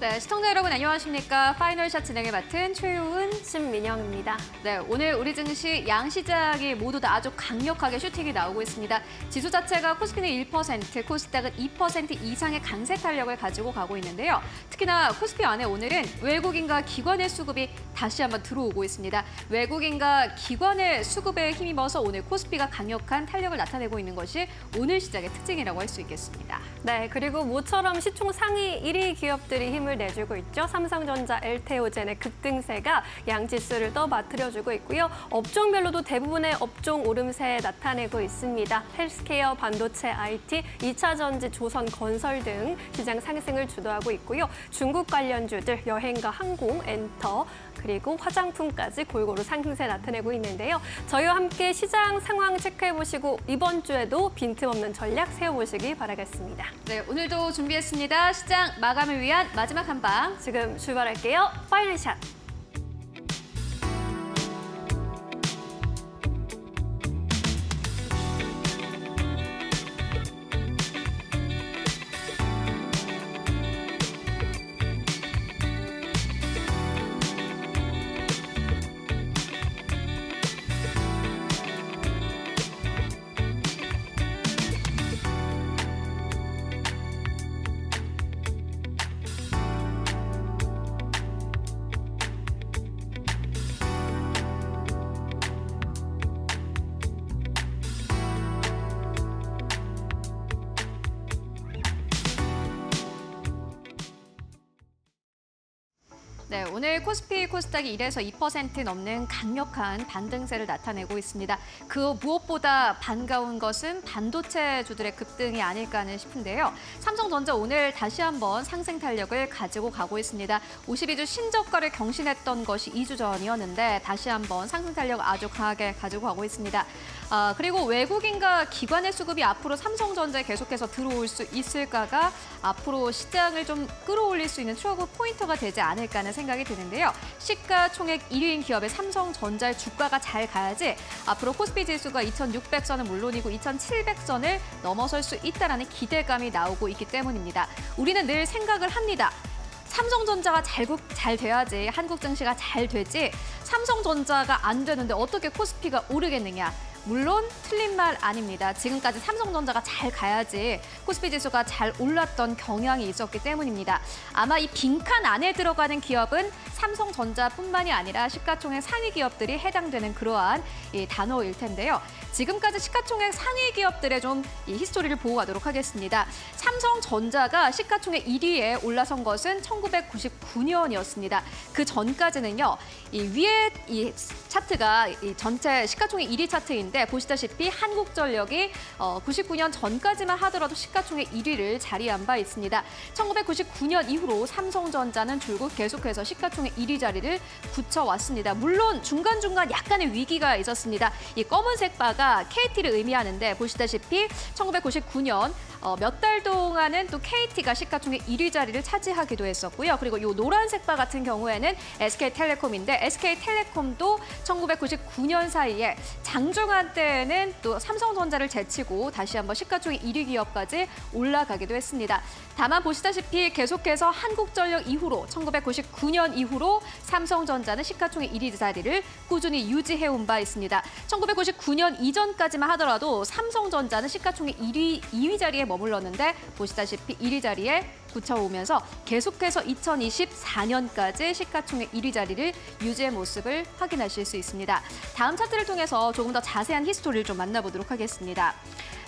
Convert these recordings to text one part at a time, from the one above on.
네, 시청자 여러분 안녕하십니까? 파이널샷 진행을 맡은 최유은, 신민영입니다. 네, 오늘 우리 증시 양시장이 모두 다 아주 강력하게 슈팅이 나오고 있습니다. 지수 자체가 코스피는 1%, 코스닥은 2% 이상의 강세 탄력을 가지고 가고 있는데요. 특히나 코스피 안에 오늘은 외국인과 기관의 수급이 다시 한번 들어오고 있습니다. 외국인과 기관의 수급에 힘입어서 오늘 코스피가 강력한 탄력을 나타내고 있는 것이 오늘 시장의 특징이라고 할 수 있겠습니다. 네, 그리고 모처럼 시총 상위 1위 기업들이 힘을 내주고 있죠. 삼성전자, 엘테오젠의 급등세가 양지수를 떠받들여주고 있고요. 업종별로도 대부분의 업종 오름세 나타내고 있습니다. 헬스케어, 반도체, IT, 2차 전지, 조선, 건설 등 시장 상승을 주도하고 있고요. 중국 관련주들, 여행과 항공, 엔터, 그리고 화장품까지 골고루 상승세 나타내고 있는데요. 저희와 함께 시장 상황 체크해보시고 이번 주에도 빈틈없는 전략 세워보시기 바라겠습니다. 네, 오늘도 준비했습니다. 시장 마감을 위한 마지막 한 방. 지금 출발할게요. 파이널샷. 네, 오늘 코스피, 코스닥이 1에서 2% 넘는 강력한 반등세를 나타내고 있습니다. 그 무엇보다 반가운 것은 반도체주들의 급등이 아닐까 하는 싶은데요. 삼성전자 오늘 다시 한번 상승 탄력을 가지고 가고 있습니다. 52주 신저가를 경신했던 것이 2주 전이었는데 다시 한번 상승 탄력 아주 강하게 가지고 가고 있습니다. 그리고 외국인과 기관의 수급이 앞으로 삼성전자에 계속해서 들어올 수 있을까가 앞으로 시장을 좀 끌어올릴 수 있는 트러블 포인트가 되지 않을까 하는 생각이 드는데요. 시가총액 1위인 기업의 삼성전자의 주가가 잘 가야지 앞으로 코스피 지수가 2,600선은 물론이고 2,700선을 넘어설 수 있다는 기대감이 나오고 있기 때문입니다. 우리는 늘 생각을 합니다. 삼성전자가 잘 돼야지 한국 증시가 잘 되지 삼성전자가 안 되는데 어떻게 코스피가 오르겠느냐. 물론 틀린 말 아닙니다. 지금까지 삼성전자가 잘 가야지 코스피 지수가 잘 올랐던 경향이 있었기 때문입니다. 아마 이 빈칸 안에 들어가는 기업은 삼성전자뿐만이 아니라 시가총액 상위 기업들이 해당되는 그러한 단어일 텐데요. 지금까지 시가총액 상위 기업들의 좀 히스토리를 보고 가도록 하겠습니다. 삼성전자가 시가총액 1위에 올라선 것은 1999년이었습니다. 그 전까지는요. 위에 이 차트가 전체 시가총액 1위 차트인데 보시다시피 한국전력이 99년 전까지만 하더라도 시가총액 1위를 자리한 바 있습니다. 1999년 이후로 삼성전자는 줄곧 계속해서 시가총액 1위 자리를 굳혀왔습니다. 물론 중간중간 약간의 위기가 있었습니다. 이 검은색 바가 KT를 의미하는데 보시다시피 1999년 몇 달 동안은 또 KT가 시가총액 1위 자리를 차지하기도 했었고요. 그리고 이 노란색 바 같은 경우에는 SK텔레콤인데 SK텔레콤도 1999년 사이에 장중한 때에는 또 삼성전자를 제치고 다시 한번 시가총액 1위 기업까지 올라가기도 했습니다. 다만 보시다시피 계속해서 한국전력 이후로 1999년 이후로 삼성전자는 시가총액 1위 자리를 꾸준히 유지해온 바 있습니다. 1999년 이전까지만 하더라도 삼성전자는 시가총액 2위 자리에 머물렀는데 보시다시피 1위 자리에 붙여오면서 계속해서 2024년까지 시가총액 1위 자리를 유지의 모습을 확인하실 수 있습니다. 다음 차트를 통해서 조금 더 자세한 히스토리를 좀 만나보도록 하겠습니다.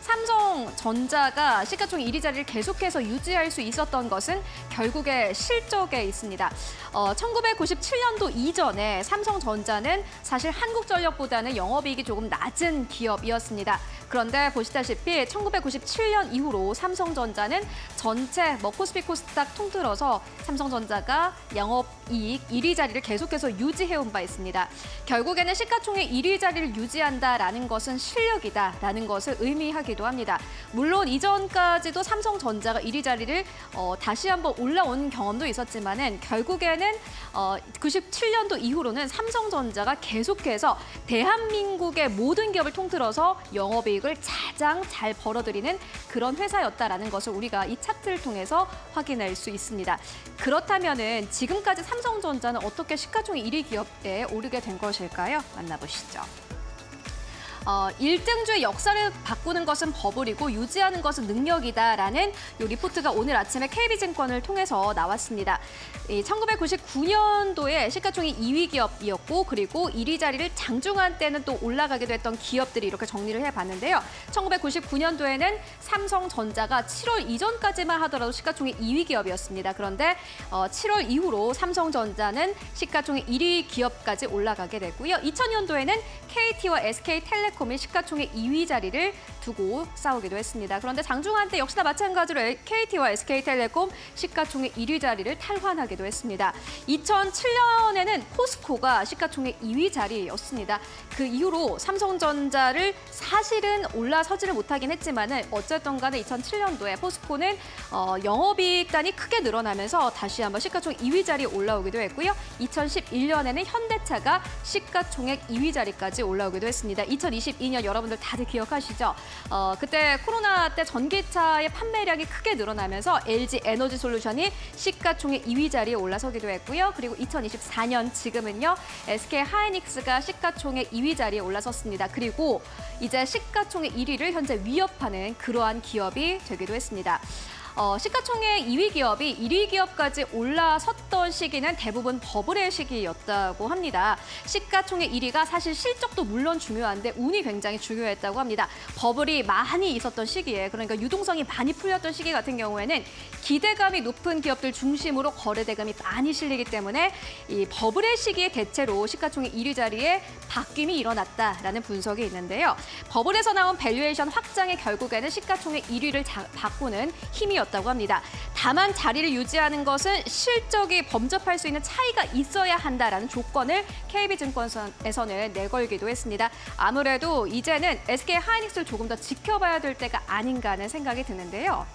삼성전자가 시가총액 1위 자리를 계속해서 유지할 수 있었던 것은 결국에 실적에 있습니다. 1997년도 이전에 삼성전자는 사실 한국전력보다는 영업이익이 조금 낮은 기업이었습니다. 그런데 보시다시피 1997년 이후로 삼성전자는 전체 코스피 코스닥 통틀어서 삼성전자가 영업이익 1위 자리를 계속해서 유지해온 바 있습니다. 결국에는 시가총액 1위 자리를 유지한다라는 것은 실력이다라는 것을 의미하기도 올라오기도 합니다. 물론 이전까지도 삼성전자가 1위 자리를 다시 한번 올라온 경험도 있었지만은 결국에는 97년도 이후로는 삼성전자가 계속해서 대한민국의 모든 기업을 통틀어서 영업이익을 가장 잘 벌어들이는 그런 회사였다라는 것을 우리가 이 차트를 통해서 확인할 수 있습니다. 그렇다면은 지금까지 삼성전자는 어떻게 시가총액 1위 기업에 오르게 된 것일까요? 만나보시죠. 1등주의 역사를 바꾸는 것은 버블이고 유지하는 것은 능력이다라는 이 리포트가 오늘 아침에 KB증권을 통해서 나왔습니다. 1999년도에 시가총액 2위 기업이었고 그리고 1위 자리를 장중한 때는 또 올라가기도 했던 기업들이 이렇게 정리를 해봤는데요. 1999년도에는 삼성전자가 7월 이전까지만 하더라도 시가총액 2위 기업이었습니다. 그런데 7월 이후로 삼성전자는 시가총액 1위 기업까지 올라가게 됐고요. 2000년도에는 KT와 SK텔레콤이 시가총액 2위 자리를 두고 싸우기도 했습니다. 그런데 장중한 때 역시나 마찬가지로 KT와 SK텔레콤 시가총액 1위 자리를 탈환하기도 했습니다. 2007년에는 포스코가 시가총액 2위 자리였습니다. 그 이후로 삼성전자를 사실은 올라서지를 못하긴 했지만은 어쨌든 간에 2007년도에 포스코는 영업이익단이 크게 늘어나면서 다시 한번 시가총액 2위 자리에 올라오기도 했고요. 2011년에는 현대차가 시가총액 2위 자리까지 올라오기도 했습니다. 2022년 여러분들 다들 기억하시죠? 그때 코로나 때 전기차의 판매량이 크게 늘어나면서 LG 에너지 솔루션이 시가총액 2위 자리에 올라서기도 했고요. 그리고 2024년 지금은요. SK 하이닉스가 시가총액 2위 자리에 올라섰습니다. 그리고 이제 시가총액 1위를 현재 위협하는 그러한 기업이 되기도 했습니다. 시가총액 2위 기업이 1위 기업까지 올라섰던 시기는 대부분 버블의 시기였다고 합니다. 시가총액 1위가 사실 실적도 물론 중요한데 운이 굉장히 중요했다고 합니다. 버블이 많이 있었던 시기에 그러니까 유동성이 많이 풀렸던 시기 같은 경우에는 기대감이 높은 기업들 중심으로 거래 대금이 많이 실리기 때문에 이 버블의 시기에 대체로 시가총액 1위 자리에 바뀜이 일어났다라는 분석이 있는데요. 버블에서 나온 밸류에이션 확장이 결국에는 시가총액 1위를 바꾸는 힘이었다고 합니다. 다만 자리를 유지하는 것은 실적이 범접할 수 있는 차이가 있어야 한다라는 조건을 KB증권에서는 내걸기도 했습니다. 아무래도 이제는 SK 하이닉스를 조금 더 지켜봐야 될 때가 아닌가 하는 생각이 드는데요.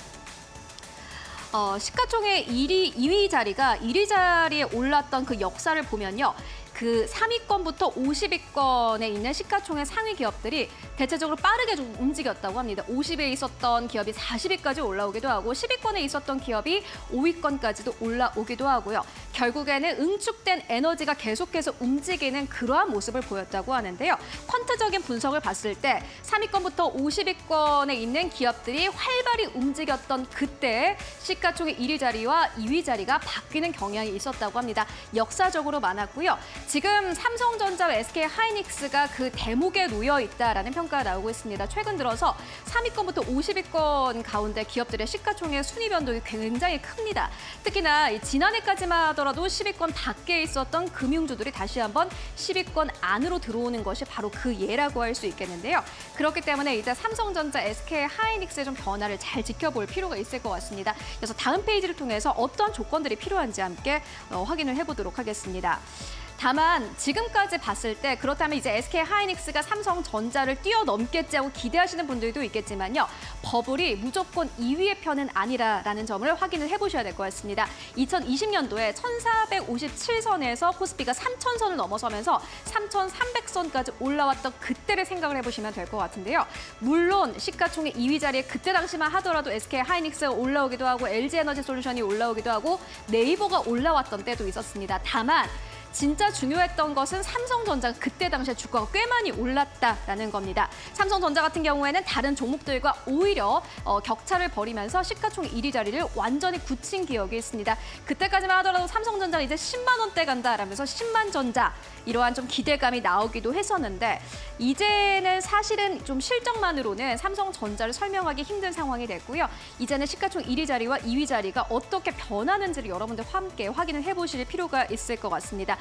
시가총액 2위 자리가 1위 자리에 올랐던 그 역사를 보면요. 그 3위권부터 50위권에 있는 시가총액 상위 기업들이 대체적으로 빠르게 좀 움직였다고 합니다. 50위에 있었던 기업이 40위까지 올라오기도 하고 10위권에 있었던 기업이 5위권까지도 올라오기도 하고요. 결국에는 응축된 에너지가 계속해서 움직이는 그러한 모습을 보였다고 하는데요. 퀀트적인 분석을 봤을 때 3위권부터 50위권에 있는 기업들이 활발히 움직였던 그때 시가총액 1위 자리와 2위 자리가 바뀌는 경향이 있었다고 합니다. 역사적으로 많았고요. 지금 삼성전자와 SK 하이닉스가 그 대목에 놓여 있다라는 평가가 나오고 있습니다. 최근 들어서 3위권부터 50위권 가운데 기업들의 시가총액 순위 변동이 굉장히 큽니다. 특히나 지난해까지만 하더라도 10위권 밖에 있었던 금융주들이 다시 한번 10위권 안으로 들어오는 것이 바로 그 예라고 할 수 있겠는데요. 그렇기 때문에 이제 삼성전자, SK 하이닉스의 좀 변화를 잘 지켜볼 필요가 있을 것 같습니다. 그래서 다음 페이지를 통해서 어떤 조건들이 필요한지 함께 확인을 해보도록 하겠습니다. 다만 지금까지 봤을 때 그렇다면 이제 SK 하이닉스가 삼성전자를 뛰어넘겠지 하고 기대하시는 분들도 있겠지만요. 버블이 무조건 2위의 편은 아니라라는 점을 확인을 해보셔야 될 것 같습니다. 2020년도에 1457선에서 코스피가 3000선을 넘어서면서 3300선까지 올라왔던 그때를 생각을 해보시면 될 것 같은데요. 물론 시가총액 2위 자리에 그때 당시만 하더라도 SK 하이닉스가 올라오기도 하고 LG 에너지 솔루션이 올라오기도 하고 네이버가 올라왔던 때도 있었습니다. 다만 진짜 중요했던 것은 삼성전자가 그때 당시에 주가가 꽤 많이 올랐다라는 겁니다. 삼성전자 같은 경우에는 다른 종목들과 오히려 격차를 벌이면서 시가총액 1위 자리를 완전히 굳힌 기억이 있습니다. 그때까지만 하더라도 삼성전자는 이제 10만 원대 간다라면서 10만 전자 이러한 좀 기대감이 나오기도 했었는데 이제는 사실은 좀 실적만으로는 삼성전자를 설명하기 힘든 상황이 됐고요. 이제는 시가총액 1위 자리와 2위 자리가 어떻게 변하는지를 여러분들과 함께 확인을 해보실 필요가 있을 것 같습니다.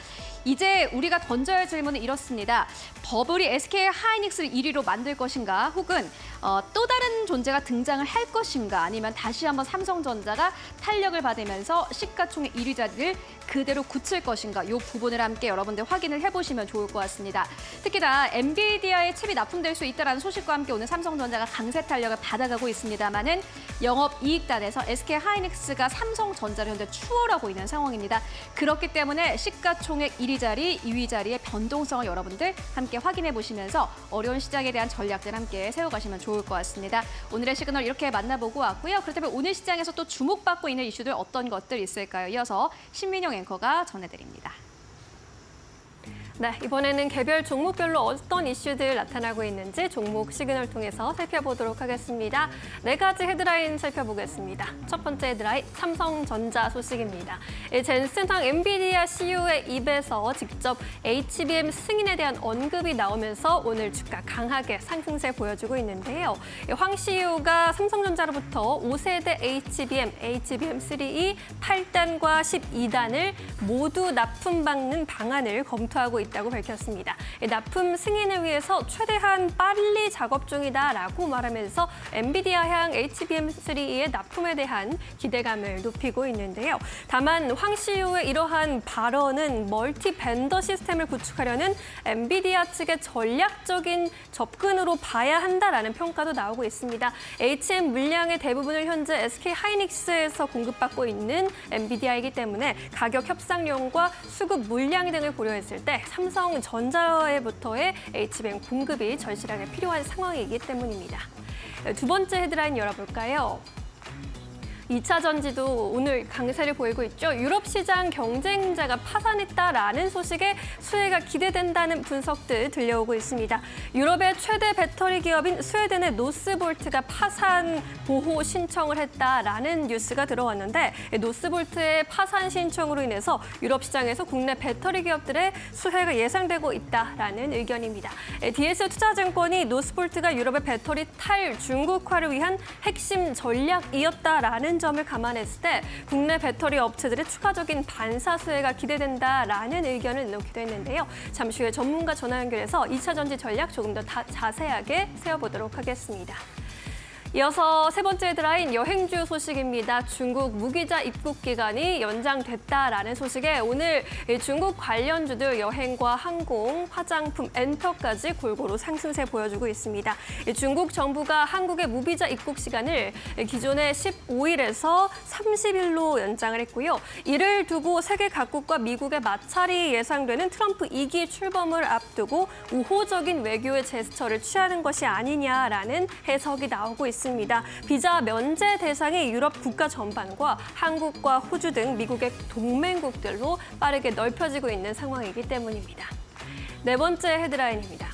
이제 우리가 던져야 할 질문은 이렇습니다. 버블이 SK 하이닉스를 1위로 만들 것인가 혹은 또 다른 존재가 등장을 할 것인가 아니면 다시 한번 삼성전자가 탄력을 받으면서 시가총액 1위 자리를 그대로 굳힐 것인가, 이 부분을 함께 여러분들 확인을 해보시면 좋을 것 같습니다. 특히나 엔비디아의 칩이 납품될 수 있다는 소식과 함께 오늘 삼성전자가 강세 탄력을 받아가고 있습니다만은 영업이익단에서 SK하이닉스가 삼성전자를 현재 추월하고 있는 상황입니다. 그렇기 때문에 시가총액 1위 자리, 2위 자리의 변동성을 여러분들 함께 확인해 보시면서 어려운 시장에 대한 전략들 함께 세워가시면 좋을 것 같습니다. 오늘의 시그널 이렇게 만나보고 왔고요. 그렇다면 오늘 시장에서 또 주목받고 있는 이슈들 어떤 것들 있을까요? 이어서 신민영 앵커가 전해드립니다. 네, 이번에는 개별 종목별로 어떤 이슈들 나타나고 있는지 종목 시그널 통해서 살펴보도록 하겠습니다. 네 가지 헤드라인 살펴보겠습니다. 첫 번째 헤드라인, 삼성전자 소식입니다. 젠슨황 엔비디아 CEO의 입에서 직접 HBM 승인에 대한 언급이 나오면서 오늘 주가 강하게 상승세 보여주고 있는데요. 황 CEO가 삼성전자로부터 5세대 HBM, HBM3E 8단과 12단을 모두 납품받는 방안을 검토하고 있다고 밝혔습니다. 납품 승인을 위해서 최대한 빨리 작업 중이다라고 말하면서 엔비디아향 HBM3E의 납품에 대한 기대감을 높이고 있는데요. 다만 황 CEO의 이러한 발언은 멀티 벤더 시스템을 구축하려는 엔비디아 측의 전략적인 접근으로 봐야 한다라는 평가도 나오고 있습니다. HM 물량의 대부분을 현재 SK하이닉스에서 공급받고 있는 엔비디아이기 때문에 가격 협상력과 수급 물량 등을 고려했을 때 삼성전자로부터의 HBM 공급이 절실하게 필요한 상황이기 때문입니다. 두 번째 헤드라인 열어볼까요? 2차 전지도 오늘 강세를 보이고 있죠. 유럽 시장 경쟁자가 파산했다라는 소식에 수혜가 기대된다는 분석들 들려오고 있습니다. 유럽의 최대 배터리 기업인 스웨덴의 노스볼트가 파산 보호 신청을 했다라는 뉴스가 들어왔는데 노스볼트의 파산 신청으로 인해서 유럽 시장에서 국내 배터리 기업들의 수혜가 예상되고 있다라는 의견입니다. DS투자증권이 노스볼트가 유럽의 배터리 탈중국화를 위한 핵심 전략이었다라는 점을 감안했을 때 국내 배터리 업체들의 추가적인 반사 수혜가 기대된다라는 의견을 놓기도 했는데요. 잠시 후에 전문가 전화 연결해서 2차 전지 전략 조금 더 자세하게 세워보도록 하겠습니다. 이어서 세 번째 헤드라인 여행주 소식입니다. 중국 무비자 입국 기간이 연장됐다라는 소식에 오늘 중국 관련주들 여행과 항공, 화장품, 엔터까지 골고루 상승세 보여주고 있습니다. 중국 정부가 한국의 무비자 입국 시간을 기존의 15일에서 30일로 연장을 했고요. 이를 두고 세계 각국과 미국의 마찰이 예상되는 트럼프 2기 출범을 앞두고 우호적인 외교의 제스처를 취하는 것이 아니냐라는 해석이 나오고 있습니다. 비자 면제 대상이 유럽 국가 전반과 한국과 호주 등 미국의 동맹국들로 빠르게 넓혀지고 있는 상황이기 때문입니다. 네 번째 헤드라인입니다.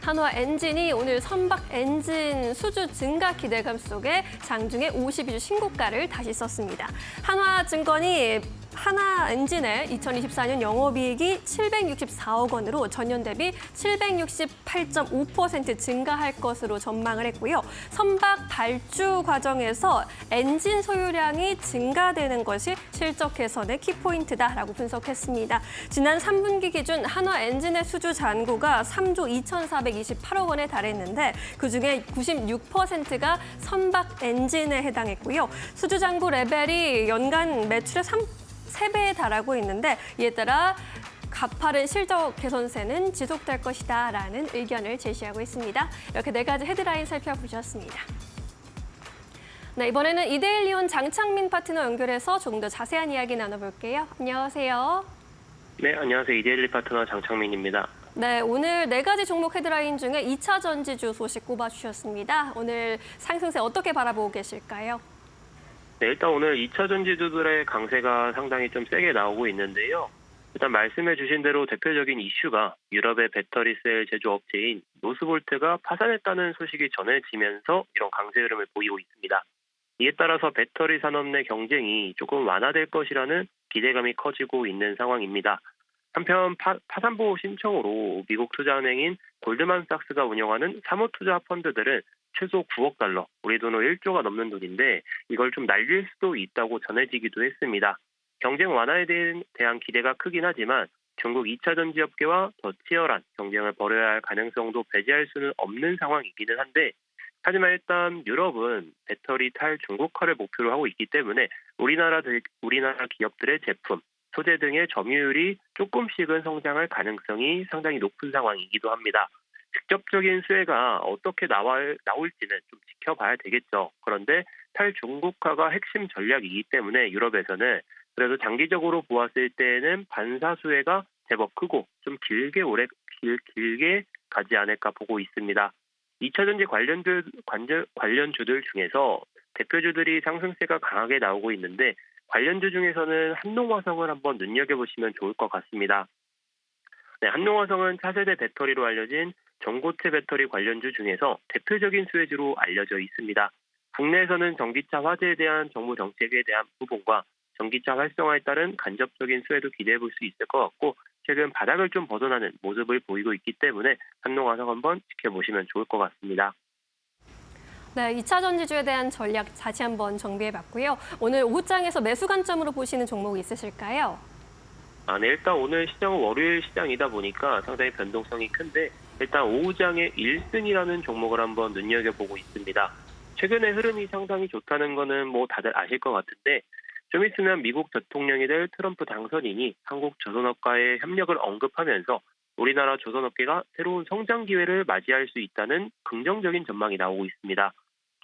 한화 엔진이 오늘 선박 엔진 수주 증가 기대감 속에 장중에 52주 신고가를 다시 썼습니다. 한화증권이 한화 엔진의 2024년 영업이익이 764억 원으로 전년 대비 768.5% 증가할 것으로 전망을 했고요. 선박 발주 과정에서 엔진 소유량이 증가되는 것이 실적 개선의 키포인트다라고 분석했습니다. 지난 3분기 기준 한화 엔진의 수주 잔고가 3조 2,428억 원에 달했는데 그중에 96%가 선박 엔진에 해당했고요. 수주 잔고 레벨이 연간 매출의 3배에 달하고 있는데 이에 따라 가파른 실적 개선세는 지속될 것이다라는 의견을 제시하고 있습니다. 이렇게 네 가지 헤드라인 살펴보셨습니다. 네, 이번에는 이데일리온 장창민 파트너 연결해서 조금 더 자세한 이야기 나눠볼게요. 안녕하세요. 네, 안녕하세요. 이데일리 파트너 장창민입니다. 네, 오늘 네 가지 종목 헤드라인 중에 2차 전지주 소식 꼽아주셨습니다. 오늘 상승세 어떻게 바라보고 계실까요? 네, 일단 오늘 2차 전지주들의 강세가 상당히 좀 세게 나오고 있는데요. 일단 말씀해 주신 대로 대표적인 이슈가 유럽의 배터리 셀 제조업체인 노스볼트가 파산했다는 소식이 전해지면서 이런 강세 흐름을 보이고 있습니다. 이에 따라서 배터리 산업 내 경쟁이 조금 완화될 것이라는 기대감이 커지고 있는 상황입니다. 한편 파산보호 신청으로 미국 투자은행인 골드만삭스가 운영하는 사모투자 펀드들은 최소 9억 달러, 우리 돈으로 1조가 넘는 돈인데 이걸 좀 날릴 수도 있다고 전해지기도 했습니다. 경쟁 완화에 대한 기대가 크긴 하지만 중국 2차 전지업계와 더 치열한 경쟁을 벌여야 할 가능성도 배제할 수는 없는 상황이기는 한데 하지만 일단 유럽은 배터리 탈중국화를 목표로 하고 있기 때문에 우리나라 기업들의 제품, 소재 등의 점유율이 조금씩은 성장할 가능성이 상당히 높은 상황이기도 합니다. 직접적인 수혜가 어떻게 나올지는 좀 지켜봐야 되겠죠. 그런데 탈중국화가 핵심 전략이기 때문에 유럽에서는 그래도 장기적으로 보았을 때에는 반사 수혜가 제법 크고 좀 길게 가지 않을까 보고 있습니다. 2차전지 관련주들 중에서 대표주들이 상승세가 강하게 나오고 있는데 관련주 중에서는 한농화성을 한번 눈여겨보시면 좋을 것 같습니다. 네, 한농화성은 차세대 배터리로 알려진 전고체 배터리 관련주 중에서 대표적인 수혜주로 알려져 있습니다. 국내에서는 전기차 화재에 대한 정부 정책에 대한 부분과 전기차 활성화에 따른 간접적인 수혜도 기대해 볼 수 있을 것 같고 최근 바닥을 좀 벗어나는 모습을 보이고 있기 때문에 한농화성 한번 지켜보시면 좋을 것 같습니다. 네, 2차 전지주에 대한 전략 다시 한번 정비해봤고요. 오늘 오후장에서 매수 관점으로 보시는 종목이 있으실까요? 네, 일단 오늘 시장은 월요일 시장이다 보니까 상당히 변동성이 큰데 일단 오후장에 1승이라는 종목을 한번 눈여겨보고 있습니다. 최근에 흐름이 상당히 좋다는 거는 뭐 다들 아실 것 같은데 좀 있으면 미국 대통령이 될 트럼프 당선인이 한국 조선업과의 협력을 언급하면서 우리나라 조선업계가 새로운 성장 기회를 맞이할 수 있다는 긍정적인 전망이 나오고 있습니다.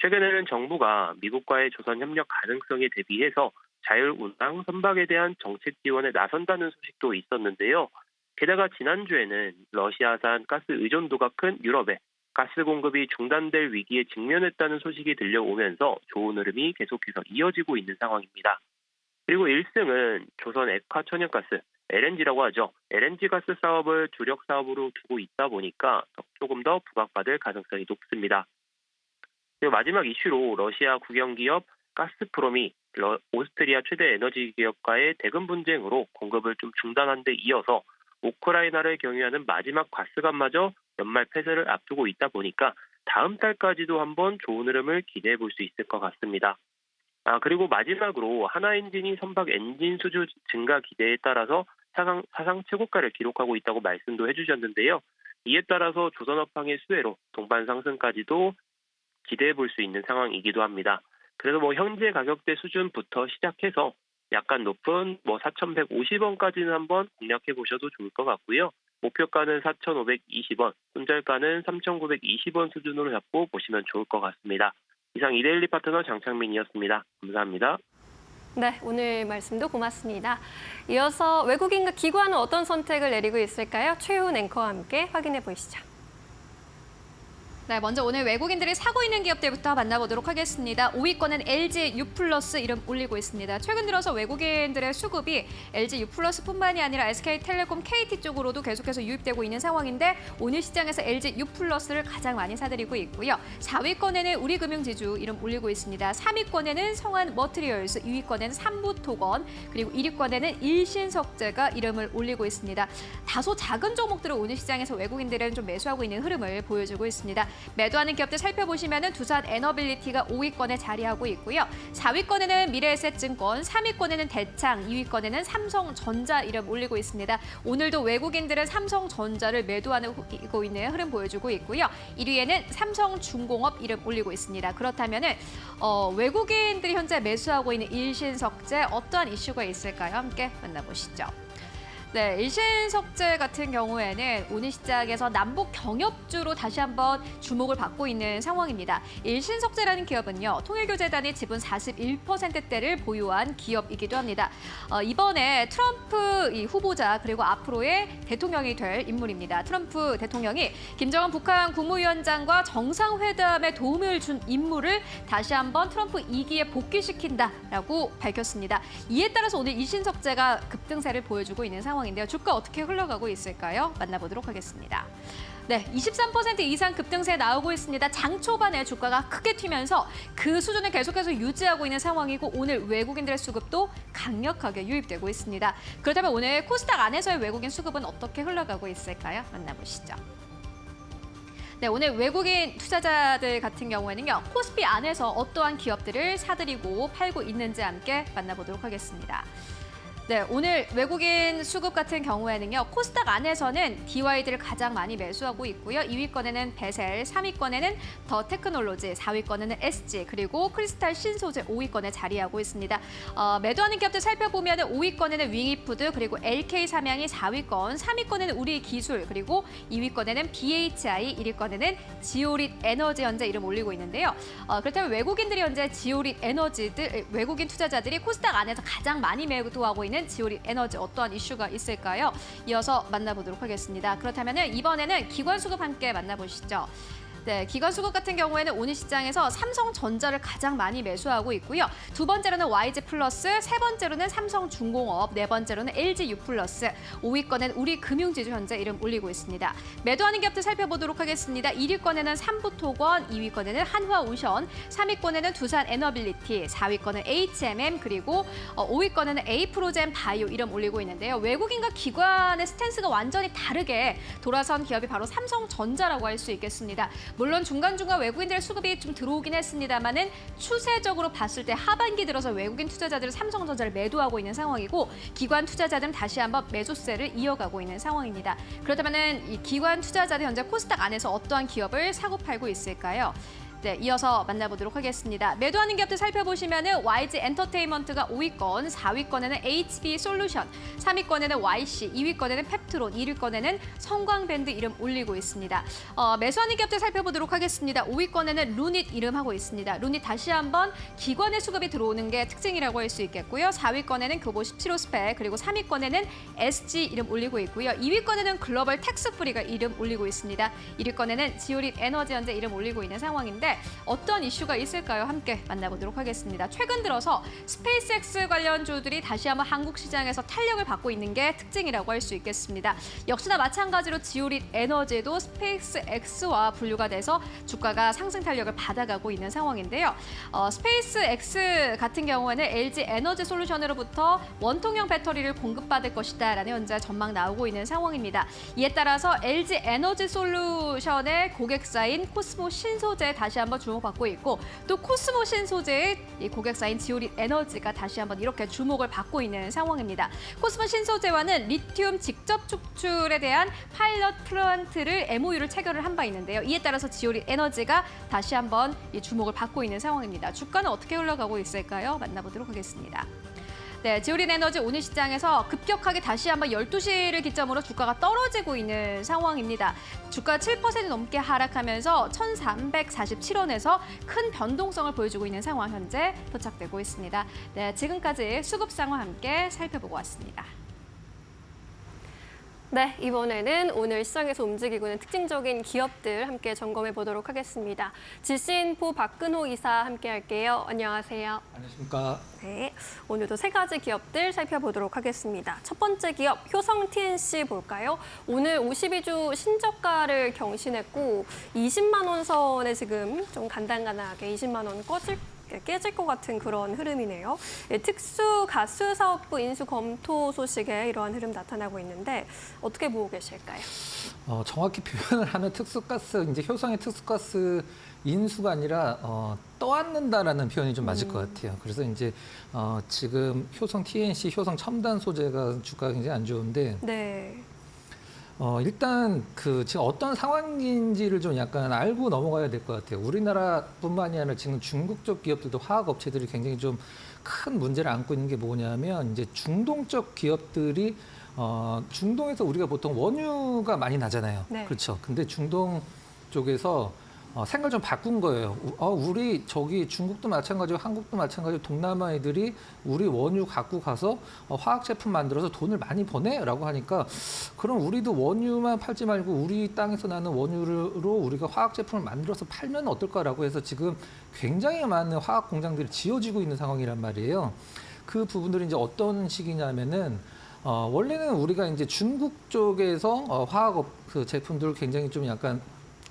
최근에는 정부가 미국과의 조선 협력 가능성에 대비해서 자율운항 선박에 대한 정책 지원에 나선다는 소식도 있었는데요. 게다가 지난주에는 러시아산 가스 의존도가 큰 유럽에 가스 공급이 중단될 위기에 직면했다는 소식이 들려오면서 좋은 흐름이 계속해서 이어지고 있는 상황입니다. 그리고 1승은 조선 액화 천연가스, LNG라고 하죠. LNG 가스 사업을 주력 사업으로 두고 있다 보니까 조금 더 부각받을 가능성이 높습니다. 그리고 마지막 이슈로 러시아 국영기업 가스프롬이 오스트리아 최대 에너지 기업과의 대금 분쟁으로 공급을 좀 중단한 데 이어서 우크라이나를 경유하는 마지막 가스관마저 연말 폐쇄를 앞두고 있다 보니까 다음 달까지도 한번 좋은 흐름을 기대해 볼 수 있을 것 같습니다. 그리고 마지막으로 하나엔진이 선박 엔진 수주 증가 기대에 따라서 사상 최고가를 기록하고 있다고 말씀도 해주셨는데요. 이에 따라서 조선업황의 수혜로 동반 상승까지도 기대해 볼 수 있는 상황이기도 합니다. 그래서 현재 가격대 수준부터 시작해서 약간 높은 4,150원까지는 한번 공략해 보셔도 좋을 것 같고요. 목표가는 4,520원, 손절가는 3,920원 수준으로 잡고 보시면 좋을 것 같습니다. 이상 이데일리 파트너 장창민이었습니다. 감사합니다. 네, 오늘 말씀도 고맙습니다. 이어서 외국인과 기관은 어떤 선택을 내리고 있을까요? 최훈 앵커와 함께 확인해 보시죠. 네, 먼저 오늘 외국인들이 사고 있는 기업들부터 만나보도록 하겠습니다. 5위권은 LG U+, 이름 올리고 있습니다. 최근 들어서 외국인들의 수급이 LG U+뿐만이 아니라 SK텔레콤, KT 쪽으로도 계속해서 유입되고 있는 상황인데 오늘 시장에서 LG U+를 가장 많이 사들이고 있고요. 4위권에는 우리금융지주 이름 올리고 있습니다. 3위권에는 성한머티리얼스, 2위권에는 삼부토건, 그리고 1위권에는 일신석재가 이름을 올리고 있습니다. 다소 작은 종목들을 오늘 시장에서 외국인들은 좀 매수하고 있는 흐름을 보여주고 있습니다. 매도하는 기업들 살펴보시면 두산 에너빌리티가 5위권에 자리하고 있고요. 4위권에는 미래에셋증권, 3위권에는 대창, 2위권에는 삼성전자 이름 올리고 있습니다. 오늘도 외국인들은 삼성전자를 매도하고 있는 흐름 보여주고 있고요. 1위에는 삼성중공업 이름 올리고 있습니다. 그렇다면 외국인들이 현재 매수하고 있는 일신석재 어떠한 이슈가 있을까요? 함께 만나보시죠. 네, 일신석재 같은 경우에는 오늘 시장에서 남북 경협주로 다시 한번 주목을 받고 있는 상황입니다. 일신석재라는 기업은요, 통일교재단이 지분 41%대를 보유한 기업이기도 합니다. 이번에 트럼프 후보자 그리고 앞으로의 대통령이 될 인물입니다. 트럼프 대통령이 김정은 북한 국무위원장과 정상회담에 도움을 준 인물을 다시 한번 트럼프 2기에 복귀시킨다라고 밝혔습니다. 이에 따라서 오늘 일신석재가 급등세를 보여주고 있는 상황입니다. 인데요. 주가 어떻게 흘러가고 있을까요? 만나보도록 하겠습니다. 네, 23% 이상 급등세 나오고 있습니다. 장 초반에 주가가 크게 튀면서 그 수준을 계속해서 유지하고 있는 상황이고 오늘 외국인들의 수급도 강력하게 유입되고 있습니다. 그렇다면 오늘 코스닥 안에서의 외국인 수급은 어떻게 흘러가고 있을까요? 만나보시죠. 네, 오늘 외국인 투자자들 같은 경우에는요, 코스피 안에서 어떠한 기업들을 사들이고 팔고 있는지 함께 만나보도록 하겠습니다. 네, 오늘 외국인 수급 같은 경우에는요. 코스닥 안에서는 BYD를 가장 많이 매수하고 있고요. 2위권에는 베셀, 3위권에는 더 테크놀로지, 4위권에는 SG, 그리고 크리스탈 신소재 5위권에 자리하고 있습니다. 매도하는 기업들 살펴보면 5위권에는 윙이푸드, 그리고 LK 삼양이 4위권, 3위권에는 우리기술, 그리고 2위권에는 BHI, 1위권에는 지오릿 에너지 현재 이름 올리고 있는데요. 그렇다면 외국인들이 현재 지오릿 에너지들, 외국인 투자자들이 코스닥 안에서 가장 많이 매도하고 있는 지오릿 에너지 어떠한 이슈가 있을까요? 이어서 만나보도록 하겠습니다. 그렇다면 이번에는 기관 수급 함께 만나보시죠. 네, 기관 수급 같은 경우에는 오늘 시장에서 삼성전자를 가장 많이 매수하고 있고요. 두 번째로는 YG 플러스, 세 번째로는 삼성중공업, 네 번째로는 LG U 플러스, 5위권에는 우리금융지주 현재 이름 올리고 있습니다. 매도하는 기업들 살펴보도록 하겠습니다. 1위권에는 삼부토건, 2위권에는 한화오션, 3위권에는 두산에너빌리티, 4위권은 HMM, 그리고 5위권에는 A프로젠 바이오 이름 올리고 있는데요. 외국인과 기관의 스탠스가 완전히 다르게 돌아선 기업이 바로 삼성전자라고 할 수 있겠습니다. 물론 중간중간 외국인들의 수급이 좀 들어오긴 했습니다만은 추세적으로 봤을 때 하반기 들어서 외국인 투자자들은 삼성전자를 매도하고 있는 상황이고 기관 투자자들은 다시 한번 매수세를 이어가고 있는 상황입니다. 그렇다면은 이 기관 투자자들 현재 코스닥 안에서 어떠한 기업을 사고 팔고 있을까요? 네, 이어서 만나보도록 하겠습니다. 매도하는 기업들 살펴보시면은 YG 엔터테인먼트가 5위권, 4위권에는 HB 솔루션, 3위권에는 YC, 2위권에는 펩트론, 1위권에는 성광밴드 이름 올리고 있습니다. 매수하는 기업들 살펴보도록 하겠습니다. 5위권에는 루닛 이름하고 있습니다. 루닛 다시 한번 기관의 수급이 들어오는 게 특징이라고 할 수 있겠고요. 4위권에는 교보 17호 스펙, 그리고 3위권에는 SG 이름 올리고 있고요. 2위권에는 글로벌 텍스프리가 이름 올리고 있습니다. 1위권에는 지오릿 에너지 현재 이름 올리고 있는 상황인데 어떤 이슈가 있을까요? 함께 만나보도록 하겠습니다. 최근 들어서 스페이스X 관련주들이 다시 한번 한국 시장에서 탄력을 받고 있는 게 특징이라고 할 수 있겠습니다. 역시나 마찬가지로 지오릿 에너지도 스페이스X와 분류가 돼서 주가가 상승 탄력을 받아가고 있는 상황인데요. 스페이스X 같은 경우에는 LG 에너지 솔루션으로부터 원통형 배터리를 공급받을 것이다라는 현재 전망 나오고 있는 상황입니다. 이에 따라서 LG 에너지 솔루션의 고객사인 코스모 신소재 다시 한번 주목받고 있고 또 코스모 신소재의 이 고객사인 지오릿 에너지가 다시 한번 이렇게 주목을 받고 있는 상황입니다. 코스모 신소재와는 리튬 직접 축출에 대한 파일럿 플란트를 MOU를 체결을 한 바 있는데요. 이에 따라서 지오릿 에너지가 다시 한번 이 주목을 받고 있는 상황입니다. 주가는 어떻게 흘러가고 있을까요? 만나보도록 하겠습니다. 네, 지오릿 에너지 오늘 시장에서 급격하게 다시 한번 12시를 기점으로 주가가 떨어지고 있는 상황입니다. 주가 7% 넘게 하락하면서 1,347원에서 큰 변동성을 보여주고 있는 상황 현재 포착되고 있습니다. 네, 지금까지 수급 상황 함께 살펴보고 왔습니다. 네, 이번에는 오늘 시장에서 움직이고 있는 특징적인 기업들 함께 점검해 보도록 하겠습니다. 지시인포 박근호 이사 함께 할게요. 안녕하세요. 안녕하십니까. 네, 오늘도 세 가지 기업들 살펴보도록 하겠습니다. 첫 번째 기업 효성 TNC 볼까요? 오늘 52주 신저가를 경신했고 20만 원 선에 지금 좀 간단하게 20만 원 깨질 것 같은 그런 흐름이네요. 특수 가스 사업부 인수 검토 소식에 이러한 흐름 나타나고 있는데 어떻게 보고 계실까요? 정확히 표현을 하면 특수가스, 이제 효성의 특수가스 인수가 아니라 떠안는다라는 표현이 좀 맞을 것 같아요. 그래서 이제 지금 효성 TNC, 효성 첨단 소재가 주가가 굉장히 안 좋은데 네. 일단 지금 어떤 상황인지를 좀 약간 알고 넘어가야 될 것 같아요. 우리나라뿐만이 아니라 지금 중국 쪽 기업들도 화학 업체들이 굉장히 좀 큰 문제를 안고 있는 게 뭐냐면 이제 중동 쪽 기업들이 중동에서 우리가 보통 원유가 많이 나잖아요. 네. 그렇죠. 근데 중동 쪽에서 생각을 좀 바꾼 거예요. 우리 저기 중국도 마찬가지고 한국도 마찬가지고 동남아 애들이 우리 원유 갖고 가서 화학 제품 만들어서 돈을 많이 버네라고 하니까 그럼 우리도 원유만 팔지 말고 우리 땅에서 나는 원유로 우리가 화학 제품을 만들어서 팔면 어떨까라고 해서 지금 굉장히 많은 화학 공장들이 지어지고 있는 상황이란 말이에요. 그 부분들이 이제 어떤 식이냐면은 원래는 우리가 이제 중국 쪽에서 화학 그 제품들을 굉장히 좀 약간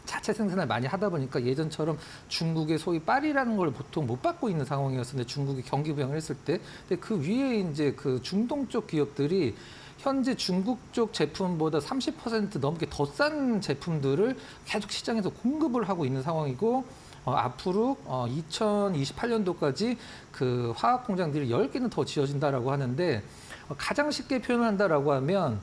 자체 생산을 많이 하다 보니까 예전처럼 중국의 소위 파리라는 걸 보통 못 받고 있는 상황이었는데 중국이 경기 부양을 했을 때 근데 그 위에 이제 그 중동 쪽 기업들이 현재 중국 쪽 제품보다 30% 넘게 더 싼 제품들을 계속 시장에서 공급을 하고 있는 상황이고 앞으로 2028년도까지 그 화학 공장들이 10개는 더 지어진다라고 하는데 가장 쉽게 표현한다라고 하면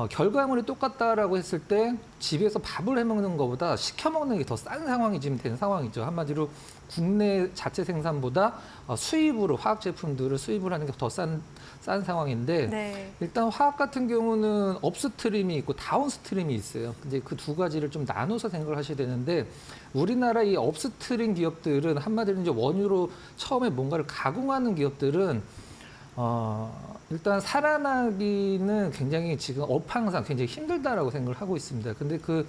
결과물이 똑같다라고 했을 때 집에서 밥을 해 먹는 것보다 시켜 먹는 게 더 싼 상황이 지금 된 상황이죠. 한마디로 국내 자체 생산보다 수입으로 화학 제품들을 수입을 하는 게 더 싼 상황인데 네. 일단 화학 같은 경우는 업스트림이 있고 다운스트림이 있어요. 근데 그 두 가지를 좀 나눠서 생각을 하셔야 되는데 우리나라 이 업스트림 기업들은 한마디로 이제 원유로 처음에 뭔가를 가공하는 기업들은 일단 살아나기는 굉장히 지금 업황상 굉장히 힘들다라고 생각을 하고 있습니다. 근데 그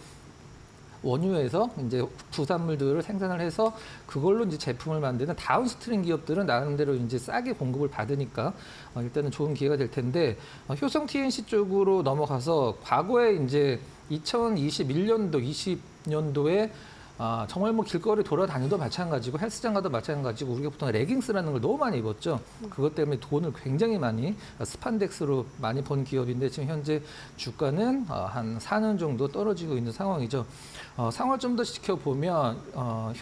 원유에서 이제 부산물들을 생산을 해서 그걸로 이제 제품을 만드는 다운스트림 기업들은 나름대로 이제 싸게 공급을 받으니까 일단은 좋은 기회가 될 텐데 효성 TNC 쪽으로 넘어가서 과거에 이제 2021년도, 20년도에 정말 뭐 길거리 돌아다녀도 마찬가지고 헬스장 가도 마찬가지고 우리가 보통 레깅스라는 걸 너무 많이 입었죠. 그것 때문에 돈을 굉장히 많이 스판덱스로 많이 번 기업인데 지금 현재 주가는 한 4년 정도 떨어지고 있는 상황이죠. 상황을 좀 더 지켜보면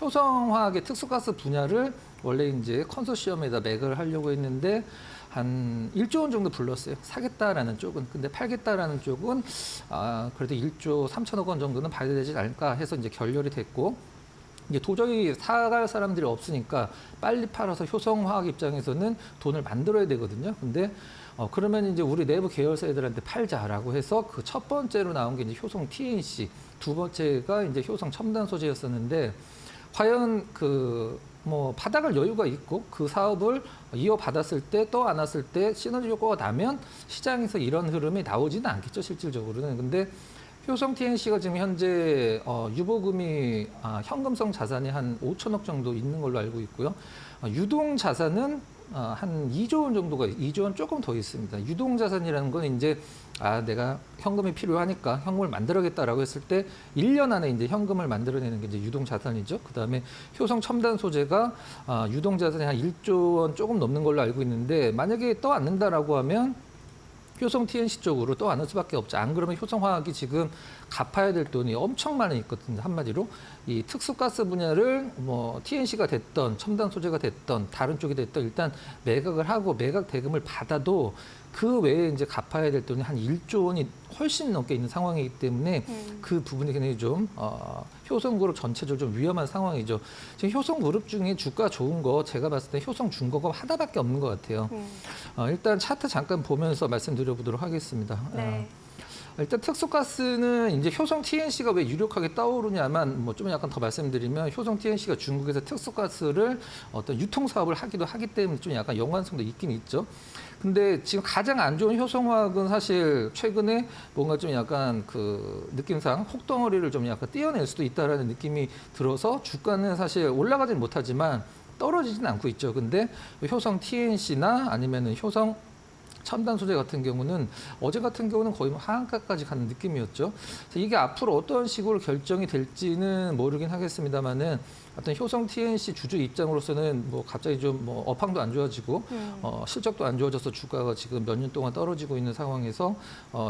효성화학의 특수가스 분야를 원래 이제 컨소시엄에다 매각을 하려고 했는데 한 1조 원 정도 불렀어요. 사겠다라는 쪽은. 근데 팔겠다라는 쪽은 그래도 1조 3천억 원 정도는 봐야 되지 않을까 해서 이제 결렬이 됐고 이제 도저히 사갈 사람들이 없으니까 빨리 팔아서 효성화학 입장에서는 돈을 만들어야 되거든요. 근데 그러면 이제 우리 내부 계열사 애들한테 팔자라고 해서 그 첫 번째로 나온 게 이제 효성 TNC, 두 번째가 이제 효성 첨단 소재였었는데 과연 뭐 바닥을 여유가 있고 그 사업을 이어받았을 때 또 안 왔을 때 시너지 효과가 나면 시장에서 이런 흐름이 나오지는 않겠죠, 실질적으로는. 근데 효성 TNC가 지금 현재 유보금이 현금성 자산이 한 5천억 정도 있는 걸로 알고 있고요. 유동 자산은 한 2조 원 정도가 2조 원 조금 더 있습니다. 유동 자산이라는 건 이제 내가 현금이 필요하니까 현금을 만들어야겠다라고 했을 때 1년 안에 이제 현금을 만들어내는 게 이제 유동 자산이죠. 그다음에 효성 첨단 소재가 유동 자산이 한 1조 원 조금 넘는 걸로 알고 있는데 만약에 떠안는다라고 하면 효성 TNC 쪽으로 또 안을 수밖에 없죠. 안 그러면 효성화학이 지금 갚아야 될 돈이 엄청 많이 있거든요. 한마디로 이 특수가스 분야를 뭐 TNC가 됐던 첨단 소재가 됐던 다른 쪽이 됐던 일단 매각을 하고 매각 대금을 받아도 그 외에 이제 갚아야 될 돈이 한 1조 원이 훨씬 넘게 있는 상황이기 때문에 그 부분이 굉장히 좀 효성그룹 전체적으로 좀 위험한 상황이죠. 지금 효성그룹 중에 주가 좋은 거 제가 봤을 때 효성중공업 하나밖에 없는 것 같아요. 일단 차트 잠깐 보면서 말씀드려보도록 하겠습니다. 네. 일단 특수가스는 이제 효성 TNC가 왜 유력하게 떠오르냐만 뭐 좀 약간 더 말씀드리면 효성 TNC가 중국에서 특수가스를 어떤 유통 사업을 하기도 하기 때문에 좀 약간 연관성도 있긴 있죠. 근데 지금 가장 안 좋은 효성화학은 사실 최근에 뭔가 좀 약간 그 느낌상 혹덩어리를 좀 약간 띄어낼 수도 있다라는 느낌이 들어서 주가는 사실 올라가진 못하지만 떨어지진 않고 있죠. 근데 효성 TNC나 아니면은 효성 첨단 소재 같은 경우는 어제 같은 경우는 거의 하한가까지 가는 느낌이었죠. 그래서 이게 앞으로 어떤 식으로 결정이 될지는 모르긴 하겠습니다만은 어떤 효성 TNC 주주 입장으로서는 뭐 갑자기 좀 뭐 업황도 안 좋아지고 실적도 안 좋아져서 주가가 지금 몇 년 동안 떨어지고 있는 상황에서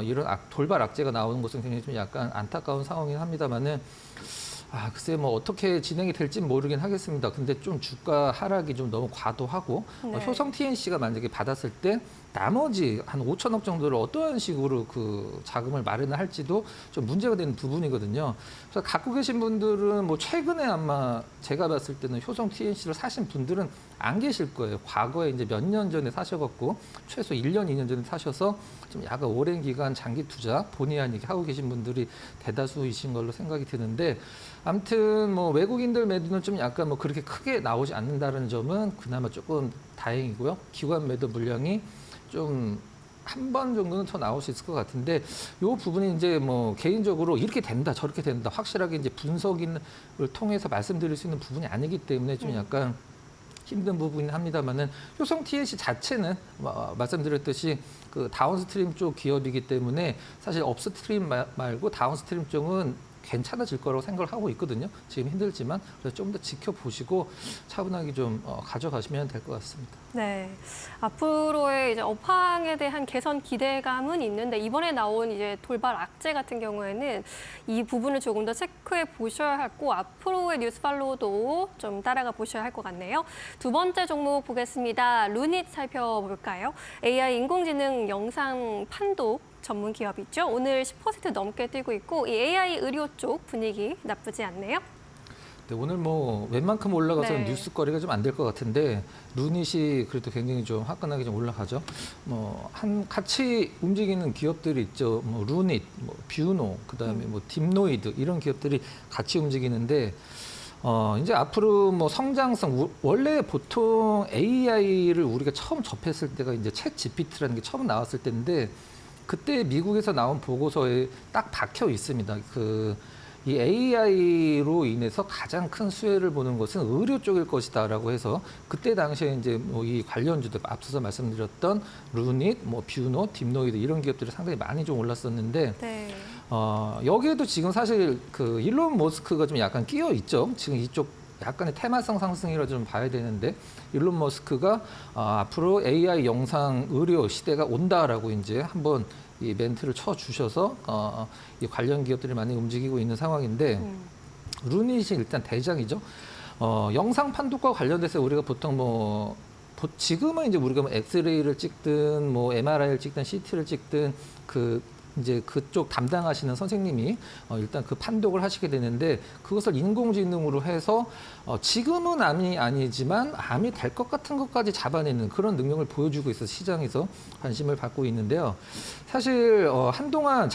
이런 돌발 악재가 나오는 것은 굉장히 좀 약간 안타까운 상황이긴 합니다만은. 글쎄 뭐 어떻게 진행이 될지는 모르긴 하겠습니다. 근데 좀 주가 하락이 좀 너무 과도하고 네. 효성 TNC가 만약에 받았을 때 나머지 한 5천억 정도를 어떤 식으로 그 자금을 마련을 할지도 좀 문제가 되는 부분이거든요. 그래서 갖고 계신 분들은 뭐 최근에 아마 제가 봤을 때는 효성 TNC를 사신 분들은 안 계실 거예요. 과거에 이제 몇 년 전에 사셔갖고 최소 1년, 2년 전에 사셔서 좀 약간 오랜 기간 장기 투자 본의 아니게 하고 계신 분들이 대다수이신 걸로 생각이 드는데 아무튼 뭐 외국인들 매도는 좀 약간 뭐 그렇게 크게 나오지 않는다는 점은 그나마 조금 다행이고요. 기관 매도 물량이 좀 한 번 정도는 더 나올 수 있을 것 같은데 이 부분이 이제 뭐 개인적으로 이렇게 된다 저렇게 된다 확실하게 이제 분석을 통해서 말씀드릴 수 있는 부분이 아니기 때문에 좀 약간 힘든 부분이긴 합니다만은 효성 TNC 자체는 말씀드렸듯이 그 다운스트림 쪽 기업이기 때문에 사실 업스트림 말고 다운스트림 쪽은 괜찮아질 거라고 생각을 하고 있거든요. 지금 힘들지만 그래서 좀 더 지켜보시고 차분하게 좀 가져가시면 될 것 같습니다. 네, 앞으로의 이제 업황에 대한 개선 기대감은 있는데 이번에 나온 이제 돌발 악재 같은 경우에는 이 부분을 조금 더 체크해 보셔야 하고 앞으로의 뉴스팔로우도 좀 따라가 보셔야 할 것 같네요. 두 번째 종목 보겠습니다. 루닛 살펴볼까요? AI 인공지능 영상 판독 전문 기업이죠. 오늘 10% 넘게 뛰고 있고 이 AI 의료 쪽 분위기 나쁘지 않네요. 네, 오늘 뭐 웬만큼 올라가서 네. 뉴스거리가 좀 안 될 것 같은데 루닛이 그래도 굉장히 좀 화끈하게 좀 올라가죠. 뭐 같이 움직이는 기업들이 있죠. 뭐 루닛, 뭐 뷰노, 그다음에 뭐 딥노이드 이런 기업들이 같이 움직이는데 이제 앞으로 뭐 성장성 원래 보통 AI를 우리가 처음 접했을 때가 이제 챗 GPT라는 게 처음 나왔을 때인데 그때 미국에서 나온 보고서에 딱 박혀 있습니다. 이 AI로 인해서 가장 큰 수혜를 보는 것은 의료 쪽일 것이다라고 해서 그때 당시에 이제 뭐 이 관련주들 앞서서 말씀드렸던 루닛, 뭐 뷰노, 딥노이드 이런 기업들이 상당히 많이 좀 올랐었는데 네. 여기에도 지금 사실 그 일론 머스크가 좀 약간 끼어 있죠. 지금 이쪽 약간의 테마성 상승이라 좀 봐야 되는데 일론 머스크가 앞으로 AI 영상 의료 시대가 온다라고 이제 한번 이 멘트를 쳐 주셔서 이 관련 기업들이 많이 움직이고 있는 상황인데 루닛이 일단 대장이죠. 영상 판독과 관련돼서 우리가 보통 지금은 이제 우리가 뭐 엑스레이를 찍든 뭐 MRI를 찍든 CT를 찍든 이제 그쪽 담당하시는 선생님이 일단 그 판독을 하시게 되는데 그것을 인공지능으로 해서 지금은 암이 아니지만 암이 될 것 같은 것까지 잡아내는 그런 능력을 보여주고 있어서 시장에서 관심을 받고 있는데요. 사실 한동안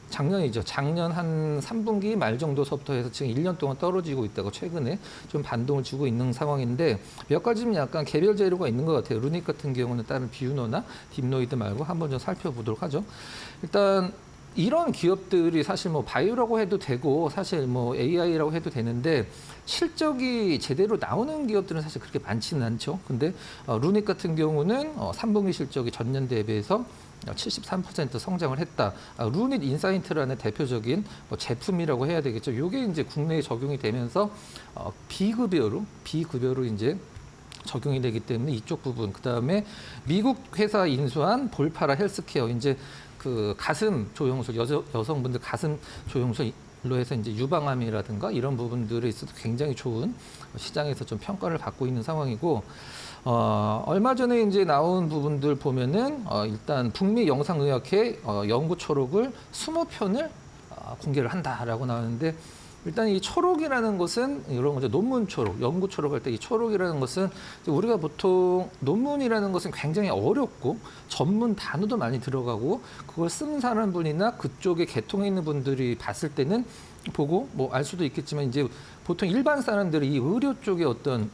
작년이죠. 작년 한 3분기 말 정도서부터 해서 지금 1년 동안 떨어지고 있다고 최근에 좀 반동을 주고 있는 상황인데 몇 가지는 약간 개별 재료가 있는 것 같아요. 루닛 같은 경우는 다른 뷰노나 딥노이드 말고 한번 좀 살펴보도록 하죠. 일단 이런 기업들이 사실 뭐 바이오라고 해도 되고 사실 뭐 AI라고 해도 되는데 실적이 제대로 나오는 기업들은 사실 그렇게 많지는 않죠. 근데 루닛 같은 경우는 3분기 실적이 전년 대비해서 73% 성장을 했다. 루닛 인사이트라는 대표적인 제품이라고 해야 되겠죠. 이게 이제 국내에 적용이 되면서 비급여로 이제 적용이 되기 때문에 이쪽 부분. 그다음에 미국 회사 인수한 볼파라 헬스케어 이제 그 가슴 조영술 여성분들 가슴 조영술 로 해서 이제 유방암이라든가 이런 부분들에 있어서 굉장히 좋은 시장에서 좀 평가를 받고 있는 상황이고 얼마 전에 이제 나온 부분들 보면은 일단 북미 영상의학회 연구 초록을 20편을 공개를 한다라고 나왔는데 일단 이 초록이라는 것은 이런 거죠. 논문 초록, 연구 초록할 때 이 초록이라는 것은 우리가 보통 논문이라는 것은 굉장히 어렵고 전문 단어도 많이 들어가고 그걸 쓰는 사람분이나 그쪽에 개통해 있는 분들이 봤을 때는 보고 뭐 알 수도 있겠지만 이제 보통 일반 사람들이 이 의료 쪽에 어떤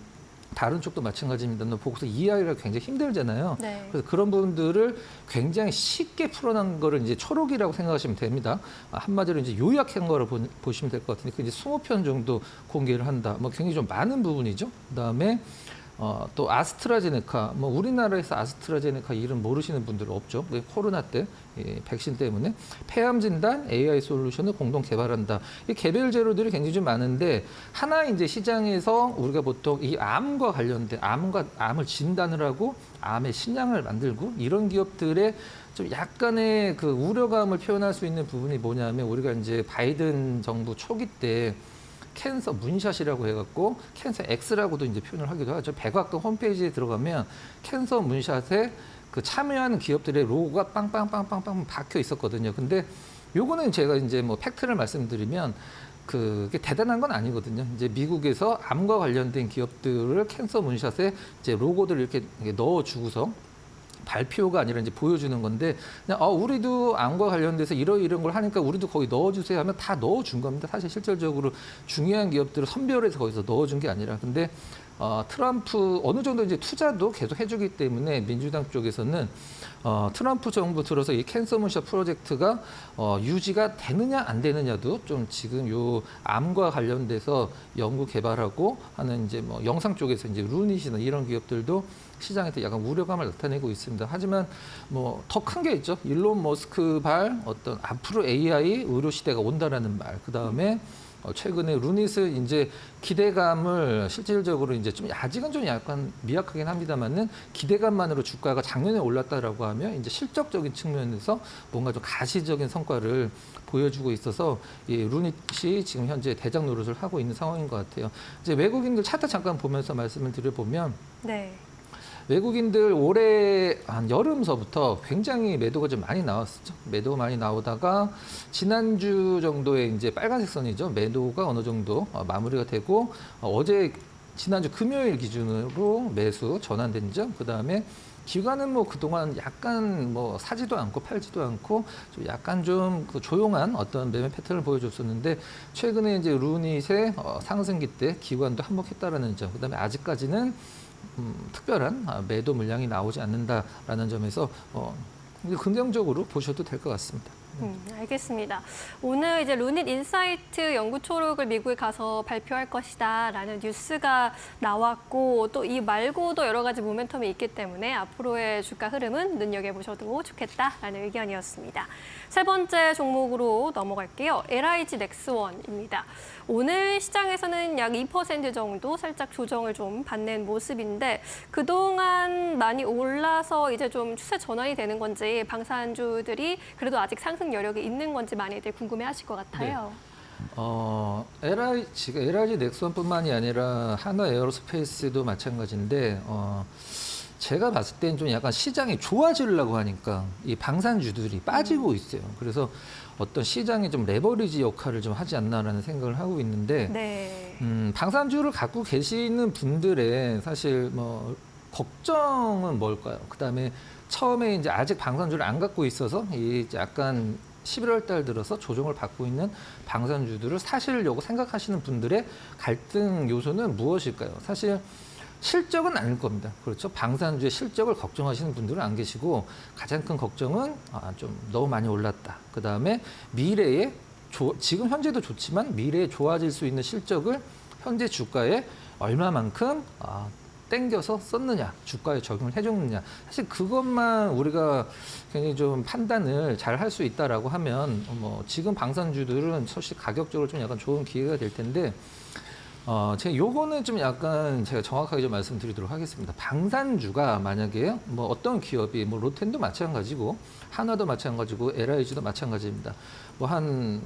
다른 쪽도 마찬가지입니다. 보고서 이해하기가 굉장히 힘들잖아요. 네. 그래서 그런 부분들을 굉장히 쉽게 풀어난 거를 이제 초록이라고 생각하시면 됩니다. 한마디로 이제 요약한 거로 보시면 될 것 같은데 그 이제 20편 정도 공개를 한다. 뭐 굉장히 좀 많은 부분이죠. 그다음에 또 아스트라제네카, 뭐 우리나라에서 아스트라제네카 이름 모르시는 분들은 없죠. 코로나 때 백신 때문에 폐암 진단 AI 솔루션을 공동 개발한다. 이 개별 재료들이 굉장히 좀 많은데 하나 이제 시장에서 우리가 보통 이 암과 관련된 암을 진단을 하고 암의 신약을 만들고 이런 기업들의 좀 약간의 그 우려감을 표현할 수 있는 부분이 뭐냐면 우리가 이제 바이든 정부 초기 때 캔서 문샷이라고 해갖고 캔서 X라고도 이제 표현을 하기도 하죠. 백악관 홈페이지에 들어가면 캔서 문샷에 그 참여하는 기업들의 로고가 빵빵빵빵빵 박혀 있었거든요. 근데 요거는 제가 이제 뭐 팩트를 말씀드리면 그게 대단한 건 아니거든요. 이제 미국에서 암과 관련된 기업들을 캔서 문샷에 이제 로고들을 이렇게 넣어주고서 발표가 아니라 이제 보여주는 건데 그냥 우리도 암과 관련돼서 이런 걸 하니까 우리도 거기 넣어주세요 하면 다 넣어준 겁니다. 사실 실질적으로 중요한 기업들을 선별해서 거기서 넣어준 게 아니라 근데 트럼프 어느 정도 이제 투자도 계속 해주기 때문에 민주당 쪽에서는 트럼프 정부 들어서 이 캔서문샷 프로젝트가 유지가 되느냐 안 되느냐도 좀 지금 요 암과 관련돼서 연구 개발하고 하는 이제 뭐 영상 쪽에서 이제 루닛이나 이런 기업들도 시장에서 약간 우려감을 나타내고 있습니다. 하지만 뭐 더 큰 게 있죠. 일론 머스크 발 어떤 앞으로 AI 의료 시대가 온다라는 말. 그 다음에 최근에 루닛을 이제 기대감을 실질적으로 이제 좀 아직은 좀 약간 미약하긴 합니다만은 기대감만으로 주가가 작년에 올랐다라고 하면 이제 실적적인 측면에서 뭔가 좀 가시적인 성과를 보여주고 있어서 이 루닛이 지금 현재 대장 노릇을 하고 있는 상황인 것 같아요. 이제 외국인들 차트 잠깐 보면서 말씀을 드려보면 네. 외국인들 올해 한 여름서부터 굉장히 매도가 좀 많이 나왔었죠. 매도 많이 나오다가 지난주 정도에 이제 빨간색 선이죠. 매도가 어느 정도 마무리가 되고 어제 지난주 금요일 기준으로 매수 전환된죠. 그 다음에 기관은 뭐 그동안 약간 뭐 사지도 않고 팔지도 않고 좀 약간 좀 그 조용한 어떤 매매 패턴을 보여줬었는데 최근에 이제 루닛의 상승기 때 기관도 한몫했다라는 점. 그다음에 아직까지는 특별한 매도 물량이 나오지 않는다라는 점에서 긍정적으로 보셔도 될 것 같습니다. 알겠습니다. 오늘 이제 루닛 인사이트 연구 초록을 미국에 가서 발표할 것이다라는 뉴스가 나왔고 또 이 말고도 여러 가지 모멘텀이 있기 때문에 앞으로의 주가 흐름은 눈여겨보셔도 좋겠다라는 의견이었습니다. 세 번째 종목으로 넘어갈게요. LIG 넥스원입니다. 오늘 시장에서는 약 2% 정도 살짝 조정을 좀 받는 모습인데 그동안 많이 올라서 이제 좀 추세 전환이 되는 건지 방산주들이 그래도 아직 상승 여력이 있는 건지 많이들 궁금해하실 것 같아요. LIG 넥스원뿐만이 아니라 한화 에어로스페이스도 마찬가지인데 제가 봤을 땐 좀 약간 시장이 좋아지려고 하니까 이 방산주들이 빠지고 있어요. 그래서 어떤 시장에 좀 레버리지 역할을 좀 하지 않나라는 생각을 하고 있는데 네. 방산주를 갖고 계시는 분들의 사실 뭐 걱정은 뭘까요? 그다음에 처음에 이제 아직 방산주를 안 갖고 있어서 이 약간 11월 달 들어서 조정을 받고 있는 방산주들을 사시려고 생각하시는 분들의 갈등 요소는 무엇일까요? 사실 실적은 아닐 겁니다. 그렇죠? 방산주의 실적을 걱정하시는 분들은 안 계시고 가장 큰 걱정은 좀 너무 많이 올랐다. 그 다음에 미래에 지금 현재도 좋지만 미래에 좋아질 수 있는 실적을 현재 주가에 얼마만큼 땡겨서 썼느냐, 주가에 적용을 해줬느냐. 사실 그것만 우리가 굉장히 좀 판단을 잘 할 수 있다라고 하면 지금 방산주들은 사실 가격적으로 좀 약간 좋은 기회가 될 텐데 제가 요거는 좀 약간 제가 정확하게 좀 말씀드리도록 하겠습니다. 방산주가 만약에 뭐 어떤 기업이 뭐 롯텐도 마찬가지고 한화도 마찬가지고 LIG도 마찬가지입니다. 뭐 한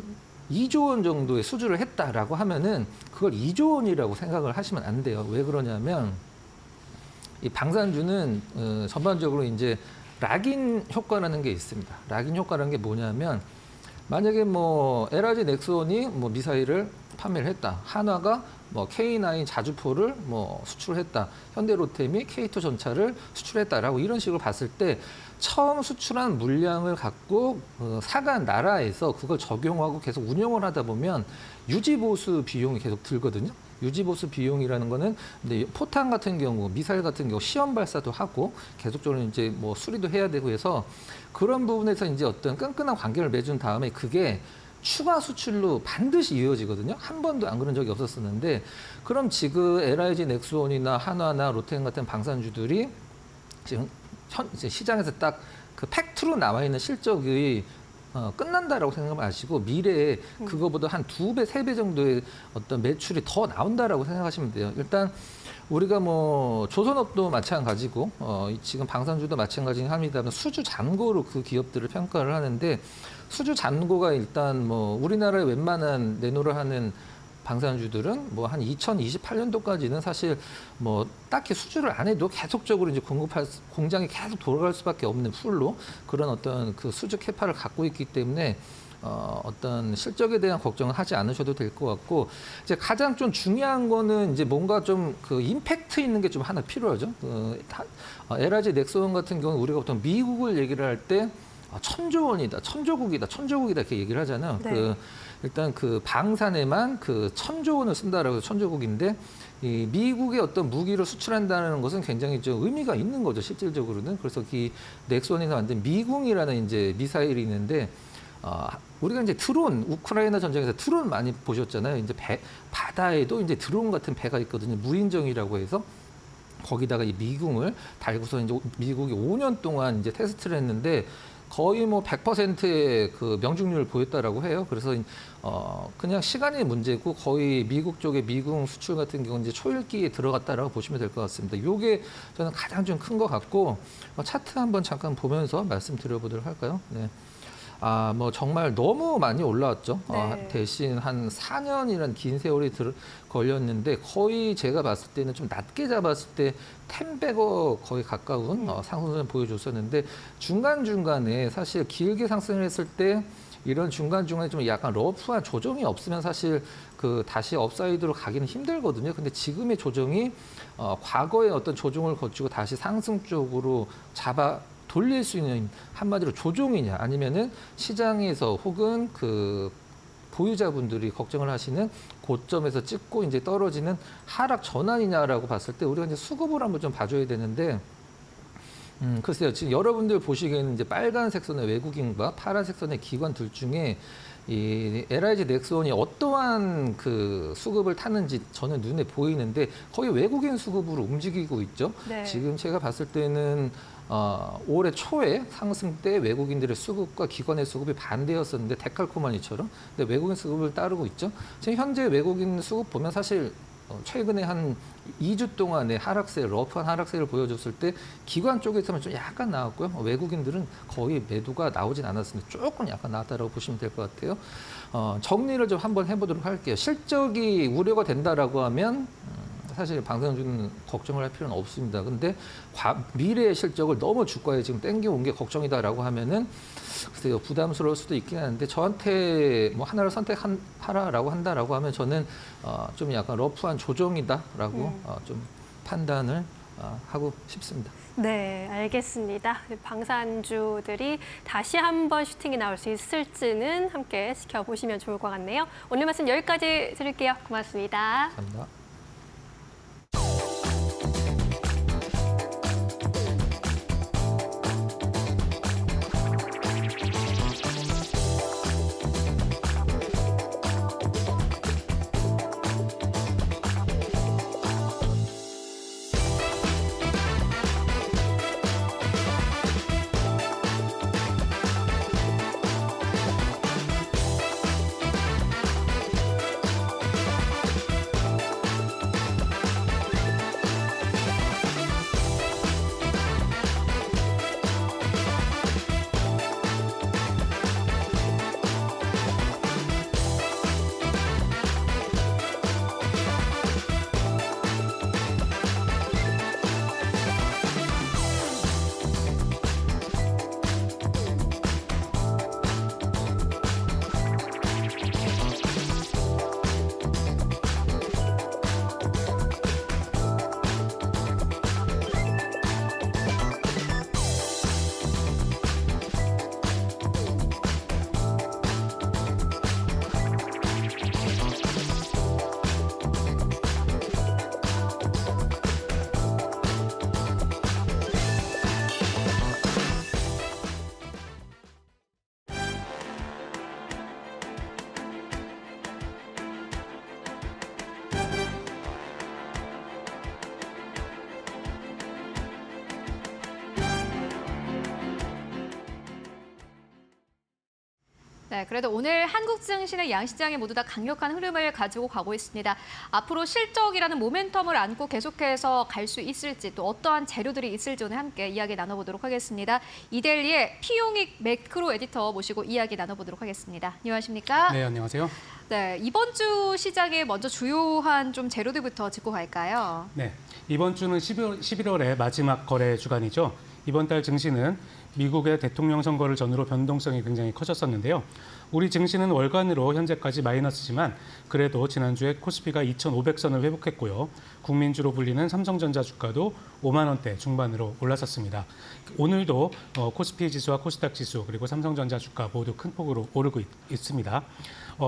2조 원 정도의 수주를 했다라고 하면은 그걸 2조 원이라고 생각을 하시면 안 돼요. 왜 그러냐면 이 방산주는 전반적으로 이제 락인 효과라는 게 있습니다. 락인 효과라는 게 뭐냐면 만약에 뭐 LIG 넥스원이 뭐 미사일을 판매를 했다. 한화가 뭐 K9 자주포를 뭐 수출했다. 현대로템이 K2 전차를 수출했다라고 이런 식으로 봤을 때 처음 수출한 물량을 갖고 사간 나라에서 그걸 적용하고 계속 운영을 하다 보면 유지보수 비용이 계속 들거든요. 유지보수 비용이라는 거는 근데 포탄 같은 경우, 미사일 같은 경우 시험 발사도 하고 계속적으로 이제 뭐 수리도 해야 되고 해서 그런 부분에서 이제 어떤 끈끈한 관계를 맺은 다음에 그게 추가 수출로 반드시 이어지거든요. 한 번도 안 그런 적이 없었었는데 그럼 지금 LIG 넥스원이나 한화나 롯데 같은 방산주들이 지금 이제 시장에서 딱 그 팩트로 나와 있는 실적이 끝난다라고 생각하시고 미래에 그거보다 한 2배, 3배 정도의 어떤 매출이 더 나온다라고 생각하시면 돼요. 일단 우리가 뭐 조선업도 마찬가지고 지금 방산주도 마찬가지긴 합니다만 수주 잔고로 그 기업들을 평가를 하는데 수주 잔고가 일단 뭐 우리나라의 웬만한 내노를 하는 방산주들은 뭐 한 2028년도까지는 사실 뭐 딱히 수주를 안 해도 계속적으로 이제 공장이 계속 돌아갈 수밖에 없는 풀로 그런 어떤 그 수주 캐파를 갖고 있기 때문에 어떤 실적에 대한 걱정은 하지 않으셔도 될 것 같고 이제 가장 좀 중요한 거는 이제 뭔가 좀 그 임팩트 있는 게 좀 하나 필요하죠. LIG 넥스원 같은 경우는 우리가 보통 미국을 얘기를 할 때 천조 원이다, 천조국이다 이렇게 얘기를 하잖아요. 네. 일단 그 방산에만 그 천조 원을 쓴다라고 해서 천조국인데 이 미국의 어떤 무기를 수출한다는 것은 굉장히 좀 의미가 있는 거죠, 실질적으로는. 그래서 이 넥스원에서 만든 미궁이라는 이제 미사일이 있는데 우리가 이제 드론, 우크라이나 전쟁에서 드론 많이 보셨잖아요. 이제 바다에도 이제 드론 같은 배가 있거든요. 무인정이라고 해서 거기다가 이 미궁을 달고서 이제 미국이 5년 동안 이제 테스트를 했는데 거의 뭐 100%의 그 명중률을 보였다라고 해요. 그래서 그냥 시간의 문제고 거의 미국 쪽의 미국 수출 같은 경우는 이제 초읽기에 들어갔다라고 보시면 될 것 같습니다. 이게 저는 가장 좀 큰 것 같고 차트 한번 잠깐 보면서 말씀드려보도록 할까요? 네. 뭐 정말 너무 많이 올라왔죠. 네. 대신 한 4년이라는 긴 세월이 걸렸는데 거의 제가 봤을 때는 좀 낮게 잡았을 때 10배거 거의 가까운 상승을 보여줬었는데 중간중간에 사실 길게 상승을 했을 때 이런 중간중간에 좀 약간 러프한 조정이 없으면 사실 그 다시 업사이드로 가기는 힘들거든요. 근데 지금의 조정이 과거의 어떤 조정을 거치고 다시 상승 쪽으로 돌릴 수 있는 한마디로 조종이냐 아니면은 시장에서 혹은 그 보유자분들이 걱정을 하시는 고점에서 찍고 이제 떨어지는 하락 전환이냐라고 봤을 때 우리가 이제 수급을 한번 좀 봐줘야 되는데 글쎄요. 지금 여러분들 보시기에는 이제 빨간색 선의 외국인과 파란색 선의 기관 둘 중에 이 LIG 넥스원이 어떠한 그 수급을 타는지 저는 눈에 보이는데 거의 외국인 수급으로 움직이고 있죠. 네. 지금 제가 봤을 때는 올해 초에 상승 때 외국인들의 수급과 기관의 수급이 반대였었는데 데칼코마니처럼 근데 외국인 수급을 따르고 있죠. 지금 현재 외국인 수급 보면 사실 최근에 한 2주 동안의 하락세, 러프한 하락세를 보여줬을 때 기관 쪽에서는 좀 약간 나왔고요. 외국인들은 거의 매도가 나오진 않았습니다. 조금 약간 나왔다라고 보시면 될 것 같아요. 정리를 좀 한번 해보도록 할게요. 실적이 우려가 된다라고 하면 사실 방송주는 걱정을 할 필요는 없습니다. 근데 미래의 실적을 너무 주가에 지금 땡겨온 게 걱정이다라고 하면은 글쎄요 부담스러울 수도 있긴 한데 저한테 뭐 하나를 선택하라라고 한다라고 하면 저는 좀 약간 러프한 조정이다라고 좀 판단을 하고 싶습니다. 네, 알겠습니다. 방산주들이 다시 한번 슈팅이 나올 수 있을지는 함께 지켜보시면 좋을 것 같네요. 오늘 말씀 여기까지 드릴게요. 고맙습니다. 감사합니다. 네, 그래도 오늘 한국 증시는 양시장이 모두 다 강력한 흐름을 가지고 가고 있습니다. 앞으로 실적이라는 모멘텀을 안고 계속해서 갈 수 있을지 또 어떠한 재료들이 있을지 오늘 함께 이야기 나눠보도록 하겠습니다. 이데일리의 피용익 매크로 에디터 모시고 이야기 나눠보도록 하겠습니다. 안녕하십니까? 네, 안녕하세요. 네, 이번 주 시장에 먼저 주요한 좀 재료들부터 짚고 갈까요? 네, 이번 주는 11월의 마지막 거래 주간이죠. 이번 달 증시는 미국의 대통령 선거를 전후로 변동성이 굉장히 커졌었는데요. 우리 증시는 월간으로 현재까지 마이너스지만 그래도 지난주에 코스피가 2,500선을 회복했고요. 국민주로 불리는 삼성전자 주가도 5만 원대 중반으로 올랐었습니다. 오늘도 코스피 지수와 코스닥 지수 그리고 삼성전자 주가 모두 큰 폭으로 오르고 있습니다.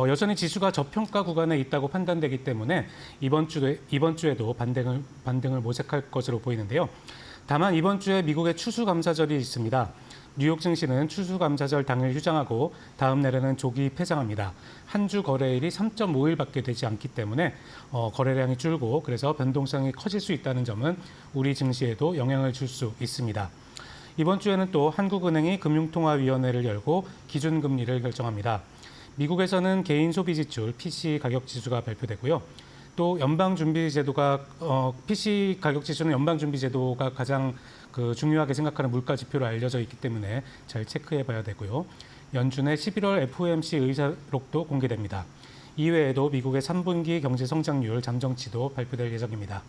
여전히 지수가 저평가 구간에 있다고 판단되기 때문에 이번 주에도 반등을 모색할 것으로 보이는데요. 다만 이번 주에 미국의 추수감사절이 있습니다. 뉴욕 증시는 추수감사절 당일 휴장하고 다음 날에는 조기 폐장합니다. 한 주 거래일이 3.5일밖에 되지 않기 때문에 거래량이 줄고 그래서 변동성이 커질 수 있다는 점은 우리 증시에도 영향을 줄 수 있습니다. 이번 주에는 또 한국은행이 금융통화위원회를 열고 기준금리를 결정합니다. 미국에서는 개인 소비지출 PCE 가격지수가 발표되고요. 또 연방준비제도가 PC 가격지수는 연방준비제도가 가장 중요하게 생각하는 물가지표로 알려져 있기 때문에 잘 체크해봐야 되고요. 연준의 11월 FOMC 의사록도 공개됩니다. 이외에도 미국의 3분기 경제 성장률 잠정치도 발표될 예정입니다.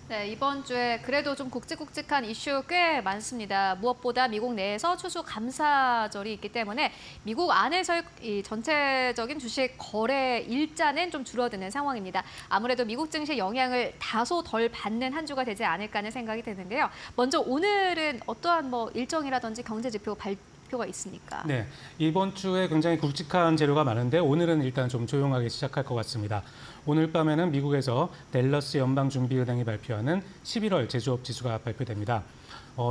네, 이번 주에 그래도 좀 굵직굵직한 이슈 꽤 많습니다. 무엇보다 미국 내에서 추수감사절이 있기 때문에 미국 안에서의 이 전체적인 주식 거래 일자는 좀 줄어드는 상황입니다. 아무래도 미국 증시의 영향을 다소 덜 받는 한 주가 되지 않을까 하는 생각이 드는데요. 먼저 오늘은 어떠한 일정이라든지 경제 지표 발표가 있습니까? 네, 이번 주에 굉장히 굵직한 재료가 많은데 오늘은 일단 좀 조용하게 시작할 것 같습니다. 오늘 밤에는 미국에서 댈러스 연방준비은행이 발표하는 11월 제조업 지수가 발표됩니다.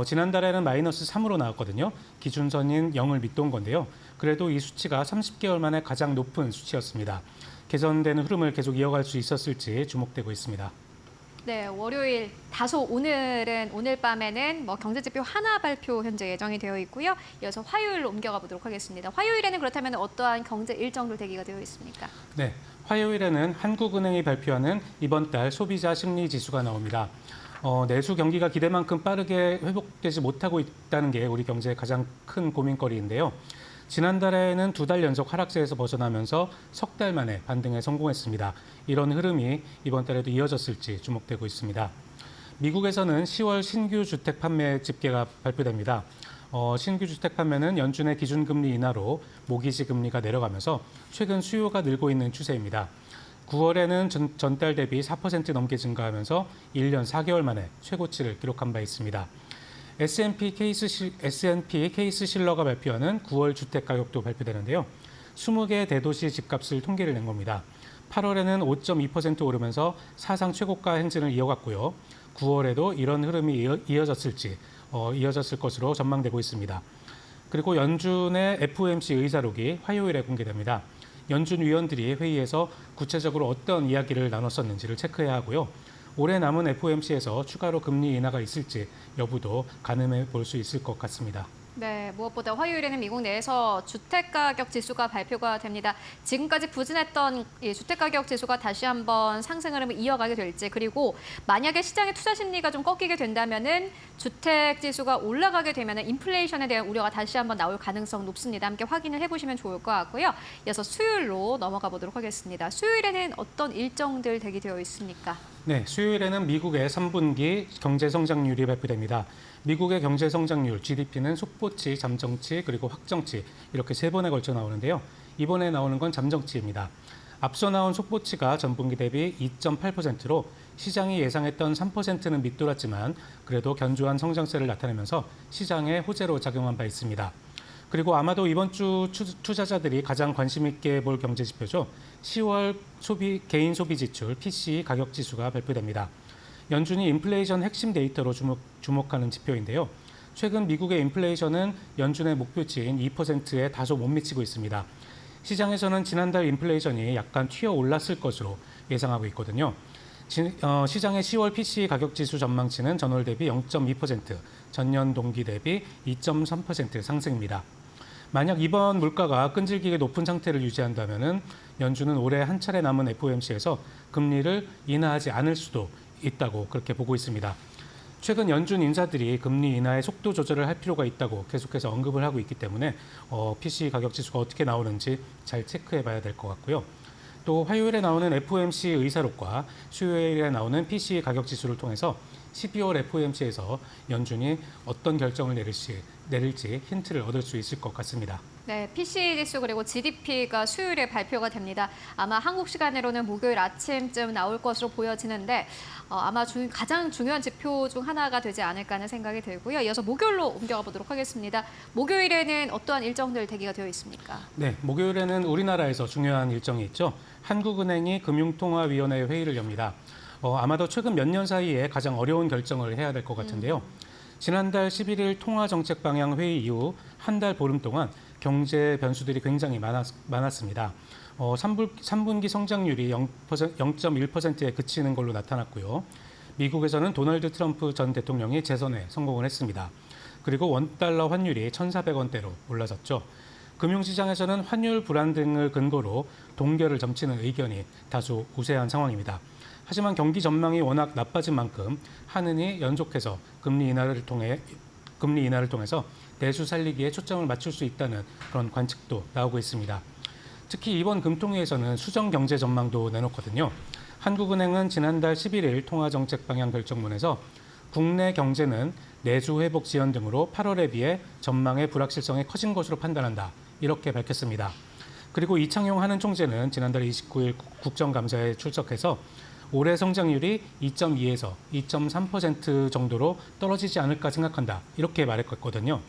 지난달에는 마이너스 3으로 나왔거든요. 기준선인 0을 밑돈 건데요. 그래도 이 수치가 30개월 만에 가장 높은 수치였습니다. 개선되는 흐름을 계속 이어갈 수 있었을지 주목되고 있습니다. 네, 월요일 다소 오늘 밤에는 경제지표 하나 발표 현재 예정이 되어 있고요. 이어서 화요일로 옮겨가 보도록 하겠습니다. 화요일에는 그렇다면 어떠한 경제 일정들 대기가 되어 있습니까? 네, 화요일에는 한국은행이 발표하는 이번 달 소비자 심리 지수가 나옵니다. 내수 경기가 기대만큼 빠르게 회복되지 못하고 있다는 게 우리 경제의 가장 큰 고민거리인데요. 지난달에는 2달 연속 하락세에서 벗어나면서 석 달 만에 반등에 성공했습니다. 이런 흐름이 이번 달에도 이어졌을지 주목되고 있습니다. 미국에서는 10월 신규 주택 판매 집계가 발표됩니다. 신규 주택 판매는 연준의 기준금리 인하로 모기지 금리가 내려가면서 최근 수요가 늘고 있는 추세입니다. 9월에는 전달 대비 4% 넘게 증가하면서 1년 4개월 만에 최고치를 기록한 바 있습니다. S&P 케이스 실러가 발표하는 9월 주택 가격도 발표되는데요. 20개 대도시 집값을 통계를 낸 겁니다. 8월에는 5.2% 오르면서 사상 최고가 행진을 이어갔고요. 9월에도 이런 흐름이 이어졌을 것으로 전망되고 있습니다. 그리고 연준의 FOMC 의사록이 화요일에 공개됩니다. 연준 위원들이 회의에서 구체적으로 어떤 이야기를 나눴었는지를 체크해야 하고요. 올해 남은 FOMC에서 추가로 금리 인하가 있을지 여부도 가늠해 볼 수 있을 것 같습니다. 네, 무엇보다 화요일에는 미국 내에서 주택가격 지수가 발표가 됩니다. 지금까지 부진했던 이 주택가격 지수가 다시 한번 상승 흐름을 이어가게 될지, 그리고 만약에 시장의 투자 심리가 좀 꺾이게 된다면은 주택 지수가 올라가게 되면은 인플레이션에 대한 우려가 다시 한번 나올 가능성 높습니다. 함께 확인을 해보시면 좋을 것 같고요. 이어서 수요일로 넘어가 보도록 하겠습니다. 수요일에는 어떤 일정들 대기되어 있습니까? 네, 수요일에는 미국의 3분기 경제 성장률이 발표됩니다. 미국의 경제 성장률, GDP는 속보치, 잠정치, 그리고 확정치 이렇게 3번에 걸쳐 나오는데요. 이번에 나오는 건 잠정치입니다. 앞서 나온 속보치가 전분기 대비 2.8%로 시장이 예상했던 3%는 밑돌았지만 그래도 견조한 성장세를 나타내면서 시장의 호재로 작용한 바 있습니다. 그리고 아마도 이번 주 투자자들이 가장 관심 있게 볼 경제 지표죠. 10월 개인 소비 지출 PCE 가격 지수가 발표됩니다. 연준이 인플레이션 핵심 데이터로 주목하는 지표인데요. 최근 미국의 인플레이션은 연준의 목표치인 2%에 다소 못 미치고 있습니다. 시장에서는 지난달 인플레이션이 약간 튀어 올랐을 것으로 예상하고 있거든요. 시장의 10월 PCE 가격 지수 전망치는 전월 대비 0.2%, 전년 동기 대비 2.3% 상승입니다. 만약 이번 물가가 끈질기게 높은 상태를 유지한다면 연준은 올해 한 차례 남은 FOMC에서 금리를 인하하지 않을 수도 있다고 그렇게 보고 있습니다. 최근 연준 인사들이 금리 인하의 속도 조절을 할 필요가 있다고 계속해서 언급을 하고 있기 때문에 PCE 가격 지수가 어떻게 나오는지 잘 체크해 봐야 될 것 같고요. 또 화요일에 나오는 FOMC 의사록과 수요일에 나오는 PCE 가격 지수를 통해서 12월 FOMC에서 연준이 어떤 결정을 내릴지 힌트를 얻을 수 있을 것 같습니다. 네, PCE 지수 그리고 GDP가 수요일에 발표가 됩니다. 아마 한국 시간으로는 목요일 아침쯤 나올 것으로 보여지는데 아마 가장 중요한 지표 중 하나가 되지 않을까 하는 생각이 들고요. 이어서 목요일로 옮겨가 보도록 하겠습니다. 목요일에는 어떠한 일정들 대기가 되어 있습니까? 네, 목요일에는 우리나라에서 중요한 일정이 있죠. 한국은행이 금융통화위원회 회의를 엽니다. 아마도 최근 몇 년 사이에 가장 어려운 결정을 해야 될 것 같은데요. 지난달 11일 통화정책 방향 회의 이후 한 달 보름 동안 경제 변수들이 굉장히 많았습니다. 3분기 성장률이 0.1%에 그치는 걸로 나타났고요. 미국에서는 도널드 트럼프 전 대통령이 재선에 성공을 했습니다. 그리고 원달러 환율이 1,400원대로 올라섰죠. 금융시장에서는 환율 불안 등을 근거로 동결을 점치는 의견이 다소 우세한 상황입니다. 하지만 경기 전망이 워낙 나빠진 만큼 한은이 연속해서 금리 인하를 통해서 내수 살리기에 초점을 맞출 수 있다는 그런 관측도 나오고 있습니다. 특히 이번 금통위에서는 수정 경제 전망도 내놓거든요. 한국은행은 지난달 11일 통화정책 방향 결정문에서 국내 경제는 내수 회복 지연 등으로 8월에 비해 전망의 불확실성이 커진 것으로 판단한다. 이렇게 밝혔습니다. 그리고 이창용 한은 총재는 지난달 29일 국정감사에 출석해서 올해 성장률이 2.2에서 2.3% 정도로 떨어지지 않을까 생각한다. 이렇게 말했거든요.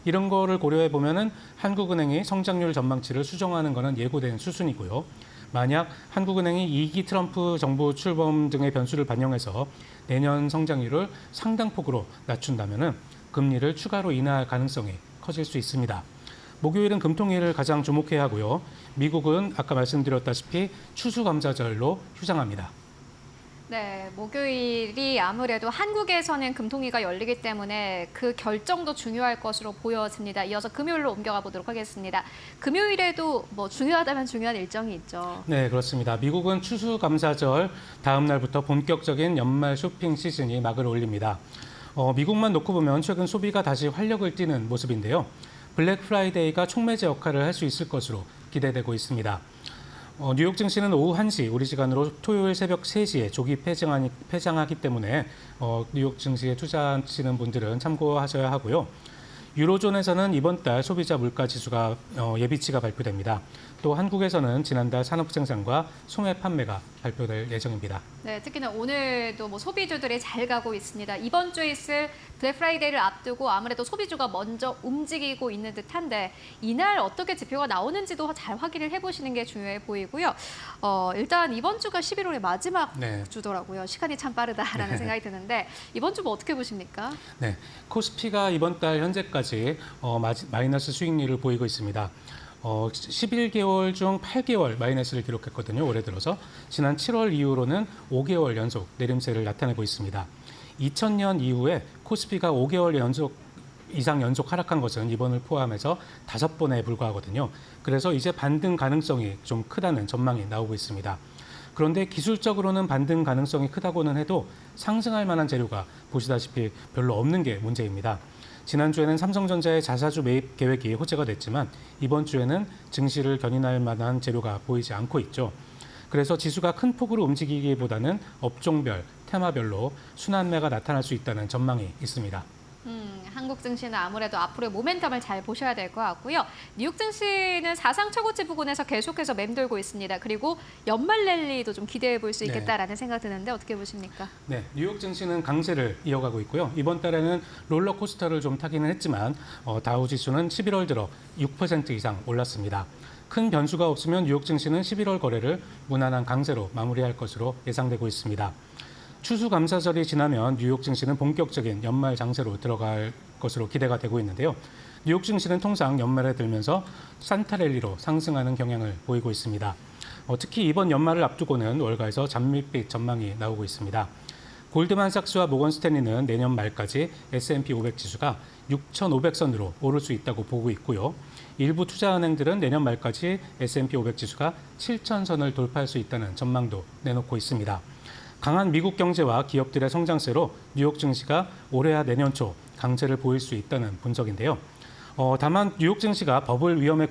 이런 거를 고려해 보면은 한국은행이 성장률 전망치를 수정하는 것은 예고된 수순이고요. 만약 한국은행이 2기 트럼프 정부 출범 등의 변수를 반영해서 내년 성장률을 상당폭으로 낮춘다면은 금리를 추가로 인하할 가능성이 커질 수 있습니다. 목요일은 금통위를 가장 주목해야 하고요. 미국은 아까 말씀드렸다시피 추수감사절로 휴장합니다. 네, 목요일이 아무래도 한국에서는 금통위가 열리기 때문에 그 결정도 중요할 것으로 보여집니다. 이어서 금요일로 옮겨가 보도록 하겠습니다. 금요일에도 뭐 중요하다면 중요한 일정이 있죠. 네, 그렇습니다. 미국은 추수감사절 다음 날부터 본격적인 연말 쇼핑 시즌이 막을 올립니다. 미국만 놓고 보면 최근 소비가 다시 활력을 띠는 모습인데요. 블랙 프라이데이가 촉매제 역할을 할 수 있을 것으로 기대되고 있습니다. 뉴욕 증시는 오후 1시 우리 시간으로 토요일 새벽 3시에 조기 폐장하기 때문에 뉴욕 증시에 투자하시는 분들은 참고하셔야 하고요. 유로존에서는 이번 달 소비자 물가 지수가 예비치가 발표됩니다. 또 한국에서는 지난달 산업 생산과 소매 판매가 발표될 예정입니다. 네, 특히나 오늘도 뭐 소비주들이 잘 가고 있습니다. 이번 주에 있을 블랙 프라이데이를 앞두고 아무래도 소비주가 먼저 움직이고 있는 듯한데 이날 어떻게 지표가 나오는지도 잘 확인을 해보시는 게 중요해 보이고요. 일단 이번 주가 11월의 마지막 주더라고요. 시간이 참 빠르다라는 생각이 드는데 이번 주 뭐 어떻게 보십니까? 네, 코스피가 이번 달 현재까지 마이너스 수익률을 보이고 있습니다. 11개월 중 8개월 마이너스를 기록했거든요. 올해 들어서 지난 7월 이후로는 5개월 연속 내림세를 나타내고 있습니다. 2000년 이후에 코스피가 5개월 이상 연속 하락한 것은 이번을 포함해서 5번에 불과하거든요. 그래서 이제 반등 가능성이 좀 크다는 전망이 나오고 있습니다. 그런데 기술적으로는 반등 가능성이 크다고는 해도 상승할 만한 재료가 보시다시피 별로 없는 게 문제입니다. 지난주에는 삼성전자의 자사주 매입 계획이 호재가 됐지만 이번 주에는 증시를 견인할 만한 재료가 보이지 않고 있죠. 그래서 지수가 큰 폭으로 움직이기보다는 업종별, 테마별로 순환매가 나타날 수 있다는 전망이 있습니다. 한국 증시는 아무래도 앞으로의 모멘텀을 잘 보셔야 될 것 같고요. 뉴욕 증시는 사상 최고치 부근에서 계속해서 맴돌고 있습니다. 그리고 연말 랠리도 좀 기대해 볼 수 있겠다라는 생각 드는데 어떻게 보십니까? 네, 뉴욕 증시는 강세를 이어가고 있고요. 이번 달에는 롤러코스터를 좀 타기는 했지만 다우 지수는 11월 들어 6% 이상 올랐습니다. 큰 변수가 없으면 뉴욕 증시는 11월 거래를 무난한 강세로 마무리할 것으로 예상되고 있습니다. 추수감사절이 지나면 뉴욕 증시는 본격적인 연말 장세로 들어갈 것으로 기대가 되고 있는데요. 뉴욕 증시는 통상 연말에 들면서 산타랠리로 상승하는 경향을 보이고 있습니다. 특히 이번 연말을 앞두고는 월가에서 잔밋빛 전망이 나오고 있습니다. 골드만삭스와 모건스탠리는 내년 말까지 S&P 500 지수가 6,500선으로 오를 수 있다고 보고 있고요. 일부 투자은행들은 내년 말까지 S&P 500 지수가 7,000선을 돌파할 수 있다는 전망도 내놓고 있습니다. 강한 미국 경제와 기업들의 성장세로 뉴욕 증시가 올해와 내년 초 강세를 보일 수 있다는 분석인데요. 다만 뉴욕 증시가 버블 위험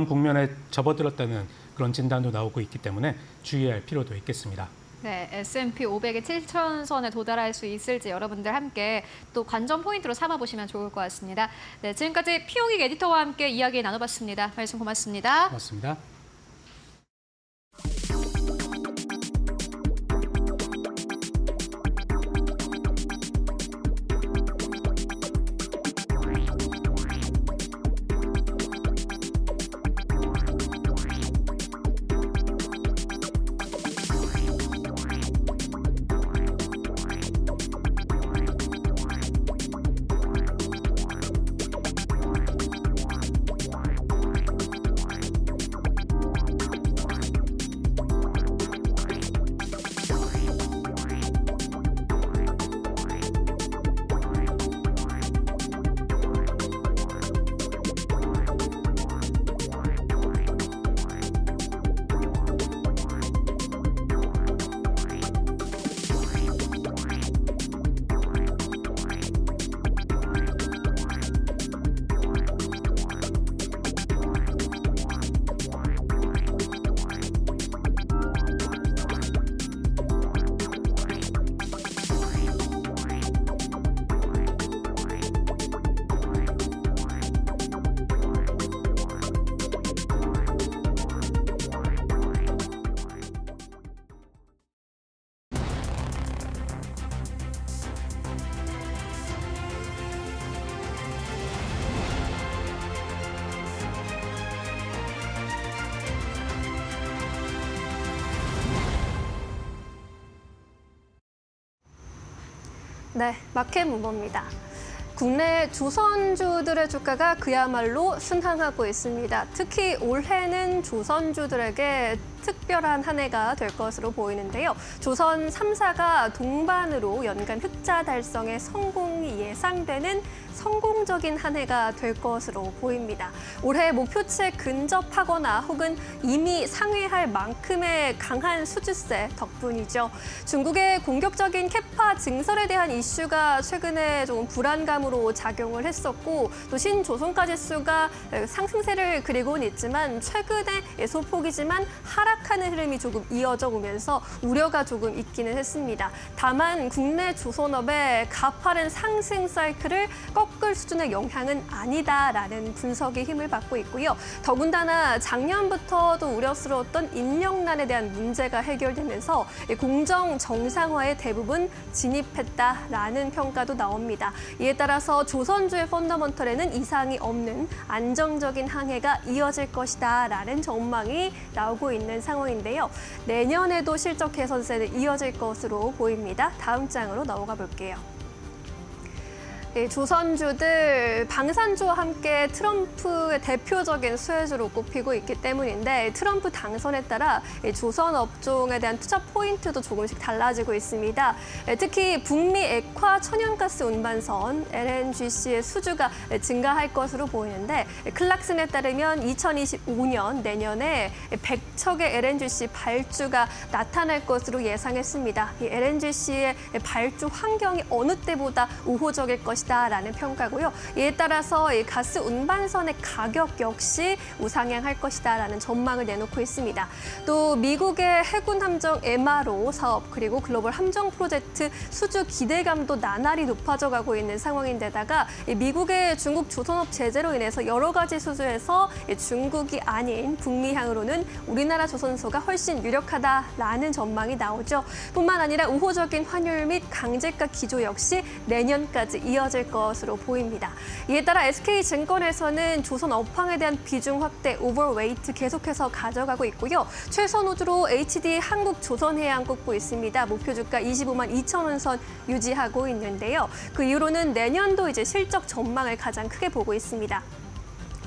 국면에 접어들었다는 그런 진단도 나오고 있기 때문에 주의할 필요도 있겠습니다. 네, S&P 500의 7,000선에 도달할 수 있을지 여러분들 함께 또 관전 포인트로 삼아보시면 좋을 것 같습니다. 네, 지금까지 피용익 에디터와 함께 이야기 나눠봤습니다. 말씀 고맙습니다. 고맙습니다. 네, 마켓 무버입니다. 국내 조선주들의 주가가 그야말로 순항하고 있습니다. 특히 올해는 조선주들에게 특별한 한 해가 될 것으로 보이는데요. 조선 3사가 동반으로 연간 흑자 달성에 성공이 예상되는 성공적인 한 해가 될 것으로 보입니다. 올해 목표치에 근접하거나 혹은 이미 상회할 만큼의 강한 수주세 덕분이죠. 중국의 공격적인 캐파 증설에 대한 이슈가 최근에 조금 불안감으로 작용을 했었고 또 신조선가 지수가 상승세를 그리고는 있지만 최근에 소폭이지만 하락하는 흐름이 조금 이어져 오면서 우려가 조금 있기는 했습니다. 다만 국내 조선업의 가파른 상승 사이클을 꺾을 수준의 영향은 아니다라는 분석이 힘을 받고 있고요. 더군다나 작년부터도 우려스러웠던 인력난에 대한 문제가 해결되면서 공정 정상화에 대부분 진입했다라는 평가도 나옵니다. 이에 따라서 조선주의 펀더먼털에는 이상이 없는 안정적인 한 해가 이어질 것이다라는 전망이 나오고 있는 상황인데요. 내년에도 실적 개선세는 이어질 것으로 보입니다. 다음 장으로 넘어가 볼게요. 조선주들 방산주와 함께 트럼프의 대표적인 수혜주로 꼽히고 있기 때문인데 트럼프 당선에 따라 조선 업종에 대한 투자 포인트도 조금씩 달라지고 있습니다. 특히 북미 액화 천연가스 운반선 LNGC의 수주가 증가할 것으로 보이는데 클락슨에 따르면 2025년 내년에 100척의 LNGC 발주가 나타날 것으로 예상했습니다. 이 LNGC의 발주 환경이 어느 때보다 우호적일 것이다. 라는 평가고요. 이에 따라서 이 가스 운반선의 가격 역시 우상향할 것이다라는 전망을 내놓고 있습니다. 또 미국의 해군 함정 MRO 사업 그리고 글로벌 함정 프로젝트 수주 기대감도 나날이 높아져 가고 있는 상황인데다가 미국의 중국 조선업 제재로 인해서 여러 가지 수주에서 중국이 아닌 북미향으로는 우리나라 조선소가 훨씬 유력하다라는 전망이 나오죠. 뿐만 아니라 우호적인 환율 및 강제가 기조 역시 내년까지 이어질 것으로 보입니다. 이에 따라 SK증권에서는 조선 업황에 대한 비중 확대 오버웨이트 계속해서 가져가고 있고요. 최선 호주로 HD 한국조선해양 꼽고 있습니다. 목표 주가 25만 2천 원 선 유지하고 있는데요. 그 이후로는 내년도 이제 실적 전망을 가장 크게 보고 있습니다.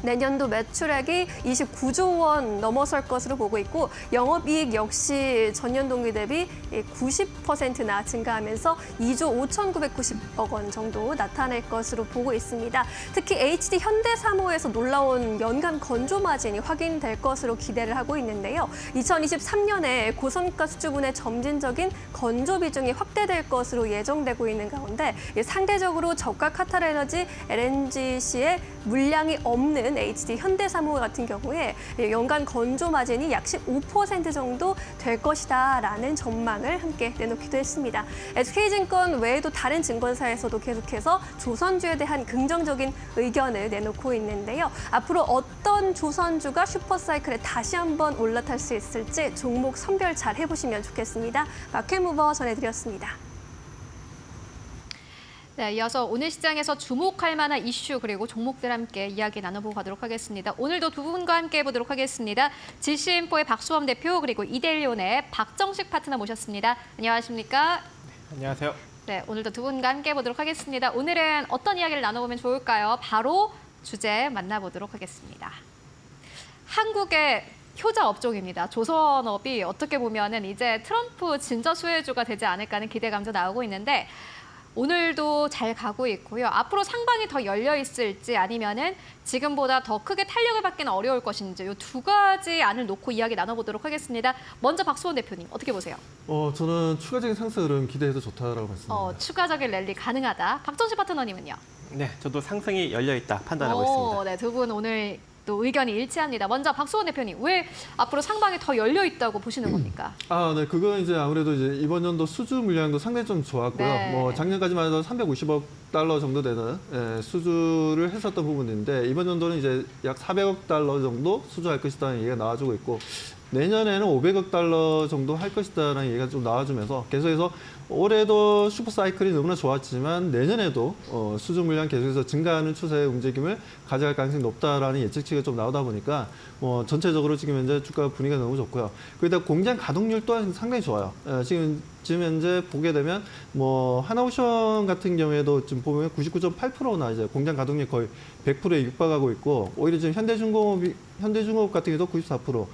내년도 매출액이 29조 원 넘어설 것으로 보고 있고 영업이익 역시 전년 동기 대비 90%나 증가하면서 2조 5,990억 원 정도 나타낼 것으로 보고 있습니다. 특히 HD 현대사모에서 놀라운 연간 건조 마진이 확인될 것으로 기대를 하고 있는데요. 2023년에 고성가 수주분의 점진적인 건조 비중이 확대될 것으로 예정되고 있는 가운데 상대적으로 저가 카타르에너지 LNGC의 물량이 없는 HD 현대사모 같은 경우에 연간 건조 마진이 약 15% 정도 될 것이다라는 전망을 함께 내놓기도 했습니다. SK증권 외에도 다른 증권사에서도 계속해서 조선주에 대한 긍정적인 의견을 내놓고 있는데요. 앞으로 어떤 조선주가 슈퍼사이클에 다시 한번 올라탈 수 있을지 종목 선별 잘 해보시면 좋겠습니다. 마켓무버 전해드렸습니다. 네, 이어서 오늘 시장에서 주목할 만한 이슈 그리고 종목들 함께 이야기 나눠보고 가도록 하겠습니다. 오늘도 두 분과 함께 해보도록 하겠습니다. GC인포의 박수범 대표 그리고 이데일리온의 박정식 파트너 모셨습니다. 안녕하십니까? 안녕하세요. 네, 오늘도 두 분과 함께 해보도록 하겠습니다. 오늘은 어떤 이야기를 나눠보면 좋을까요? 바로 주제 만나보도록 하겠습니다. 한국의 효자 업종입니다. 조선업이 어떻게 보면은 이제 트럼프 진저 수혜주가 되지 않을까 하는 기대감도 나오고 있는데 오늘도 잘 가고 있고요. 앞으로 상방이 더 열려 있을지 아니면은 지금보다 더 크게 탄력을 받기는 어려울 것인지 이 두 가지 안을 놓고 이야기 나눠보도록 하겠습니다. 먼저 박수원 대표님 어떻게 보세요? 저는 추가적인 상승 흐름 기대해도 좋다라고 봤습니다. 추가적인 랠리 가능하다. 박정식 파트너님은요? 네, 저도 상승이 열려 있다 판단하고 있습니다. 네, 두 분 오늘 또 의견이 일치합니다. 먼저 박수원 대표님, 왜 앞으로 상방이 더 열려 있다고 보시는 겁니까? 네, 그건 이제 아무래도 이제 이번 연도 수주 물량도 상당히 좀 좋았고요. 네. 작년까지만 해도 350억 달러 정도 되는 수주를 했었던 부분인데 이번 연도는 이제 약 400억 달러 정도 수주할 것이다는 얘기가 나와주고 있고 내년에는 500억 달러 정도 할 것이다라는 얘기가 좀 나와주면서 계속해서 올해도 슈퍼 사이클이 너무나 좋았지만 내년에도 수주 물량 계속해서 증가하는 추세의 움직임을 가져갈 가능성이 높다라는 예측치가 좀 나오다 보니까 전체적으로 지금 현재 주가 분위기가 너무 좋고요. 거기다 공장 가동률 또한 상당히 좋아요. 지금 현재 보게 되면 하나오션 같은 경우에도 지금 보면 99.8%나 이제 공장 가동률 거의 100%에 육박하고 있고, 오히려 지금 현대중공업 같은 경우도 94%,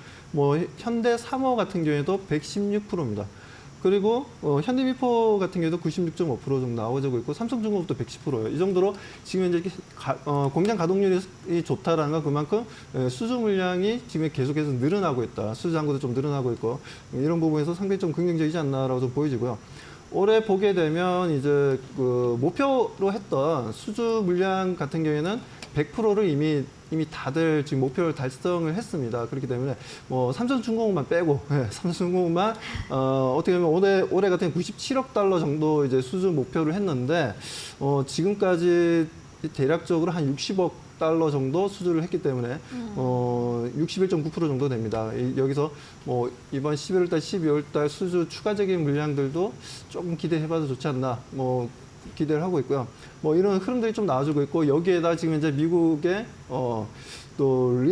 현대삼호 같은 경우에도 116%입니다. 그리고 현대미포 같은 경우도 96.5% 정도 나오고 있고, 삼성중공업도 110%예요. 이 정도로 지금 현재 공장 가동률이 좋다라는 건 그만큼 수주 물량이 지금 계속해서 늘어나고 있다. 수주 잔고도 좀 늘어나고 있고, 이런 부분에서 상당히 좀 긍정적이지 않나라고 좀 보여지고요. 올해 보게 되면 이제 목표로 했던 수주 물량 같은 경우에는 100%를 이미 다들 지금 목표를 달성을 했습니다. 그렇기 때문에 삼성중공업만 빼고, 삼성중공업만 어떻게 보면 올해 같은 97억 달러 정도 이제 수주 목표를 했는데, 지금까지 대략적으로 한 60억 달러 정도 수주를 했기 때문에 61.9% 정도 됩니다. 여기서 이번 11월 달, 12월 달 수주 추가적인 물량들도 조금 기대해봐도 좋지 않나 기대를 하고 있고요. 이런 흐름들이 좀 나와주고 있고, 여기에다 지금 이제 미국의 또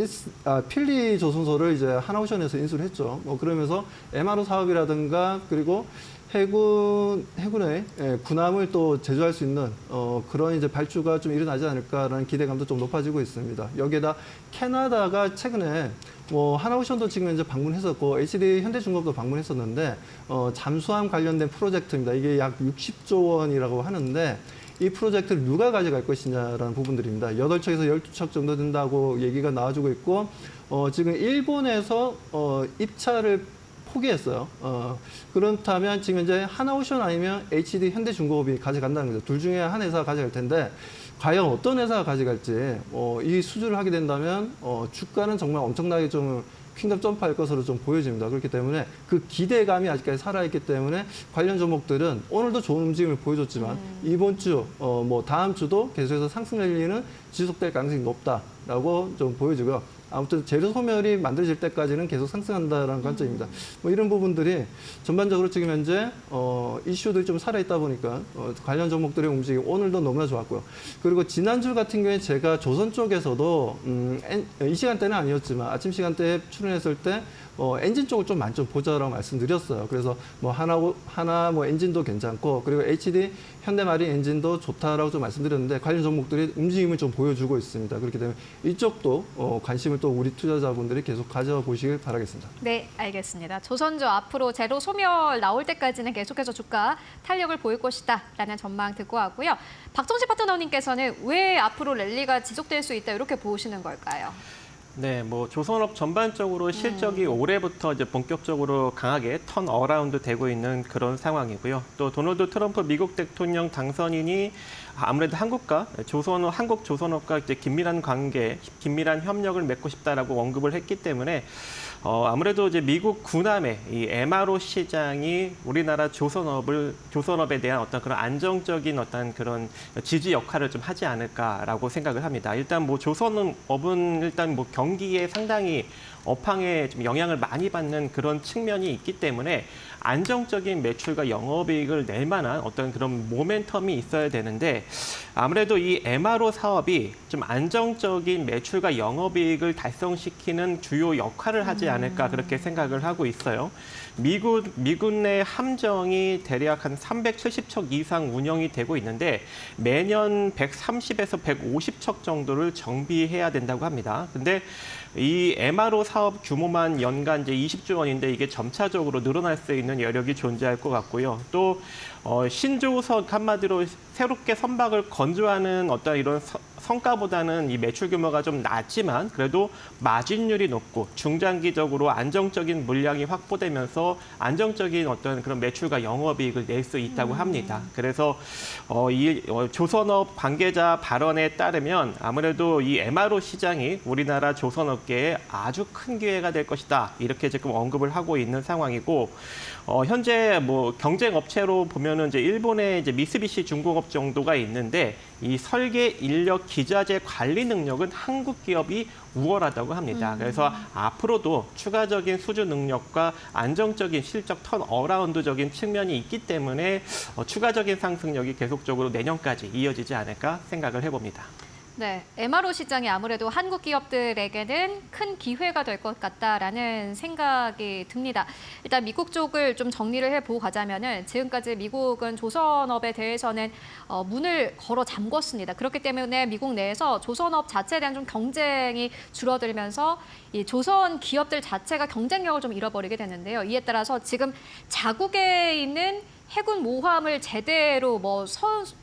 필리 조선소를 이제 하나오션에서 인수를 했죠. 그러면서 MRO 사업이라든가, 그리고 해군의 군함을 또 제조할 수 있는 그런 이제 발주가 좀 일어나지 않을까라는 기대감도 좀 높아지고 있습니다. 여기에다 캐나다가 최근에 하나오션도 지금 이제 방문했었고, HD 현대중공업도 방문했었는데, 잠수함 관련된 프로젝트입니다. 이게 약 60조 원이라고 하는데, 이 프로젝트를 누가 가져갈 것이냐라는 부분들입니다. 8척에서 12척 정도 된다고 얘기가 나와주고 있고, 지금 일본에서 입찰을 포기했어요. 그렇다면 지금 이제 하나오션 아니면 HD 현대중공업이 가져간다는 거죠. 둘 중에 한 회사가 가져갈 텐데, 과연 어떤 회사가 가져갈지, 이 수주를 하게 된다면 주가는 정말 엄청나게 좀 킹덤 점프할 것으로 좀 보여집니다. 그렇기 때문에 그 기대감이 아직까지 살아있기 때문에 관련 종목들은 오늘도 좋은 움직임을 보여줬지만 이번 주, 다음 주도 계속해서 상승 랠리는 지속될 가능성이 높다라고 좀 보여지고요. 아무튼 재료 소멸이 만들어질 때까지는 계속 상승한다라는 관점입니다. 이런 부분들이 전반적으로 지금 현재 이슈들이 좀 살아있다 보니까 관련 종목들의 움직임 오늘도 너무나 좋았고요. 그리고 지난주 같은 경우에 제가 조선 쪽에서도 이 시간대는 아니었지만 아침 시간대에 출연했을 때 엔진 쪽을 좀 많이 좀 보자라고 말씀드렸어요. 그래서 하나 엔진도 괜찮고, 그리고 HD 현대마린 엔진도 좋다라고 좀 말씀드렸는데, 관련 종목들이 움직임을 좀 보여주고 있습니다. 그렇기 때문에 이쪽도 관심을 또 우리 투자자분들이 계속 가져보시길 바라겠습니다. 네, 알겠습니다. 조선주 앞으로 제로 소멸 나올 때까지는 계속해서 주가 탄력을 보일 것이다라는 전망 듣고 하고요. 박정식 파트너님께서는 왜 앞으로 랠리가 지속될 수 있다 이렇게 보시는 걸까요? 네, 조선업 전반적으로 실적이 올해부터 이제 본격적으로 강하게 턴 어라운드 되고 있는 그런 상황이고요. 또 도널드 트럼프 미국 대통령 당선인이 아무래도 한국 조선업과 이제 긴밀한 관계, 긴밀한 협력을 맺고 싶다라고 언급을 했기 때문에 아무래도 이제 미국 군함의 이 MRO 시장이 우리나라 조선업에 대한 어떤 그런 안정적인 어떤 그런 지지 역할을 좀 하지 않을까라고 생각을 합니다. 일단 조선업은 일단 경기에 상당히 업황에 좀 영향을 많이 받는 그런 측면이 있기 때문에 안정적인 매출과 영업이익을 낼 만한 어떤 그런 모멘텀이 있어야 되는데, 아무래도 이 MRO 사업이 좀 안정적인 매출과 영업이익을 달성시키는 주요 역할을 하지 않을까 그렇게 생각을 하고 있어요. 미군 내 함정이 대략 한 370척 이상 운영이 되고 있는데 매년 130에서 150척 정도를 정비해야 된다고 합니다. 근데 이 MRO 사업 규모만 연간 이제 20조 원인데 이게 점차적으로 늘어날 수 있는 여력이 존재할 것 같고요. 또 신조석 한마디로 새롭게 선박을 건조하는 어떤 이런 성과보다는 이 매출 규모가 좀 낮지만 그래도 마진율이 높고 중장기적으로 안정적인 물량이 확보되면서 안정적인 어떤 그런 매출과 영업이익을 낼 수 있다고 합니다. 그래서 이 조선업 관계자 발언에 따르면 아무래도 이 MRO 시장이 우리나라 조선업계에 아주 큰 기회가 될 것이다. 이렇게 지금 언급을 하고 있는 상황이고 현재 경쟁 업체로 보면 보면은 이제 일본의 이제 미쓰비시 중공업 정도가 있는데 이 설계, 인력, 기자재 관리 능력은 한국 기업이 우월하다고 합니다. 그래서 앞으로도 추가적인 수주 능력과 안정적인 실적 턴어라운드적인 측면이 있기 때문에 추가적인 상승력이 계속적으로 내년까지 이어지지 않을까 생각을 해봅니다. 네, MRO 시장이 아무래도 한국 기업들에게는 큰 기회가 될 것 같다라는 생각이 듭니다. 일단 미국 쪽을 좀 정리를 해보고 가자면은 지금까지 미국은 조선업에 대해서는 문을 걸어 잠궜습니다. 그렇기 때문에 미국 내에서 조선업 자체에 대한 좀 경쟁이 줄어들면서 이 조선 기업들 자체가 경쟁력을 좀 잃어버리게 되는데요. 이에 따라서 지금 자국에 있는 해군 모함을 제대로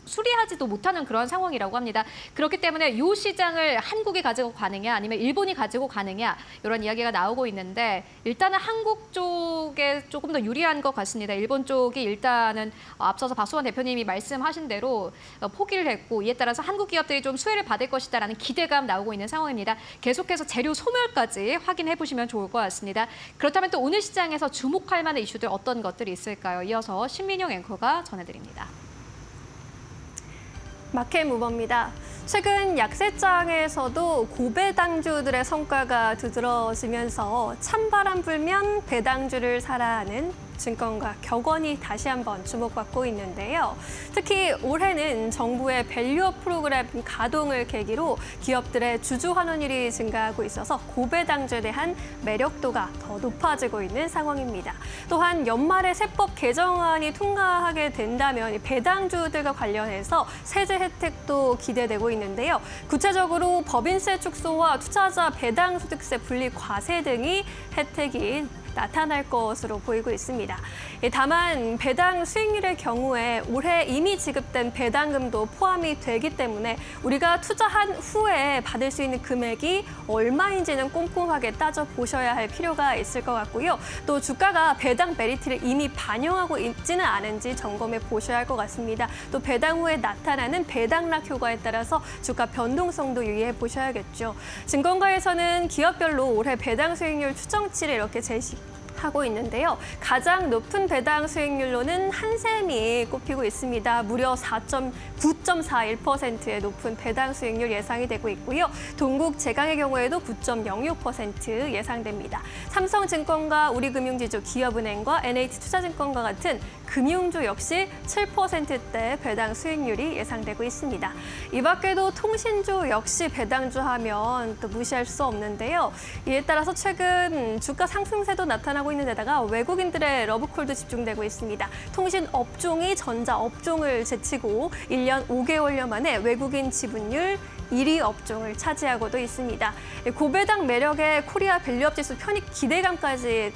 수리하지도 못하는 그런 상황이라고 합니다. 그렇기 때문에 이 시장을 한국이 가지고 가느냐 아니면 일본이 가지고 가느냐 이런 이야기가 나오고 있는데 일단은 한국 쪽에 조금 더 유리한 것 같습니다. 일본 쪽이 일단은 앞서서 박수원 대표님이 말씀하신 대로 포기를 했고 이에 따라서 한국 기업들이 좀 수혜를 받을 것이다라는 기대감 나오고 있는 상황입니다. 계속해서 재료 소멸까지 확인해 보시면 좋을 것 같습니다. 그렇다면 또 오늘 시장에서 주목할 만한 이슈들 어떤 것들이 있을까요? 이어서 신민영 앵커가 전해드립니다. 마켓 무버입니다. 최근 약세장에서도 고배당주들의 성과가 두드러지면서 찬바람 불면 배당주를 사라 하는 증권가 격언이 다시 한번 주목받고 있는데요. 특히 올해는 정부의 밸류업 프로그램 가동을 계기로 기업들의 주주 환원율이 증가하고 있어서 고배당주에 대한 매력도가 더 높아지고 있는 상황입니다. 또한 연말에 세법 개정안이 통과하게 된다면 배당주들과 관련해서 세제 혜택도 기대되고 있는데요. 구체적으로 법인세 축소와 투자자 배당소득세 분리 과세 등이 혜택이 나타날 것으로 보이고 있습니다. 다만 배당 수익률의 경우에 올해 이미 지급된 배당금도 포함이 되기 때문에 우리가 투자한 후에 받을 수 있는 금액이 얼마인지는 꼼꼼하게 따져보셔야 할 필요가 있을 것 같고요. 또 주가가 배당 메리트를 이미 반영하고 있지는 않은지 점검해 보셔야 할 것 같습니다. 또 배당 후에 나타나는 배당락 효과에 따라서 주가 변동성도 유의해 보셔야겠죠. 증권가에서는 기업별로 올해 배당 수익률 추정치를 이렇게 제시하고 있는데요. 가장 높은 배당 수익률로는 한샘이 꼽히고 있습니다. 무려 9.41%의 높은 배당 수익률 예상이 되고 있고요. 동국제강의 경우에도 9.06% 예상됩니다. 삼성증권과 우리금융지주, 기업은행과 NH투자증권과 같은 금융주 역시 7%대 배당 수익률이 예상되고 있습니다. 이 밖에도 통신주 역시 배당주 하면 또 무시할 수 없는데요. 이에 따라서 최근 주가 상승세도 나타나고 있는 데다가 외국인들의 러브콜도 집중되고 있습니다. 통신 업종이 전자 업종을 제치고 1년 5개월여 만에 외국인 지분율 1위 업종을 차지하고도 있습니다. 고배당 매력의 코리아 밸류업 지수 편입 기대감까지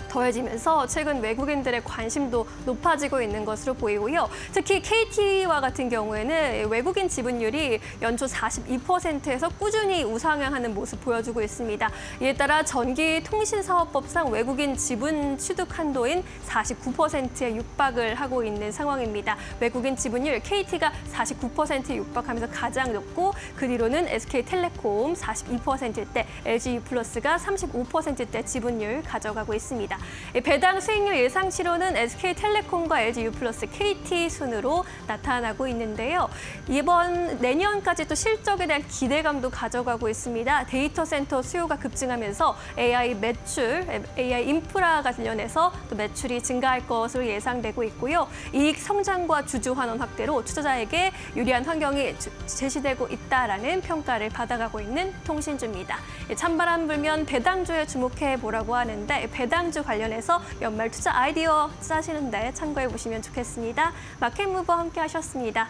더해지면서 최근 외국인들의 관심도 높아지고 있는 것으로 보이고요. 특히 KT와 같은 경우에는 외국인 지분율이 연초 42%에서 꾸준히 우상향하는 모습 보여주고 있습니다. 이에 따라 전기통신사업법상 외국인 지분 취득 한도인 49%에 육박을 하고 있는 상황입니다. 외국인 지분율 KT가 49%에 육박하면서 가장 높고 그 뒤로는 SK텔레콤 42%대, LG유플러스가 35%대 지분율 가져가고 있습니다. 배당 수익률 예상치로는 SK텔레콤과 LG유플러스, KT 순으로 나타나고 있는데요. 이번 내년까지 또 실적에 대한 기대감도 가져가고 있습니다. 데이터 센터 수요가 급증하면서 AI 매출, AI 인프라 관련해서 또 매출이 증가할 것으로 예상되고 있고요. 이익 성장과 주주 환원 확대로 투자자에게 유리한 환경이 제시되고 있다라는 평가를 받아가고 있는 통신주입니다. 찬바람 불면 배당주에 주목해 보라고 하는데 배당주 관련해서 연말 투자 아이디어 짜시는데 참고해 보시면 좋겠습니다. 마켓무버 함께 하셨습니다.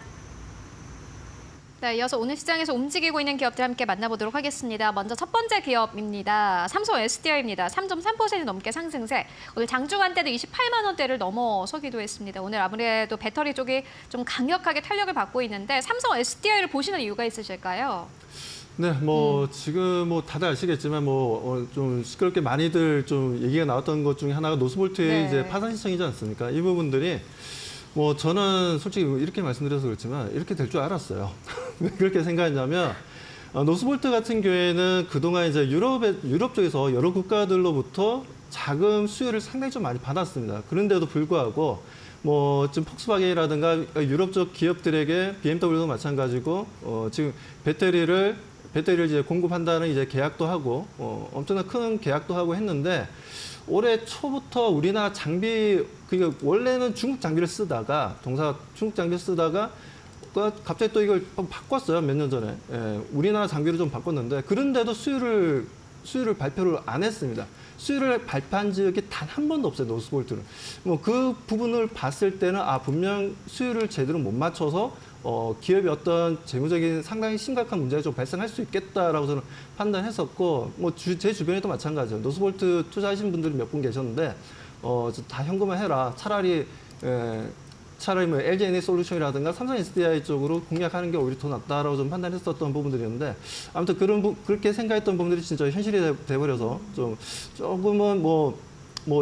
네, 이어서 오늘 시장에서 움직이고 있는 기업들 함께 만나보도록 하겠습니다. 먼저 첫 번째 기업입니다. 삼성 SDI입니다. 3.3% 넘게 상승세. 오늘 장중한 때도 28만 원대를 넘어서기도 했습니다. 오늘 아무래도 배터리 쪽이 좀 강력하게 탄력을 받고 있는데 삼성 SDI를 보시는 이유가 있으실까요? 네, 지금 다들 아시겠지만 좀 시끄럽게 많이들 좀 얘기가 나왔던 것 중에 하나가 노스볼트의 네. 이제 파산 신청이지 않습니까? 이 부분들이 저는 솔직히 이렇게 말씀드려서 그렇지만 이렇게 될 줄 알았어요. 왜 그렇게 생각했냐면 노스볼트 같은 경우에는 그동안 이제 유럽 쪽에서 여러 국가들로부터 자금 수요를 상당히 좀 많이 받았습니다. 그런데도 불구하고 지금 폭스바겐이라든가 유럽 쪽 기업들에게 BMW도 마찬가지고 지금 배터리를 이제 공급한다는 이제 계약도 하고 엄청난 큰 계약도 하고 했는데 올해 초부터 우리나라 장비 그러니까 원래는 중국 장비를 쓰다가 중국 장비를 쓰다가 갑자기 또 이걸 바꿨어요. 몇 년 전에. 우리나라 장비를 좀 바꿨는데 그런데도 수율을 발표를 안 했습니다. 수율을 발표한 적이 단 한 번도 없어요. 노스볼트는. 그 부분을 봤을 때는 분명 수율을 제대로 못 맞춰서 기업이 어떤 재무적인 상당히 심각한 문제가 좀 발생할 수 있겠다라고 저는 판단했었고 제 주변에도 마찬가지예요. 노스볼트 투자하신 분들이 몇 분 계셨는데 다 현금화해라. 차라리 뭐 LG 솔루션이라든가 삼성 SDI 쪽으로 공략하는 게 오히려 더 낫다라고 좀 판단했었던 부분들이었는데 아무튼 그렇게 생각했던 부분들이 진짜 현실이 돼버려서 조금은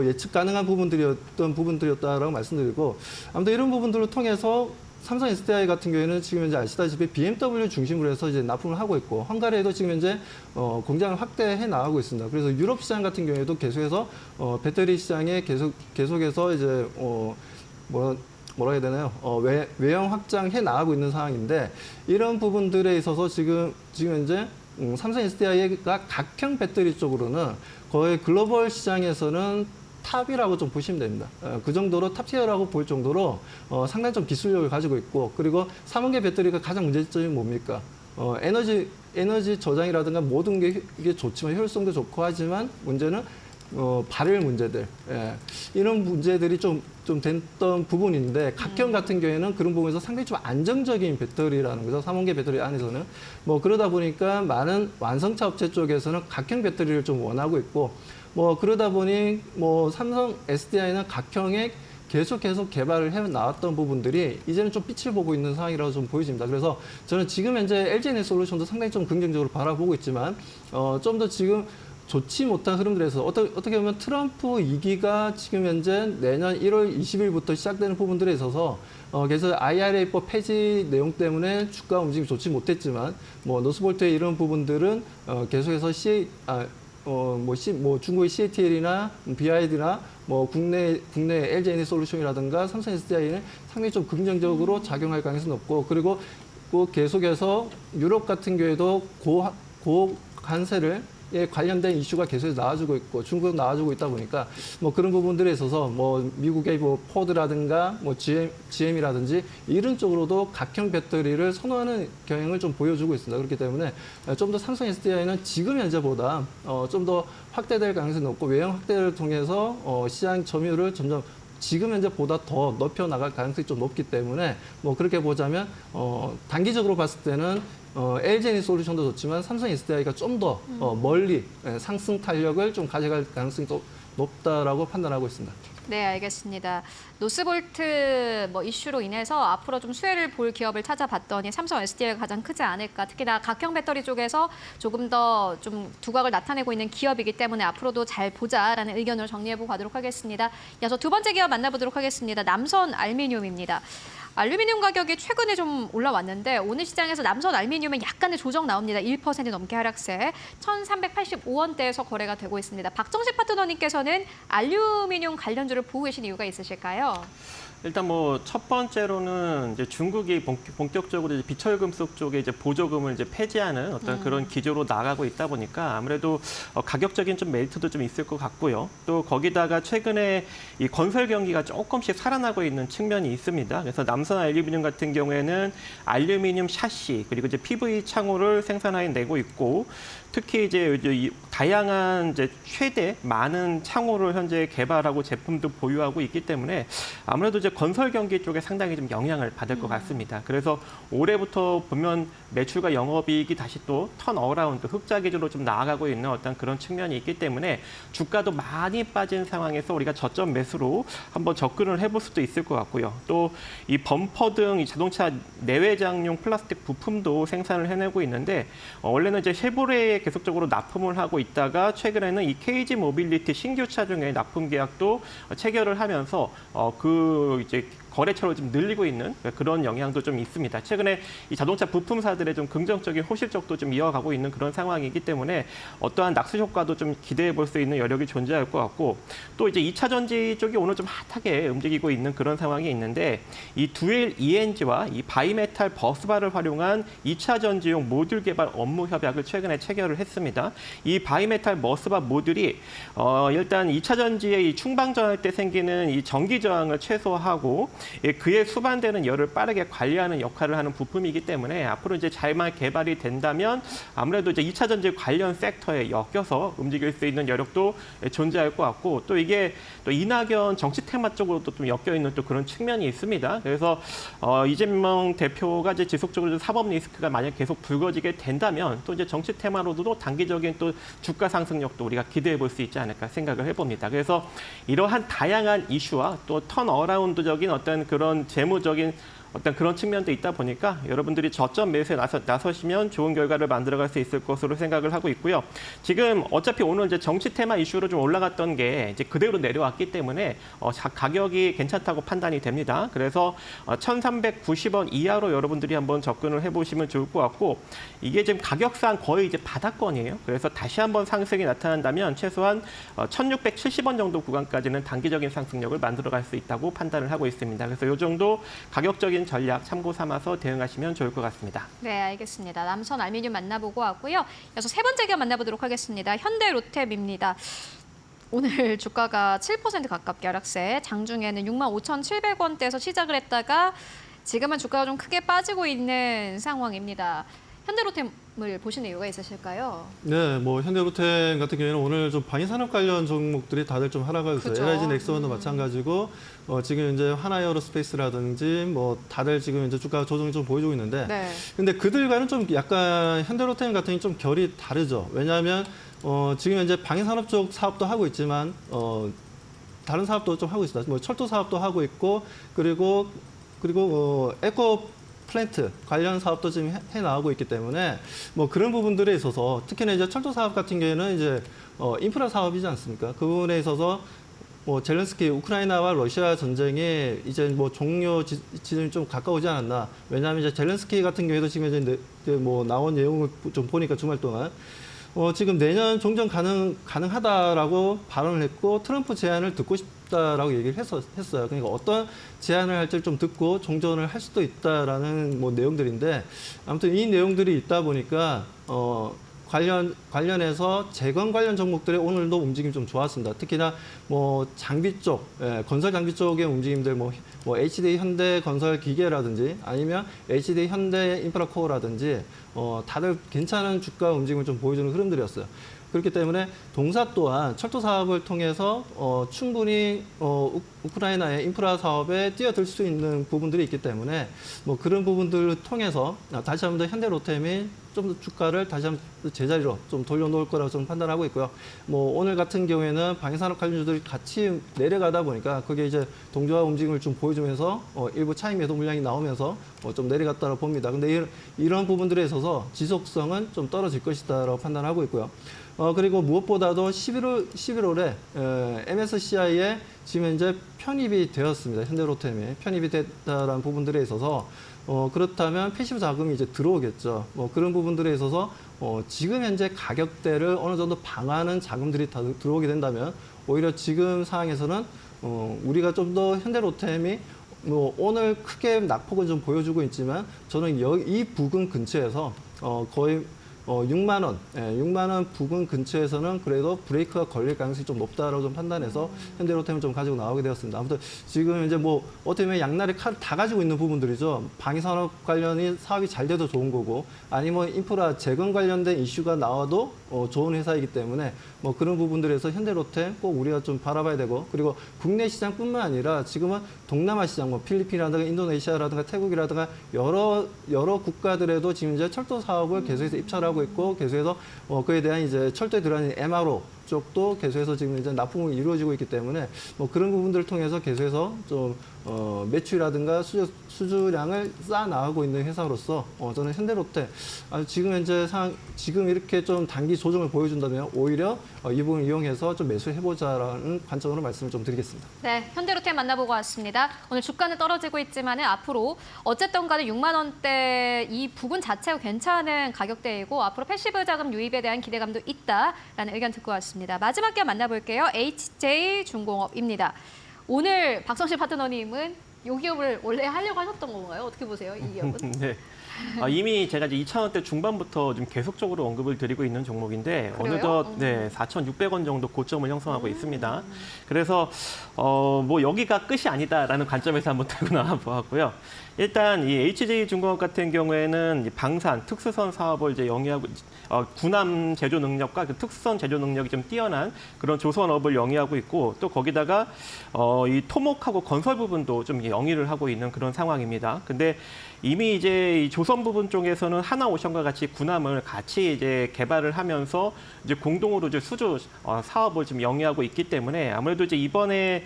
예측 가능한 부분들이었다라고 말씀드리고 아무튼 이런 부분들을 통해서 삼성 SDI 같은 경우에는 지금 현재 아시다시피 BMW 중심으로 해서 이제 납품을 하고 있고 헝가리에도 지금 현재 공장을 확대해 나가고 있습니다. 그래서 유럽 시장 같은 경우에도 계속해서 배터리 시장에 계속해서 이제 뭐라 해야 되나요? 외형 확장해 나가고 있는 상황인데 이런 부분들에 있어서 지금 현재 삼성 SDI가 각형 배터리 쪽으로는 거의 글로벌 시장에서는 탑이라고 좀 보시면 됩니다. 그 정도로 탑티어라고 볼 정도로 상당히 좀 기술력을 가지고 있고 그리고 3원계 배터리가 가장 문제점이 뭡니까? 에너지 저장이라든가 모든 게 이게 좋지만 효율성도 좋고 하지만 문제는 발열 문제들 이런 문제들이 좀 됐던 부분인데 각형 같은 경우에는 그런 부분에서 상당히 좀 안정적인 배터리라는 거죠. 3원계 배터리 안에서는 그러다 보니까 많은 완성차 업체 쪽에서는 각형 배터리를 좀 원하고 있고 그러다 보니 삼성 SDI는 각형에 계속 개발을 해 나왔던 부분들이 이제는 좀 빛을 보고 있는 상황이라고 좀 보여집니다. 그래서 저는 지금 현재 LG 솔루션도 상당히 좀 긍정적으로 바라보고 있지만 좀 더 지금 좋지 못한 흐름들에서 어떻게 보면 트럼프 2기가 지금 현재 내년 1월 20일부터 시작되는 부분들에 있어서 그래서 IRA법 폐지 내용 때문에 주가 움직임이 좋지 못했지만 노스볼트의 이런 부분들은 계속해서 중국의 CATL이나 BID나 국내 LG 솔루션이라든가 삼성 SDI는 상당히 좀 긍정적으로 작용할 가능성이 높고 그리고 계속해서 유럽 같은 경우에도 고관세를 관련된 이슈가 계속해서 나와주고 있고 중국도 나와주고 있다 보니까 그런 부분들에 있어서 미국의 포드라든가 GM이라든지 이런 쪽으로도 각형 배터리를 선호하는 경향을 좀 보여주고 있습니다. 그렇기 때문에 좀 더 삼성 SDI는 지금 현재보다 좀 더 확대될 가능성이 높고 외형 확대를 통해서 시장 점유율을 점점 지금 현재보다 더 높여 나갈 가능성이 좀 높기 때문에 그렇게 보자면 단기적으로 봤을 때는 LG 솔루션도 좋지만 삼성 SDI가 좀 더 멀리 상승 탄력을 좀 가져갈 가능성이 더 높다라고 판단하고 있습니다. 네, 알겠습니다. 노스볼트 이슈로 인해서 앞으로 좀 수혜를 볼 기업을 찾아봤더니 삼성 SDI가 가장 크지 않을까. 특히나 각형 배터리 쪽에서 조금 더 좀 두각을 나타내고 있는 기업이기 때문에 앞으로도 잘 보자라는 의견을 정리해보고 가도록 하겠습니다. 이어서 두 번째 기업 만나보도록 하겠습니다. 남선 알루미늄입니다. 알루미늄 가격이 최근에 좀 올라왔는데 오늘 시장에서 남선 알루미늄은 약간의 조정 나옵니다. 1% 넘게 하락세, 1,385원대에서 거래가 되고 있습니다. 박정식 파트너님께서는 알루미늄 관련주를 보고 계신 이유가 있으실까요? 일단 첫 번째로는 이제 중국이 본격적으로 이제 비철금속 쪽에 이제 보조금을 이제 폐지하는 어떤 그런 기조로 나가고 있다 보니까 아무래도 가격적인 좀 메리트도 좀 있을 것 같고요. 또 거기다가 최근에 이 건설 경기가 조금씩 살아나고 있는 측면이 있습니다. 그래서 남선 알루미늄 같은 경우에는 알루미늄 샤시 그리고 이제 PV 창호를 생산해내고 있고 특히 이제 다양한 이제 최대 많은 창호를 현재 개발하고 제품도 보유하고 있기 때문에 아무래도 이제 건설 경기 쪽에 상당히 좀 영향을 받을 것 같습니다. 그래서 올해부터 보면 매출과 영업이익이 다시 또 턴어라운드 흑자 기준으로 좀 나아가고 있는 어떤 그런 측면이 있기 때문에 주가도 많이 빠진 상황에서 우리가 저점 매수로 한번 접근을 해볼 수도 있을 것 같고요. 또 이 범퍼 등 이 자동차 내외장용 플라스틱 부품도 생산을 해내고 있는데 원래는 이제 쉐보레에 계속적으로 납품을 하고 있다가 최근에는 이 KG 모빌리티 신규 차종의 납품 계약도 체결을 하면서 그 이제 거래처를 좀 늘리고 있는 그런 영향도 좀 있습니다. 최근에 이 자동차 부품사들의 좀 긍정적인 호실적도 좀 이어가고 있는 그런 상황이기 때문에 어떠한 낙수 효과도 좀 기대해 볼 수 있는 여력이 존재할 것 같고 또 이제 2차 전지 쪽이 오늘 좀 핫하게 움직이고 있는 그런 상황이 있는데 이 듀엘 ENG와 이 바이메탈 버스바를 활용한 2차 전지용 모듈 개발 업무 협약을 최근에 체결을 했습니다. 이 바이메탈 버스바 모듈이 일단 2차 전지의 이 충방전할 때 생기는 이 전기 저항을 최소화하고 그에 수반되는 열을 빠르게 관리하는 역할을 하는 부품이기 때문에 앞으로 이제 잘만 개발이 된다면 아무래도 이제 2차 전지 관련 섹터에 엮여서 움직일 수 있는 여력도 존재할 것 같고 또 이게 또 이낙연 정치 테마 쪽으로도 좀 엮여 있는 또 그런 측면이 있습니다. 그래서 이재명 대표가 이제 지속적으로 사법 리스크가 만약 계속 불거지게 된다면 또 이제 정치 테마로도 단기적인 또 주가 상승력도 우리가 기대해 볼 수 있지 않을까 생각을 해봅니다. 그래서 이러한 다양한 이슈와 또 턴어라운드적인 어떤 그런 재무적인 어떤 그런 측면도 있다 보니까 여러분들이 저점 매수에 나서시면 좋은 결과를 만들어갈 수 있을 것으로 생각을 하고 있고요. 지금 어차피 오늘 이제 정치 테마 이슈로 좀 올라갔던 게 이제 그대로 내려왔기 때문에 가격이 괜찮다고 판단이 됩니다. 그래서 1,390원 이하로 여러분들이 한번 접근을 해보시면 좋을 것 같고 이게 지금 가격상 거의 이제 바닥권이에요. 그래서 다시 한번 상승이 나타난다면 최소한 1,670원 정도 구간까지는 단기적인 상승력을 만들어갈 수 있다고 판단을 하고 있습니다. 그래서 이 정도 가격적인 전략 참고 삼아서 대응하시면 좋을 것 같습니다. 네, 알겠습니다. 남선 알미늄 만나보고 왔고요. 이어서 세 번째 기업 만나보도록 하겠습니다. 현대로템입니다. 오늘 주가가 7% 가깝게 하락세, 장중에는 65,700원대에서 시작을 했다가 지금은 주가가 좀 크게 빠지고 있는 상황입니다. 현대로템을 보시는 이유가 있으실까요? 네, 뭐 현대로템 같은 경우에는 오늘 좀 방위산업 관련 종목들이 다들 좀 하락을 했어요. 그죠. LIG 넥슨도 마찬가지고 지금 이제 하나에어로스페이스라든지 뭐 다들 지금 이제 주가 조정이 좀 보여주고 있는데, 네. 근데 그들과는 좀 약간 현대로템 같은 경우 좀 결이 다르죠. 왜냐하면 지금 이제 방위산업 쪽 사업도 하고 있지만 다른 사업도 좀 하고 있습니다. 뭐 철도 사업도 하고 있고 그리고 에코 플랜트 관련 사업도 지금 해 나가고 있기 때문에 뭐 그런 부분들에 있어서 특히나 이제 철도 사업 같은 경우에는 이제 인프라 사업이지 않습니까? 그 부분에 있어서 뭐 젤렌스키 우크라이나와 러시아 전쟁이 이제 뭐 종료 지점이 좀 가까우지 않았나? 왜냐하면 이제 젤렌스키 같은 경우에도 지금 이제 뭐 나온 내용을 좀 보니까 주말 동안 지금 내년 종전 가능하다라고 발언을 했고 트럼프 제안을 듣고 싶다라고 얘기를 했어요. 그러니까 어떤 제안을 할지 좀 듣고 종전을 할 수도 있다라는 뭐 내용들인데 아무튼 이 내용들이 있다 보니까 관련해서 재건 관련 종목들의 오늘도 움직임 좀 좋았습니다. 특히나 뭐 장비 쪽, 건설 장비 쪽의 움직임들 뭐 HD 현대 건설 기계라든지 아니면 HD 현대 인프라코어라든지 다들 괜찮은 주가 움직임을 좀 보여주는 흐름들이었어요. 그렇기 때문에 동사 또한 철도 사업을 통해서 충분히 우크라이나의 인프라 사업에 뛰어들 수 있는 부분들이 있기 때문에 뭐 그런 부분들을 통해서 다시 한번 더 현대로템이 좀 더 주가를 다시 한번 제자리로 좀 돌려놓을 거라고 좀 판단하고 있고요. 뭐 오늘 같은 경우에는 방위산업 관련주들이 같이 내려가다 보니까 그게 이제 동조화 움직임을 좀 보여주면서 일부 차익 매도 물량이 나오면서 좀 내려갔다고 봅니다. 근데 이런 부분들에 있어서 지속성은 좀 떨어질 것이다라고 판단하고 있고요. 그리고 무엇보다도 11월에 MSCI에 지금 이제 편입이 되었습니다. 현대로템이 편입이 됐다라는 부분들에 있어서 그렇다면 패시브 자금이 이제 들어오겠죠. 뭐 그런 부분들에 있어서 지금 현재 가격대를 어느 정도 방어하는 자금들이 다 들어오게 된다면 오히려 지금 상황에서는 우리가 좀 더 현대로템이 뭐 오늘 크게 낙폭은 좀 보여주고 있지만 저는 이 부근 근처에서 거의 6만 원, 6만 원 부근 근처에서는 그래도 브레이크가 걸릴 가능성이 좀 높다라고 좀 판단해서 현대로템을 좀 가지고 나오게 되었습니다. 아무튼 지금 이제 뭐 어떻게 보면 양날의 칼을 다 가지고 있는 부분들이죠. 방위산업 관련이 사업이 잘 돼도 좋은 거고, 아니면 인프라 재건 관련된 이슈가 나와도 좋은 회사이기 때문에 뭐 그런 부분들에서 현대로템 꼭 우리가 좀 바라봐야 되고, 그리고 국내 시장뿐만 아니라 지금은 동남아 시장, 뭐 필리핀이라든가 인도네시아라든가 태국이라든가 여러 국가들에도 지금 이제 철도 사업을 계속해서 입찰하고 있고 계속해서 그에 대한 이제 철도에 들어가는 MRO 쪽도 계속해서 지금 이제 납품이 이루어지고 있기 때문에 뭐 그런 부분들을 통해서 계속해서 좀 매출이라든가 수주량을 쌓아 나가고 있는 회사로서 저는 현대로테 지금 현재 지금 이렇게 좀 단기 조정을 보여준다면 오히려 이 부분을 이용해서 좀 매수해보자라는 관점으로 말씀을 좀 드리겠습니다. 네, 현대로템 만나보고 왔습니다. 오늘 주가는 떨어지고 있지만 앞으로 어쨌든 간에 6만 원대 이 부분 자체가 괜찮은 가격대이고 앞으로 패시브 자금 유입에 대한 기대감도 있다라는 의견 듣고 왔습니다. 마지막 기업 만나볼게요. HJ중공업입니다. 오늘 박성실 파트너님은 이 기업을 원래 하려고 하셨던 건가요? 어떻게 보세요, 이 기업은? 네. 이미 제가 이제 2,000원대 중반부터 좀 계속적으로 언급을 드리고 있는 종목인데 그래요? 어느덧 4,600원 정도 고점을 형성하고 있습니다. 그래서 뭐 여기가 끝이 아니다라는 관점에서 한번 들고 나와 보았고요. 일단 이 HJ중공업 같은 경우에는 이 방산 특수선 사업을 이제 영위하고 군함 제조 능력과 그 특수선 제조 능력이 좀 뛰어난 그런 조선업을 영위하고 있고 또 거기다가 이 토목하고 건설 부분도 좀 영위를 하고 있는 그런 상황입니다. 근데 이미 이제 이 조선 부분 쪽에서는 하나오션과 같이 군함을 같이 이제 개발을 하면서 이제 공동으로 이제 수주 사업을 좀 영위하고 있기 때문에 아무래도 이제 이번에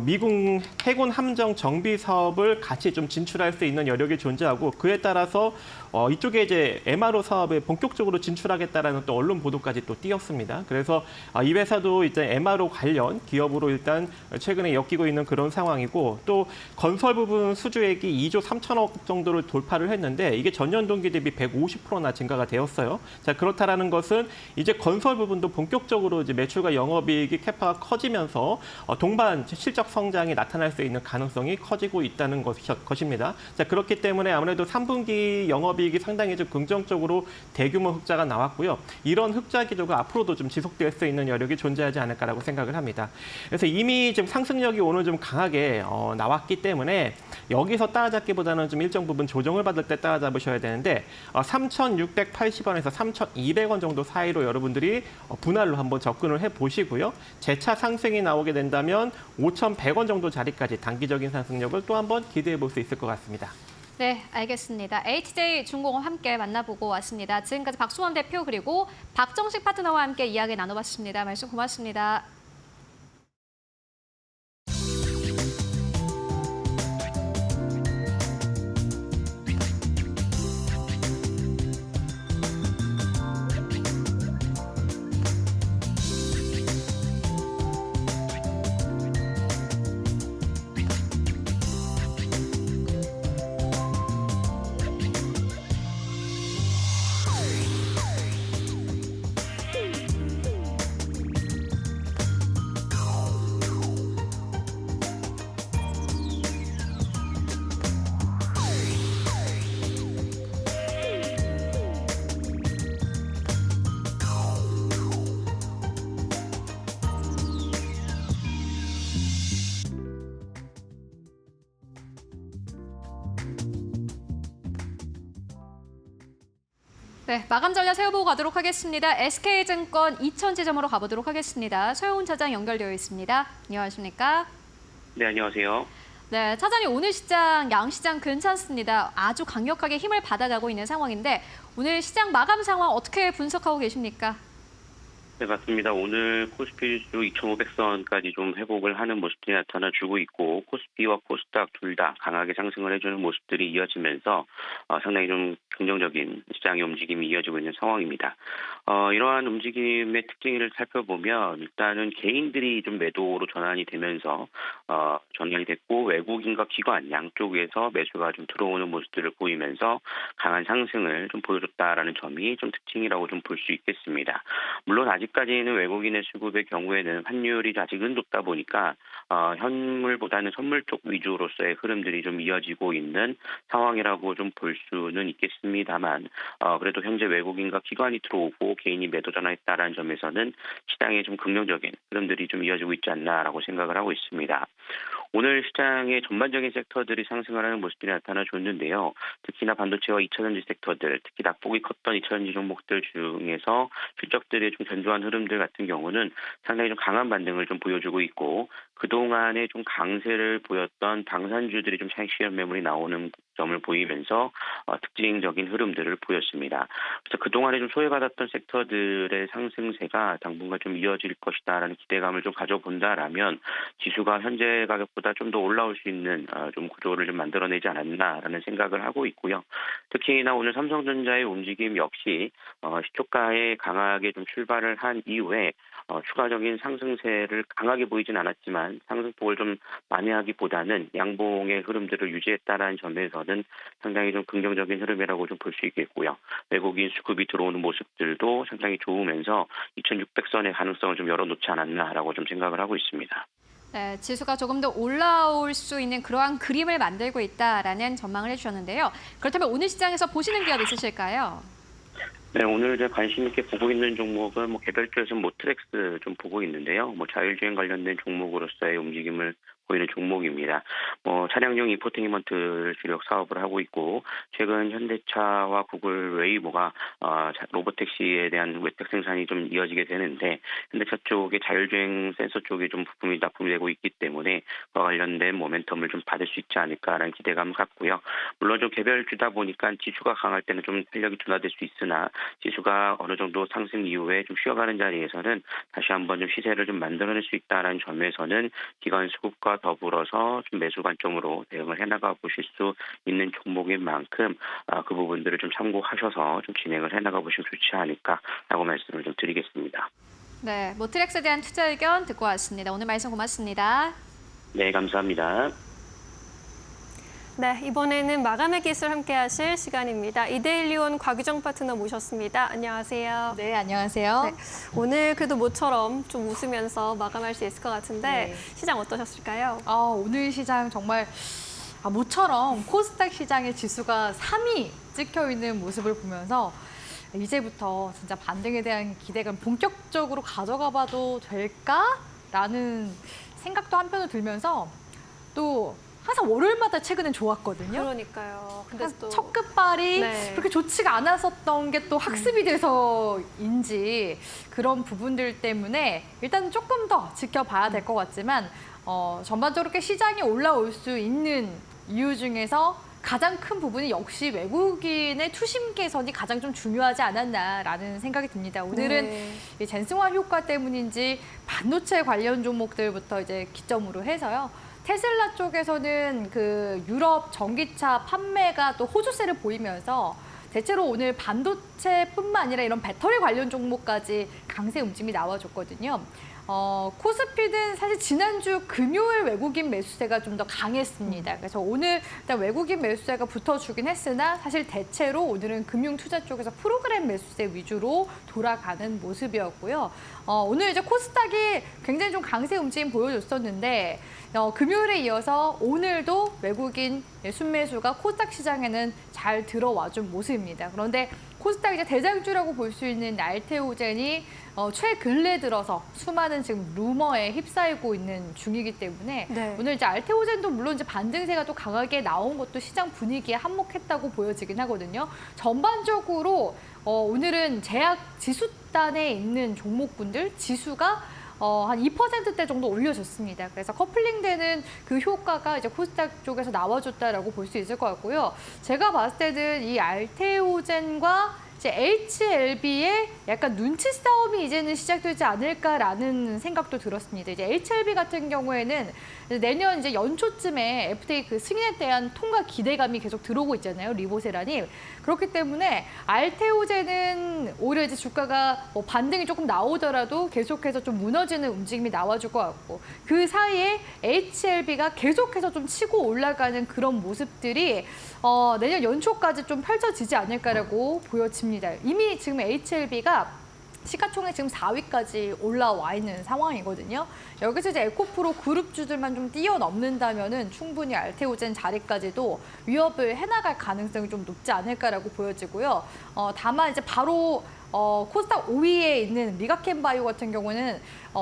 미국 해군 함정 정비 사업을 같이 좀 진출할 수 있는 여력이 존재하고 그에 따라서 이쪽에 이제 MRO 사업에 본격적으로 진출하겠다라는 또 언론 보도까지 또 띄었습니다. 그래서 이 회사도 일단 MRO 관련 기업으로 일단 최근에 엮이고 있는 그런 상황이고 또 건설 부분 수주액이 2조 3천억 정도를 돌파를 했는데 이게 전년 동기 대비 150%나 증가가 되었어요. 자, 그렇다라는 것은 이제 건설 부분도 본격적으로 이제 매출과 영업이익이 캐파가 커지면서 동반 실적 성장이 나타날 수 있는 가능성이 커지고 있다는 것입니다. 자, 그렇기 때문에 아무래도 3분기 영업이익이 상당히 좀 긍정적으로 대규모 흑자가 나왔고요. 이런 흑자 기조가 앞으로도 좀 지속될 수 있는 여력이 존재하지 않을까라고 생각을 합니다. 그래서 이미 지금 상승력이 오늘 좀 강하게 나왔기 때문에 여기서 따라잡기보다는 좀 일정 부분 조정을 받을 때 따라잡으셔야 되는데 3,680원에서 3,200원 정도 사이로 여러분들이 분할로 한번 접근을 해보시고요. 재차 상승이 나오게 된다면 5,100원 정도 자리까지 단기적인 상승력을 또 한번 기대해 볼 수 있을 것 같습니다. 네, 알겠습니다. HJ중공업 함께 만나보고 왔습니다. 지금까지 박수원 대표 그리고 박정식 파트너와 함께 이야기 나눠봤습니다. 말씀 고맙습니다. 네, 마감 전략 세워보고 가도록 하겠습니다. SK증권 2000지점으로 가보도록 하겠습니다. 서영훈 차장 연결되어 있습니다. 안녕하십니까? 네, 안녕하세요. 네, 차장님 오늘 시장, 양시장 괜찮습니다. 아주 강력하게 힘을 받아가고 있는 상황인데 오늘 시장 마감 상황 어떻게 분석하고 계십니까? 네, 맞습니다. 오늘 코스피 지수 2,500선까지 좀 회복을 하는 모습들이 나타나주고 있고 코스피와 코스닥 둘 다 강하게 상승을 해주는 모습들이 이어지면서 상당히 좀 긍정적인 시장의 움직임이 이어지고 있는 상황입니다. 이러한 움직임의 특징을 살펴보면 일단은 개인들이 좀 매도로 전환이 되면서 전환이 됐고 외국인과 기관 양쪽에서 매수가 좀 들어오는 모습들을 보이면서 강한 상승을 좀 보여줬다라는 점이 좀 특징이라고 좀 볼 수 있겠습니다. 물론 아직까지는 외국인의 수급의 경우에는 환율이 아직은 높다 보니까 현물보다는 선물 쪽 위주로서의 흐름들이 좀 이어지고 있는 상황이라고 좀 볼 수는 있겠습니다만 그래도 현재 외국인과 기관이 들어오고 개인이 매도 전환했다라는 점에서는 시장에 좀 긍정적인 흐름들이 좀 이어지고 있지 않나라고 생각을 하고 있습니다. 오늘 시장의 전반적인 섹터들이 상승을 하는 모습들이 나타나줬는데요. 특히나 반도체와 2차전지 섹터들, 특히 낙폭이 컸던 2차전지 종목들 중에서 실적들이 좀 견조한 흐름들 같은 경우는 상당히 좀 강한 반등을 좀 보여주고 있고 그동안에 좀 강세를 보였던 방산주들이 좀 차익 실현 매물이 나오는 점을 보이면서 특징적인 흐름들을 보였습니다. 그래서 그동안에 좀 소외받았던 섹터들의 상승세가 당분간 좀 이어질 것이다라는 기대감을 좀 가져본다라면 지수가 현재 가격보다 좀 더 올라올 수 있는 좀 구조를 좀 만들어내지 않았나라는 생각을 하고 있고요. 특히나 오늘 삼성전자의 움직임 역시 시초가에 강하게 좀 출발을 한 이후에 추가적인 상승세를 강하게 보이진 않았지만 상승폭을 좀 만회하기보다는 양봉의 흐름들을 유지했다라는 점에서는 상당히 좀 긍정적인 흐름이라고 좀 볼 수 있겠고요. 외국인 수급이 들어오는 모습들도 상당히 좋으면서 2,600선의 가능성을 좀 열어놓지 않았나라고 좀 생각을 하고 있습니다. 네, 지수가 조금 더 올라올 수 있는 그러한 그림을 만들고 있다라는 전망을 해주셨는데요. 그렇다면 오늘 시장에서 보시는 기업 있으실까요? 네, 오늘 제가 관심 있게 보고 있는 종목은 개별주에서 모트렉스 좀 보고 있는데요. 자율주행 관련된 종목으로서의 움직임을 보이는 종목입니다. 차량용 인포테인먼트 주력 사업을 하고 있고 최근 현대차와 구글 웨이모가 로보택시에 대한 외택 생산이 좀 이어지게 되는데 현대차 쪽의 자율주행 센서 쪽에 좀 부품이 납품이 되고 있기 때문에 그와 관련된 모멘텀을 좀 받을 수 있지 않을까라는 기대감을 갖고요. 물론 좀 개별주다 보니까 지수가 강할 때는 좀 탄력이 둔화될 수 있으나 지수가 어느 정도 상승 이후에 좀 쉬어가는 자리에서는 다시 한번 좀 시세를 좀 만들어낼 수 있다는 점에서는 기관 수급과 더불어서 좀 매수 관점으로 대응을 해나가 보실 수 있는 종목인 만큼 그 부분들을 좀 참고하셔서 좀 진행을 해나가 보시면 좋지 않을까라고 말씀을 좀 드리겠습니다. 네, 모트렉스에 대한 투자 의견 듣고 왔습니다. 오늘 말씀 고맙습니다. 네, 감사합니다. 네, 이번에는 마감의 기술 함께 하실 시간입니다. 이데일리온 곽유정 파트너 모셨습니다. 안녕하세요. 네, 안녕하세요. 네, 오늘 그래도 모처럼 좀 웃으면서 마감할 수 있을 것 같은데 네. 시장 어떠셨을까요? 오늘 시장 정말 모처럼 코스닥 시장의 지수가 3위 찍혀 있는 모습을 보면서 이제부터 진짜 반등에 대한 기대감 본격적으로 가져가 봐도 될까라는 생각도 한편으로 들면서 또 항상 월요일마다 최근엔 좋았거든요. 그러니까요. 근데 또 첫 끝발이 네. 그렇게 좋지가 않았었던 게 또 학습이 돼서인지 그런 부분들 때문에 일단 조금 더 지켜봐야 될 것 같지만 전반적으로 이렇게 시장이 올라올 수 있는 이유 중에서 가장 큰 부분이 역시 외국인의 투심 개선이 가장 좀 중요하지 않았나라는 생각이 듭니다. 오늘은 네. 이 젠승화 효과 때문인지 반도체 관련 종목들부터 이제 기점으로 해서요. 테슬라 쪽에서는 그 유럽 전기차 판매가 또 호조세를 보이면서 대체로 오늘 반도체뿐만 아니라 이런 배터리 관련 종목까지 강세 움직임이 나와줬거든요. 코스피는 사실 지난주 금요일 외국인 매수세가 좀 더 강했습니다. 그래서 오늘 일단 외국인 매수세가 붙어주긴 했으나 사실 대체로 오늘은 금융투자 쪽에서 프로그램 매수세 위주로 돌아가는 모습이었고요. 오늘 이제 코스닥이 굉장히 좀 강세 움직임 보여줬었는데 금요일에 이어서 오늘도 외국인 순매수가 코스닥 시장에는 잘 들어와준 모습입니다. 그런데 코스닥 이제 대장주라고 볼 수 있는 알테오젠이 최근래 들어서 수많은 지금 루머에 휩싸이고 있는 중이기 때문에 네. 오늘 이제 알테오젠도 물론 이제 반등세가 또 강하게 나온 것도 시장 분위기에 한몫했다고 보여지긴 하거든요. 전반적으로 오늘은 제약 지수단에 있는 종목군들 지수가 한 2%대 정도 올려줬습니다. 그래서 커플링되는 그 효과가 이제 코스닥 쪽에서 나와줬다라고 볼 수 있을 것 같고요. 제가 봤을 때는 이 알테오젠과 이제 HLB의 약간 눈치 싸움이 이제는 시작되지 않을까라는 생각도 들었습니다. 이제 HLB 같은 경우에는 내년 이제 연초쯤에 FDA 그 승인에 대한 통과 기대감이 계속 들어오고 있잖아요. 리보세라님. 그렇기 때문에 알테오젠은 오히려 이제 주가가 반등이 조금 나오더라도 계속해서 좀 무너지는 움직임이 나와줄 것 같고 그 사이에 HLB가 계속해서 좀 치고 올라가는 그런 모습들이 내년 연초까지 좀 펼쳐지지 않을까라고 보여집니다. 이미 지금 HLB가 시가총액 지금 4위까지 올라와 있는 상황이거든요. 여기서 이제 에코프로 그룹주들만 좀 뛰어넘는다면은 충분히 알테오젠 자리까지도 위협을 해나갈 가능성이 좀 높지 않을까라고 보여지고요. 다만 이제 바로 코스닥 5위에 있는 미가켄바이오 같은 경우는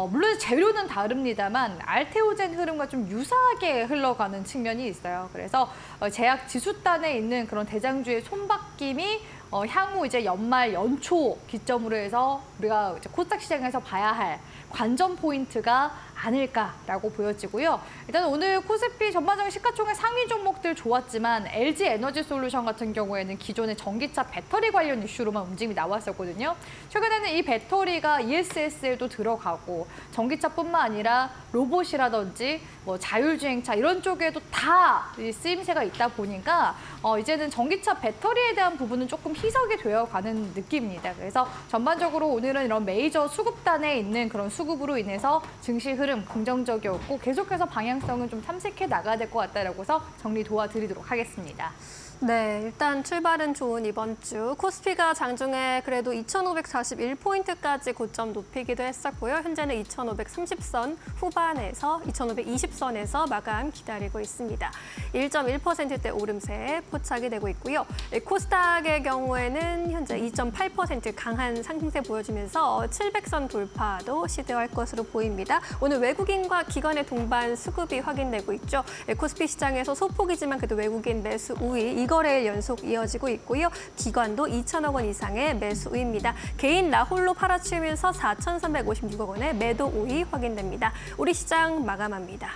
물론 재료는 다릅니다만 알테오젠 흐름과 좀 유사하게 흘러가는 측면이 있어요. 그래서 제약 지수단에 있는 그런 대장주의 손바뀜이 향후 이제 연말 연초 기점으로 해서 우리가 이제 코스닥 시장에서 봐야 할 관전 포인트가 아닐까라고 보여지고요. 일단 오늘 코스피 전반적인 시가총액 상위 종목들 좋았지만 LG 에너지 솔루션 같은 경우에는 기존의 전기차 배터리 관련 이슈로만 움직임이 나왔었거든요. 최근에는 이 배터리가 ESS에도 들어가고 전기차뿐만 아니라 로봇이라든지 뭐 자율주행차 이런 쪽에도 다 쓰임새가 있다 보니까 이제는 전기차 배터리에 대한 부분은 조금 희석이 되어가는 느낌입니다. 그래서 전반적으로 오늘은 이런 메이저 수급단에 있는 그런 수급으로 인해서 증시 흐름 긍정적이었고 계속해서 방향성은 좀 탐색해 나가야 될 것 같다라고 해서 정리 도와드리도록 하겠습니다. 네, 일단 출발은 좋은 이번 주. 코스피가 장중에 그래도 2,541포인트까지 고점 높이기도 했었고요. 현재는 2,530선 후반에서 2,520선에서 마감 기다리고 있습니다. 1.1%대 오름세에 포착이 되고 있고요. 코스닥의 경우에는 현재 2.8% 강한 상승세 보여주면서 700선 돌파도 시도할 것으로 보입니다. 오늘 외국인과 기관의 동반 수급이 확인되고 있죠. 코스피 시장에서 소폭이지만 그래도 외국인 매수 우위 2거래일 연속 이어지고 있고요. 기관도 2천억 원 이상의 매수 우위입니다. 개인 라홀로 팔아치우면서 4,356억 원의 매도 우위 확인됩니다. 우리 시장 마감합니다.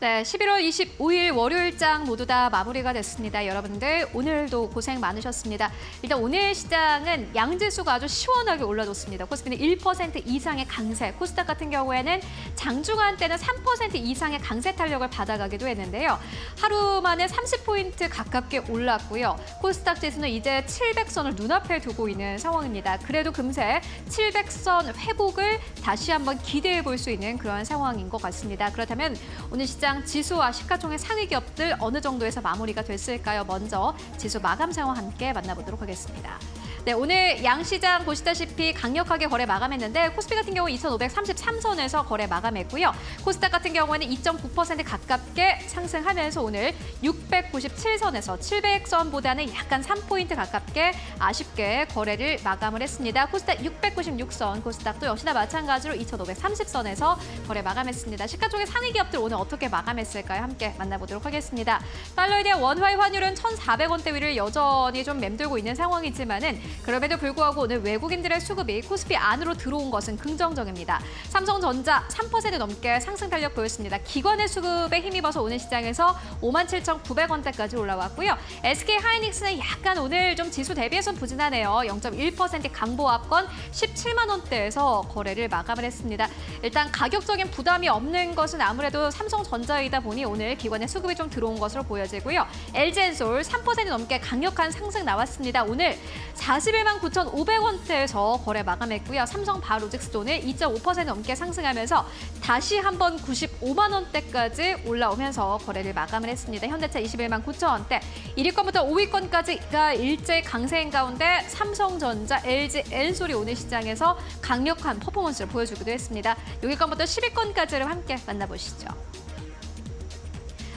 네, 11월 25일 월요일장 모두 다 마무리가 됐습니다. 여러분들 오늘도 고생 많으셨습니다. 일단 오늘 시장은 양지수가 아주 시원하게 올라줬습니다. 코스피는 1% 이상의 강세, 코스닥 같은 경우에는 장중한 때는 3% 이상의 강세 탄력을 받아가기도 했는데요. 하루 만에 30포인트 가깝게 올랐고요. 코스닥 지수는 이제 700선을 눈앞에 두고 있는 상황입니다. 그래도 금세 700선 회복을 다시 한번 기대해 볼 수 있는 그런 상황인 것 같습니다. 그렇다면 오늘 시장 지수와 시가총액 상위 기업들 어느 정도에서 마무리가 됐을까요? 먼저 지수 마감 상황 함께 만나보도록 하겠습니다. 네, 오늘 양시장 보시다시피 강력하게 거래 마감했는데 코스피 같은 경우 2,533선에서 거래 마감했고요. 코스닥 같은 경우에는 2.9% 가깝게 상승하면서 오늘 697선에서 700선보다는 약간 3포인트 가깝게 아쉽게 거래를 마감을 했습니다. 코스닥 696선, 코스닥도 역시나 마찬가지로 2,530선에서 거래 마감했습니다. 시가총액 상위 기업들 오늘 어떻게 마감했을까요? 함께 만나보도록 하겠습니다. 달러에 대한 원화의 환율은 1,400원대 위를 여전히 좀 맴돌고 있는 상황이지만은 그럼에도 불구하고 오늘 외국인들의 수급이 코스피 안으로 들어온 것은 긍정적입니다. 삼성전자 3% 넘게 상승 탄력 보였습니다. 기관의 수급에 힘입어서 오늘 시장에서 57,900원대까지 올라왔고요. SK하이닉스는 약간 오늘 좀 지수 대비해서는 부진하네요. 0.1% 강보합권 17만 원대에서 거래를 마감을 했습니다. 일단 가격적인 부담이 없는 것은 아무래도 삼성전자이다 보니 오늘 기관의 수급이 좀 들어온 것으로 보여지고요. LG엔솔 3% 넘게 강력한 상승 나왔습니다. 오늘 41만 9,500원대에서 거래 마감했고요. 삼성 바로직스도 오늘 2.5% 넘게 상승하면서 다시 한번 95만 원대까지 올라오면서 거래를 마감을 했습니다. 현대차 21만 9천원대, 1위권부터 5위권까지가 일제 강세인 가운데 삼성전자, LG엔솔이 오늘 시장에서 강력한 퍼포먼스를 보여주기도 했습니다. 6위권부터 10위권까지를 함께 만나보시죠.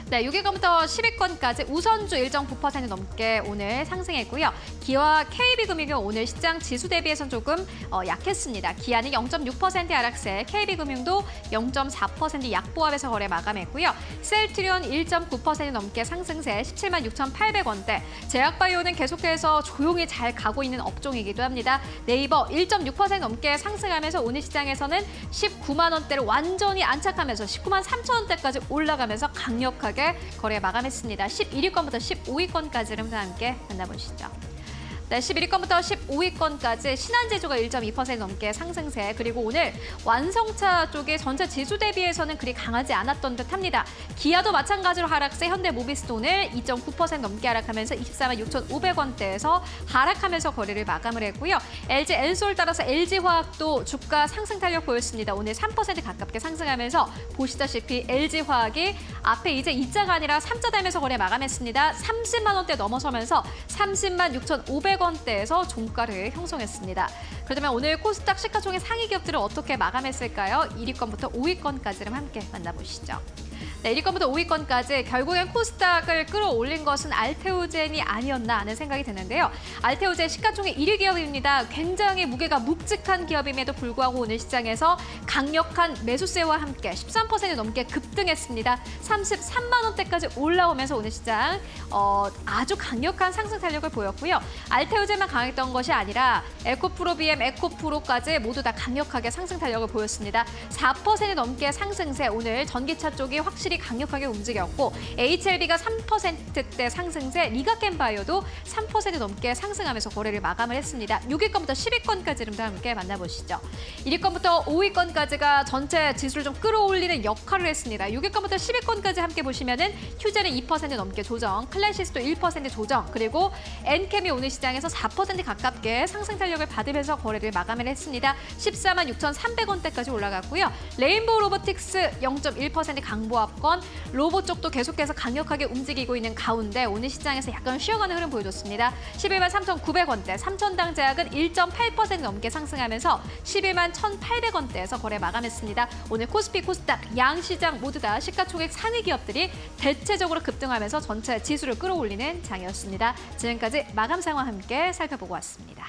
네, 6위권부터 10위권까지 우선주 1.9% 넘게 오늘 상승했고요. 기아와 KB금융이 오늘 시장 지수 대비해서 조금 약했습니다. 기아는 0.6% 하락세, KB금융도 0.4% 약보합에서 거래 마감했고요. 셀트리온 1.9% 넘게 상승세 17만 6,800원대, 제약바이오는 계속해서 조용히 잘 가고 있는 업종이기도 합니다. 네이버 1.6% 넘게 상승하면서 오늘 시장에서는 19만 원대를 완전히 안착하면서 19만 3천 원대까지 올라가면서 강력하게 거래 마감했습니다. 11위권부터 15위권까지를 함께 만나보시죠. 네, 11위권부터 15위권까지 신한제조가 1.2% 넘게 상승세, 그리고 오늘 완성차 쪽에 전체 지수 대비해서는 그리 강하지 않았던 듯합니다. 기아도 마찬가지로 하락세, 현대모비스도 오늘 2.9% 넘게 하락하면서 24만 6,500원대에서 하락하면서 거래를 마감을 했고요. LG엔솔 따라서 LG화학도 주가 상승 탄력 보였습니다. 오늘 3% 가깝게 상승하면서 보시다시피 LG화학이 앞에 이제 2자가 아니라 3자 달면서 거래 마감했습니다. 30만 원대 넘어서면서 30만 6,500원대에서 종가를 형성했습니다. 그렇다면 오늘 코스닥 시가총액 상위 기업들은 어떻게 마감했을까요? 1위권부터 5위권까지를 함께 만나보시죠. 네, 1위권부터 5위권까지 결국엔 코스닥을 끌어올린 것은 알테오젠이 아니었나 하는 생각이 드는데요. 알테오젠 시가총액 1위 기업입니다. 굉장히 무게가 묵직한 기업임에도 불구하고 오늘 시장에서 강력한 매수세와 함께 13% 넘게 급등했습니다. 33만 원대까지 올라오면서 오늘 시장 아주 강력한 상승 탄력을 보였고요. 알테오젠만 강했던 것이 아니라 에코프로비엠, 에코프로까지 모두 다 강력하게 상승 탄력을 보였습니다. 4% 넘게 상승세, 오늘 전기차 쪽이 확실히 강력하게 움직였고 HLB가 3%대 상승세, 리가켄바이오도 3% 넘게 상승하면서 거래를 마감을 했습니다. 6위권부터 10위권까지 이름도 함께 만나보시죠. 1위권부터 5위권까지가 전체 지수를 좀 끌어올리는 역할을 했습니다. 6위권부터 10위권까지 함께 보시면은 휴재는 2% 넘게 조정, 클래시스도 1% 조정, 그리고 엔캠이 오늘 시장에서 4% 가깝게 상승 탄력을 받으면서 거래를 마감을 했습니다. 14만 6,300원대까지 올라갔고요. 레인보우 로보틱스 0.1% 강보합권, 로봇 쪽도 계속해서 강력하게 움직이고 있는 가운데 오늘 시장에서 약간 쉬어가는 흐름 보여줬습니다. 11만 3,900원대, 3천당 제약은 1.8% 넘게 상승하면서 11만 1,800원대에서 거래 마감했습니다. 오늘 코스피, 코스닥, 양시장 모두 다 시가총액 상위 기업들이 대체적으로 급등하면서 전체 지수를 끌어올리는 장이었습니다. 지금까지 마감 상황 함께 살펴보고 왔습니다.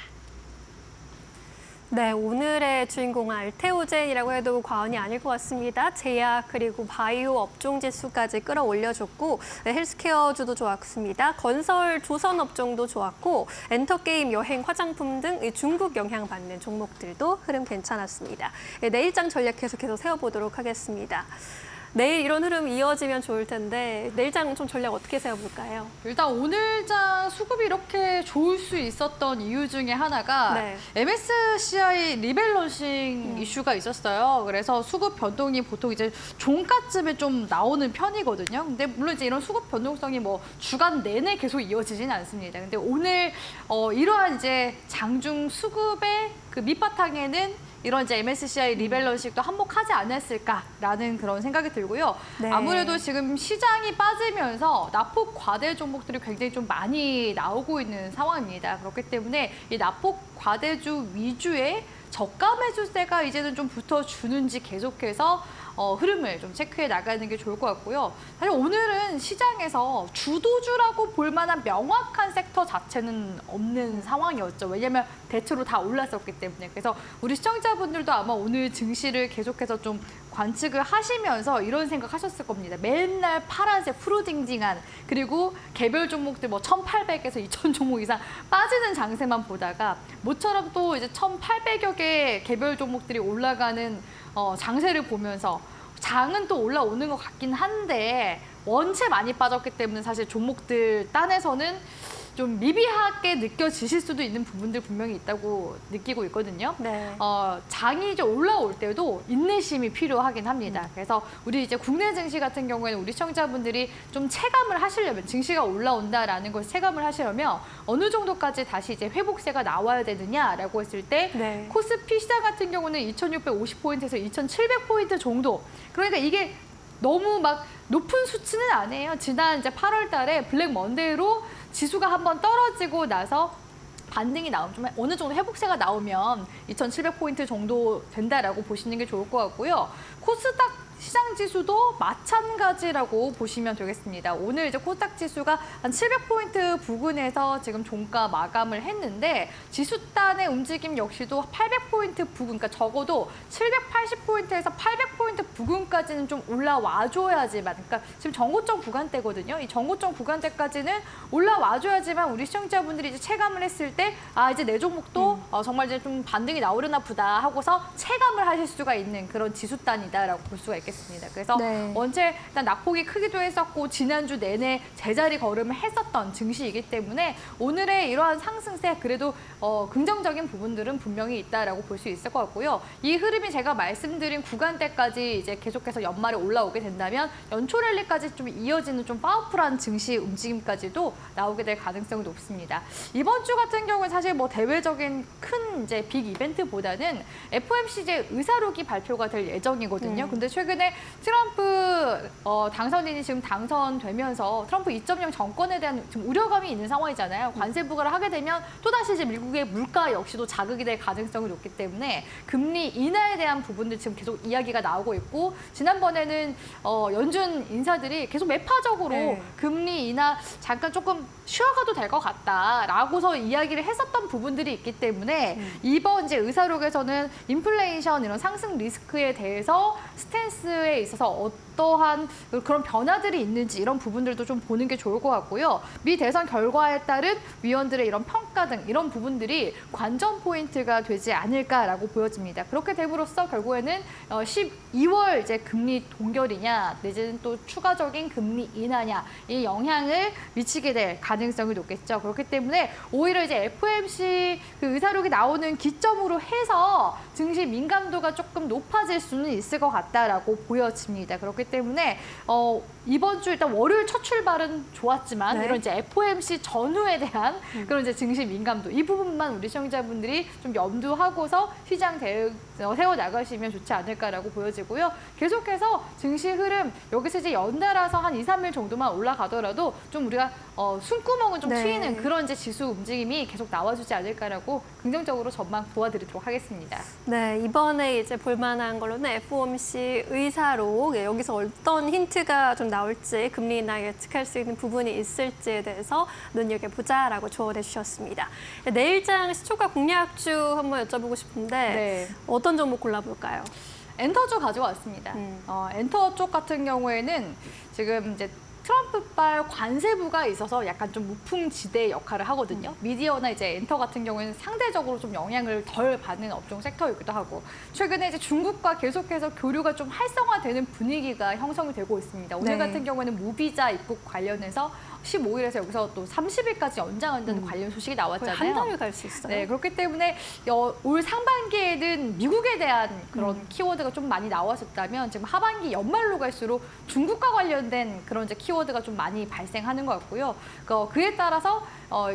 네, 오늘의 주인공 알테오젠이라고 해도 과언이 아닐 것 같습니다. 제약 그리고 바이오 업종 지수까지 끌어올려줬고 헬스케어주도 좋았습니다. 건설, 조선 업종도 좋았고 엔터게임, 여행, 화장품 등 중국 영향받는 종목들도 흐름 괜찮았습니다. 내일장 전략 계속해서 세워보도록 하겠습니다. 내일 이런 흐름 이어지면 좋을 텐데 내일장 좀 전략 어떻게 세워볼까요? 일단 오늘장 수급이 이렇게 좋을 수 있었던 이유 중에 하나가 네. MSCI 리밸런싱 이슈가 있었어요. 그래서 수급 변동이 보통 이제 종가쯤에 좀 나오는 편이거든요. 근데 물론 이제 이런 수급 변동성이 뭐 주간 내내 계속 이어지지는 않습니다. 근데 오늘 이러한 이제 장중 수급의 그 밑바탕에는 이런 이제 MSCI 리밸런싱도 한몫하지 않았을까라는 그런 생각이 들고요. 네. 아무래도 지금 시장이 빠지면서 낙폭 과대 종목들이 굉장히 좀 많이 나오고 있는 상황입니다. 그렇기 때문에 이 낙폭 과대주 위주의 저가 매수세가 이제는 좀 붙어주는지 계속해서 흐름을 좀 체크해 나가는 게 좋을 것 같고요. 사실 오늘은 시장에서 주도주라고 볼 만한 명확한 섹터 자체는 없는 상황이었죠. 왜냐하면 대체로 다 올랐었기 때문에. 그래서 우리 시청자분들도 아마 오늘 증시를 계속해서 좀 관측을 하시면서 이런 생각 하셨을 겁니다. 맨날 파란색 푸르딩딩한, 그리고 개별 종목들 뭐 1,800에서 2,000 종목 이상 빠지는 장세만 보다가 모처럼 또 이제 1,800여 개 개별 종목들이 올라가는 장세를 보면서 장은 또 올라오는 것 같긴 한데 원체 많이 빠졌기 때문에 사실 종목들 딴에서는 좀 미비하게 느껴지실 수도 있는 부분들 분명히 있다고 느끼고 있거든요. 네. 장이 이제 올라올 때도 인내심이 필요하긴 합니다. 그래서 우리 이제 국내 증시 같은 경우에는 우리 시청자분들이 좀 체감을 하시려면, 증시가 올라온다라는 것을 체감을 하시려면 어느 정도까지 다시 이제 회복세가 나와야 되느냐라고 했을 때 네. 코스피 시장 같은 경우는 2,650포인트에서 2,700포인트 정도. 그러니까 이게 너무 막 높은 수치는 아니에요. 지난 이제 8월 달에 블랙 먼데이로 지수가 한번 떨어지고 나서 반등이 나오면 좀 어느 정도 회복세가 나오면 2,700포인트 정도 된다라고 보시는 게 좋을 것 같고요. 코스닥 시장 지수도 마찬가지라고 보시면 되겠습니다. 오늘 이제 코스닥 지수가 한 700포인트 부근에서 지금 종가 마감을 했는데 지수 단의 움직임 역시도 800포인트 부근, 그러니까 적어도 780포인트에서 800포인트 부근까지는 좀 올라와줘야지만, 그러니까 지금 정고점 구간대거든요. 이 정고점 구간대까지는 올라와줘야지만 우리 시청자분들이 이제 체감을 했을 때 이제 내 종목도 정말 이제 좀 반등이 나오려나 보다 하고서 체감을 하실 수가 있는 그런 지수 단이다라고 볼 수가 있겠습니다. 그래서 네. 원체 일단 낙폭이 크기도 했었고 지난주 내내 제자리 걸음을 했었던 증시이기 때문에 오늘의 이러한 상승세 그래도 긍정적인 부분들은 분명히 있다라고 볼 수 있을 것 같고요. 이 흐름이 제가 말씀드린 구간대까지 이제 계속해서 연말에 올라오게 된다면 연초 랠리까지 좀 이어지는 좀 파워풀한 증시 움직임까지도 나오게 될 가능성이 높습니다. 이번 주 같은 경우는 사실 뭐 대외적인 큰 이제 빅 이벤트보다는 FOMC 이제 의사록이 발표가 될 예정이거든요. 근데 최근에 트럼프 당선인이 지금 당선되면서 트럼프 2.0 정권에 대한 좀 우려감이 있는 상황이잖아요. 관세 부과를 하게 되면 또다시 이제 미국의 물가 역시도 자극이 될 가능성이 높기 때문에 금리 인하에 대한 부분들 지금 계속 이야기가 나오고 있고, 지난번에는 연준 인사들이 계속 매파적으로 네. 금리 인하 잠깐 조금 쉬어가도 될 것 같다라고서 이야기를 했었던 부분들이 있기 때문에 이번 이제 의사록에서는 인플레이션 이런 상승 리스크에 대해서 스탠스에 있어서 어떠한 그런 변화들이 있는지 이런 부분들도 좀 보는 게 좋을 것 같고요. 미 대선 결과에 따른 위원들의 이런 평가 등 이런 부분들이 관전 포인트가 되지 않을까라고 보여집니다. 그렇게 됨으로써 결국에는 12월 이제 금리 동결이냐 내지는 또 추가적인 금리 인하냐 이 영향을 미치게 될 가능성이 높겠죠. 그렇기 때문에 오히려 이제 FOMC 그 의사록이 나오는 기점으로 해서 증시 민감도가 조금 높아질 수는 있을 것 같다라고 보여집니다. 그렇기 때문에 이번 주 일단 월요일 첫 출발은 좋았지만 네. 이런 이제 FOMC 전후에 대한 그런 이제 증시 민감도 이 부분만 우리 시청자분들이 좀 염두하고서 시장 대응 세워 나가시면 좋지 않을까라고 보여지고요. 계속해서 증시 흐름 여기서 이제 연달아서 한 2, 3일 정도만 올라가더라도 좀 우리가 숨구멍은 좀 네. 트이는 그런 이제 지수 움직임이 계속 나와주지 않을까라고 긍정적으로 전망 보아드리도록 하겠습니다. 네, 이번에 이제 볼만한 걸로는 FOMC 의사록, 여기서 어떤 힌트가 좀 나올지, 금리 인하 예측할 수 있는 부분이 있을지에 대해서 눈여겨보자라고 조언해 주셨습니다. 내일장 시초가 공략주 한번 여쭤보고 싶은데 네. 어떤 종목 골라볼까요? 엔터주 가져왔습니다. 엔터 쪽 같은 경우에는 지금 이제 트럼프발 관세부가 있어서 약간 좀 무풍지대 역할을 하거든요. 미디어나 이제 엔터 같은 경우에는 상대적으로 좀 영향을 덜 받는 업종 섹터이기도 하고, 최근에 이제 중국과 계속해서 교류가 좀 활성화되는 분위기가 형성이 되고 있습니다. 오늘 네. 같은 경우에는 무비자 입국 관련해서 15일에서 여기서 또 30일까지 연장한다는 관련 소식이 나왔잖아요. 거의 한 달을 갈 수 있어요. 네, 그렇기 때문에 올 상반기에는 미국에 대한 그런 키워드가 좀 많이 나왔었다면 지금 하반기 연말로 갈수록 중국과 관련된 그런 이제 키워드가 좀 많이 발생하는 것 같고요. 그에 따라서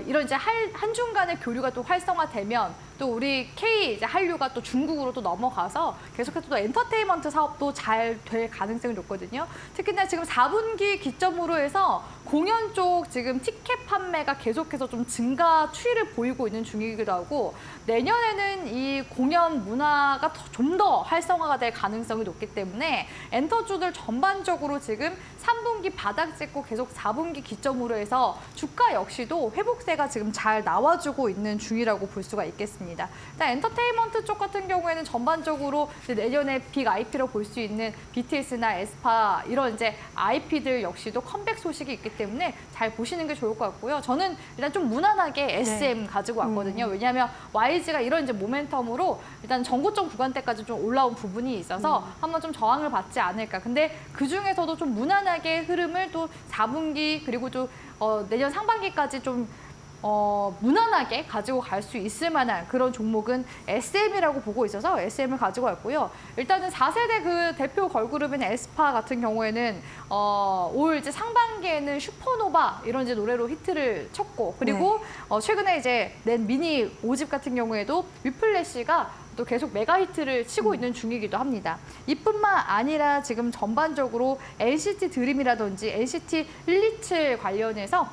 이런 이제 한중 간의 교류가 또 활성화되면 또 우리 K 이제 한류가 또 중국으로 또 넘어가서 계속해서 또 엔터테인먼트 사업도 잘 될 가능성이 높거든요. 특히나 지금 4분기 기점으로 해서 공연 쪽 지금 티켓 판매가 계속해서 좀 증가 추이를 보이고 있는 중이기도 하고, 내년에는 이 공연 문화가 좀 더 활성화가 될 가능성이 높기 때문에 엔터주들 전반적으로 지금 3분기 바닥 찍고 계속 4분기 기점으로 해서 주가 역시도 회복세가 지금 잘 나와주고 있는 중이라고 볼 수가 있겠습니다. 일단 엔터테인먼트 쪽 같은 경우에는 전반적으로 내년에 빅 IP로 볼 수 있는 BTS나 에스파 이런 이제 IP들 역시도 컴백 소식이 있기 때문에 잘 보시는 게 좋을 것 같고요. 저는 일단 좀 무난하게 SM 가지고 왔거든요. 왜냐하면 YG가 이런 이제 모멘텀으로 일단 전고점 구간대까지 좀 올라온 부분이 있어서 한번 좀 저항을 받지 않을까. 근데 그 중에서도 좀 무난하게 흐름을 또 4분기 그리고 또 내년 상반기까지 좀 무난하게 가지고 갈 수 있을 만한 그런 종목은 SM이라고 보고 있어서 SM을 가지고 왔고요. 일단은 4세대 그 대표 걸그룹인 에스파 같은 경우에는 올 이제 상반기에는 슈퍼노바 이런 이제 노래로 히트를 쳤고, 그리고 최근에 이제 낸 미니 5집 같은 경우에도 위플래시가 또 계속 메가 히트를 치고 있는 중이기도 합니다. 이뿐만 아니라 지금 전반적으로 NCT 드림이라든지 NCT 127 관련해서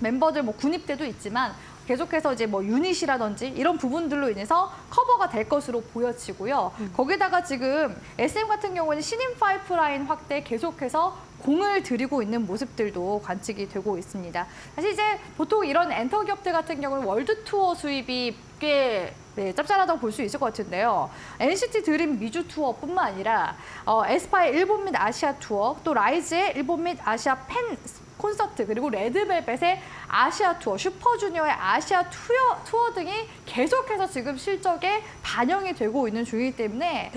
멤버들 뭐 군입대도 있지만 계속해서 이제 뭐 유닛이라든지 이런 부분들로 인해서 커버가 될 것으로 보여지고요. 거기다가 지금 SM 같은 경우는 신인 파이프라인 확대에 계속해서 공을 들이고 있는 모습들도 관측이 되고 있습니다. 사실 이제 보통 이런 엔터 기업들 같은 경우는 월드 투어 수입이 꽤 짭짤하다고 볼 수 있을 것 같은데요. NCT 드림 미주 투어뿐만 아니라 에스파의 일본 및 아시아 투어, 또 라이즈의 일본 및 아시아 팬 콘서트, 그리고 레드벨벳의 아시아 투어, 슈퍼주니어의 아시아 투어 등이 계속해서 지금 실적에 반영이 되고 있는 중이기 때문에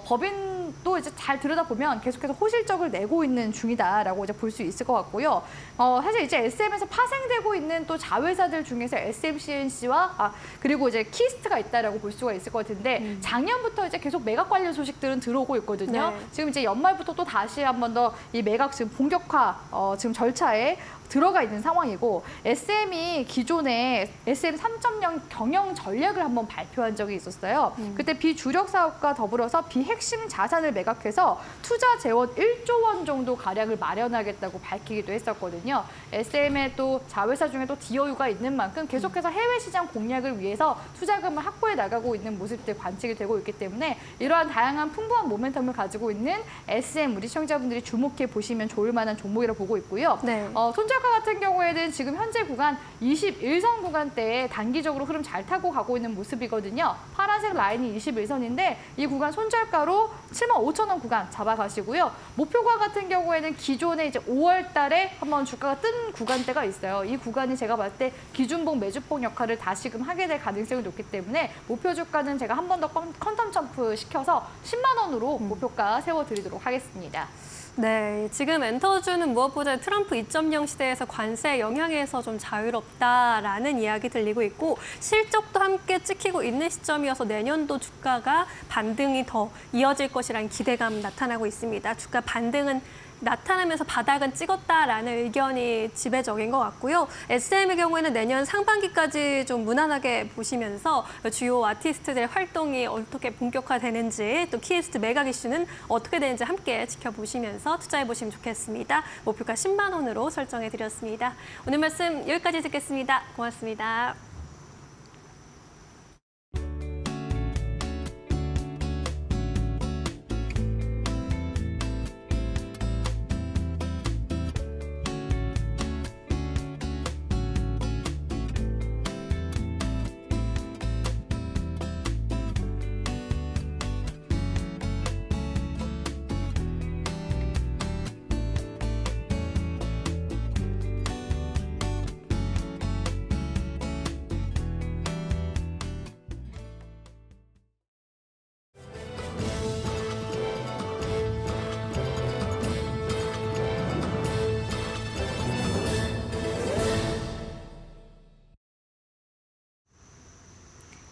법인도 이제 잘 들여다보면 계속해서 호실적을 내고 있는 중이다라고 이제 볼 수 있을 것 같고요. 사실 이제 SM에서 파생되고 있는 또 자회사들 중에서 SMCNC와 그리고 이제 키스트가 있다라고 볼 수가 있을 것 같은데 작년부터 이제 계속 매각 관련 소식들은 들어오고 있거든요. 네. 지금 이제 연말부터 또 다시 한 번 더 이 매각 지금 본격화 지금 절차에 들어가 있는 상황이고, SM이 기존에 SM 3.0 경영 전략을 한번 발표한 적이 있었어요. 그때 비주력 사업과 더불어서 비핵심 자산을 매각해서 투자 재원 1조 원 정도 가량을 마련하겠다고 밝히기도 했었거든요. SM의 또 자회사 중에 또 DOU가 있는 만큼 계속해서 해외 시장 공략을 위해서 투자금을 확보해 나가고 있는 모습들 관측이 되고 있기 때문에 이러한 다양한 풍부한 모멘텀을 가지고 있는 SM 우리 시청자분들이 주목해 보시면 좋을 만한 종목이라고 보고 있고요. 네. 손절가 같은 경우에는 지금 현재 구간 21선 구간대에 단기적으로 흐름 잘 타고 가고 있는 모습이거든요. 파란색 라인이 21선인데 이 구간 손절가로 75,000원 구간 잡아가시고요. 목표가 같은 경우에는 기존에 이제 5월 달에 한번 주가가 뜬 구간대가 있어요. 이 구간이 제가 봤을 때 기준봉 매주봉 역할을 다시금 하게 될 가능성이 높기 때문에 목표 주가는 제가 한 번 더 컨텀 점프 시켜서 10만 원으로 목표가 세워드리도록 하겠습니다. 네, 지금 엔터주는 무엇보다 트럼프 2.0 시대에서 관세 영향에서 좀 자유롭다라는 이야기 들리고 있고 실적도 함께 찍히고 있는 시점이어서 내년도 주가가 반등이 더 이어질 것이라는 기대감 나타나고 있습니다. 주가 반등은 나타나면서 바닥은 찍었다라는 의견이 지배적인 것 같고요. SM의 경우에는 내년 상반기까지 좀 무난하게 보시면서 주요 아티스트들의 활동이 어떻게 본격화되는지 또 키스트 매각 이슈는 어떻게 되는지 함께 지켜보시면서 투자해보시면 좋겠습니다. 목표가 10만 원으로 설정해드렸습니다. 오늘 말씀 여기까지 듣겠습니다. 고맙습니다.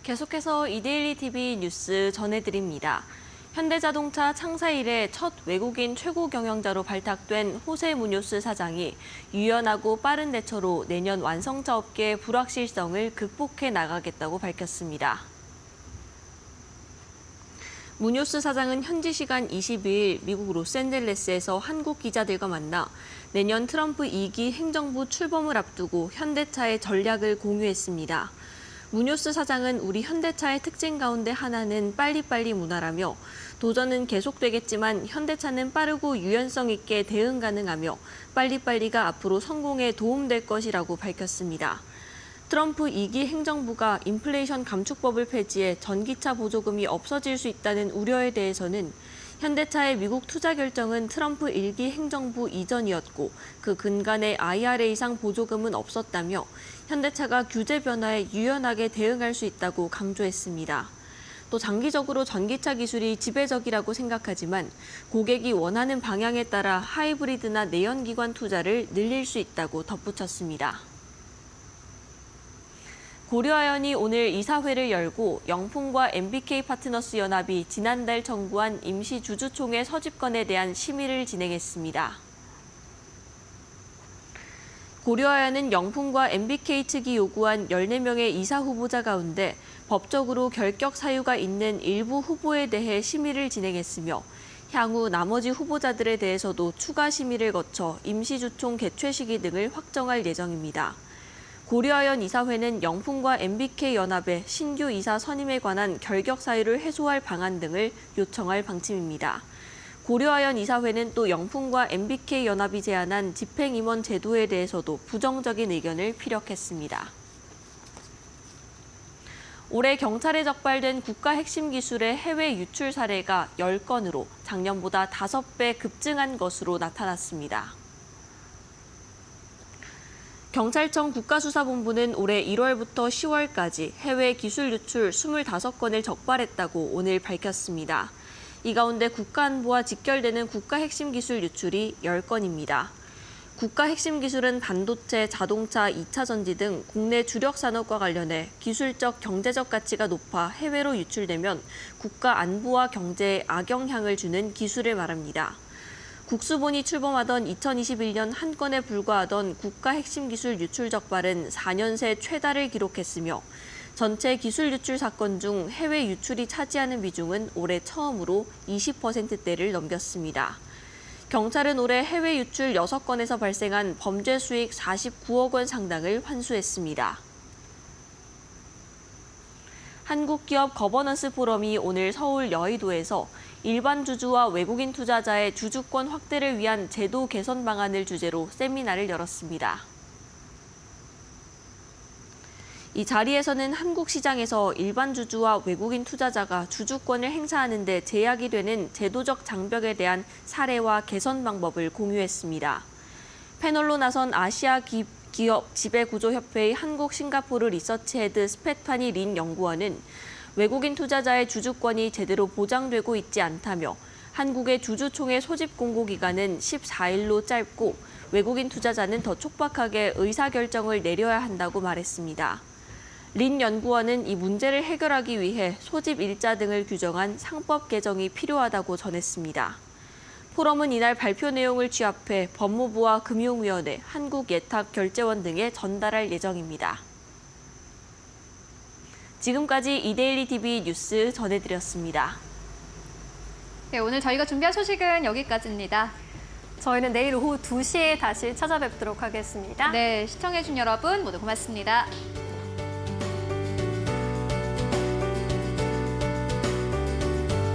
계속해서 이데일리 TV 뉴스 전해드립니다. 현대자동차 창사 이래 첫 외국인 최고 경영자로 발탁된 호세 무뇨스 사장이 유연하고 빠른 대처로 내년 완성차 업계의 불확실성을 극복해 나가겠다고 밝혔습니다. 무뇨스 사장은 현지 시간 22일 미국 로스앤젤레스에서 한국 기자들과 만나 내년 트럼프 2기 행정부 출범을 앞두고 현대차의 전략을 공유했습니다. 무뇨스 사장은 우리 현대차의 특징 가운데 하나는 빨리빨리 문화라며 도전은 계속되겠지만 현대차는 빠르고 유연성 있게 대응 가능하며 빨리빨리가 앞으로 성공에 도움될 것이라고 밝혔습니다. 트럼프 2기 행정부가 인플레이션 감축법을 폐지해 전기차 보조금이 없어질 수 있다는 우려에 대해서는 현대차의 미국 투자 결정은 트럼프 1기 행정부 이전이었고 그 근간에 IRA상 보조금은 없었다며 현대차가 규제 변화에 유연하게 대응할 수 있다고 강조했습니다. 또 장기적으로 전기차 기술이 지배적이라고 생각하지만 고객이 원하는 방향에 따라 하이브리드나 내연기관 투자를 늘릴 수 있다고 덧붙였습니다. 고려아연이 오늘 이사회를 열고 영풍과 MBK 파트너스 연합이 지난달 청구한 임시 주주총회 서집건에 대한 심의를 진행했습니다. 고려아연은 영풍과 MBK 측이 요구한 14명의 이사 후보자 가운데 법적으로 결격 사유가 있는 일부 후보에 대해 심의를 진행했으며 향후 나머지 후보자들에 대해서도 추가 심의를 거쳐 임시주총 개최 시기 등을 확정할 예정입니다. 고려아연 이사회는 영풍과 MBK 연합의 신규 이사 선임에 관한 결격 사유를 해소할 방안 등을 요청할 방침입니다. 고려아연 이사회는 또 영풍과 MBK 연합이 제안한 집행임원 제도에 대해서도 부정적인 의견을 피력했습니다. 올해 경찰에 적발된 국가 핵심 기술의 해외 유출 사례가 10건으로 작년보다 5배 급증한 것으로 나타났습니다. 경찰청 국가수사본부는 올해 1월부터 10월까지 해외 기술 유출 25건을 적발했다고 오늘 밝혔습니다. 이 가운데 국가안보와 직결되는 국가 핵심 기술 유출이 10건입니다. 국가 핵심 기술은 반도체, 자동차, 2차 전지 등 국내 주력 산업과 관련해 기술적, 경제적 가치가 높아 해외로 유출되면 국가 안보와 경제에 악영향을 주는 기술을 말합니다. 국수본이 출범하던 2021년 한 건에 불과하던 국가 핵심 기술 유출 적발은 4년 새 최다를 기록했으며 전체 기술 유출 사건 중 해외 유출이 차지하는 비중은 올해 처음으로 20%대를 넘겼습니다. 경찰은 올해 해외 유출 6건에서 발생한 범죄 수익 49억 원 상당을 환수했습니다. 한국기업 거버넌스 포럼이 오늘 서울 여의도에서 일반 주주와 외국인 투자자의 주주권 확대를 위한 제도 개선 방안을 주제로 세미나를 열었습니다. 이 자리에서는 한국 시장에서 일반 주주와 외국인 투자자가 주주권을 행사하는 데 제약이 되는 제도적 장벽에 대한 사례와 개선 방법을 공유했습니다. 패널로 나선 아시아 기업 지배구조협회의 한국 싱가포르 리서치 헤드 스페파니 린 연구원은 외국인 투자자의 주주권이 제대로 보장되고 있지 않다며 한국의 주주총회 소집 공고 기간은 14일로 짧고 외국인 투자자는 더 촉박하게 의사결정을 내려야 한다고 말했습니다. 린 연구원은 이 문제를 해결하기 위해 소집 일자 등을 규정한 상법 개정이 필요하다고 전했습니다. 포럼은 이날 발표 내용을 취합해 법무부와 금융위원회, 한국예탁결제원 등에 전달할 예정입니다. 지금까지 이데일리 TV 뉴스 전해드렸습니다. 네, 오늘 저희가 준비한 소식은 여기까지입니다. 저희는 내일 오후 2시에 다시 찾아뵙도록 하겠습니다. 네, 시청해주신 여러분 모두 고맙습니다.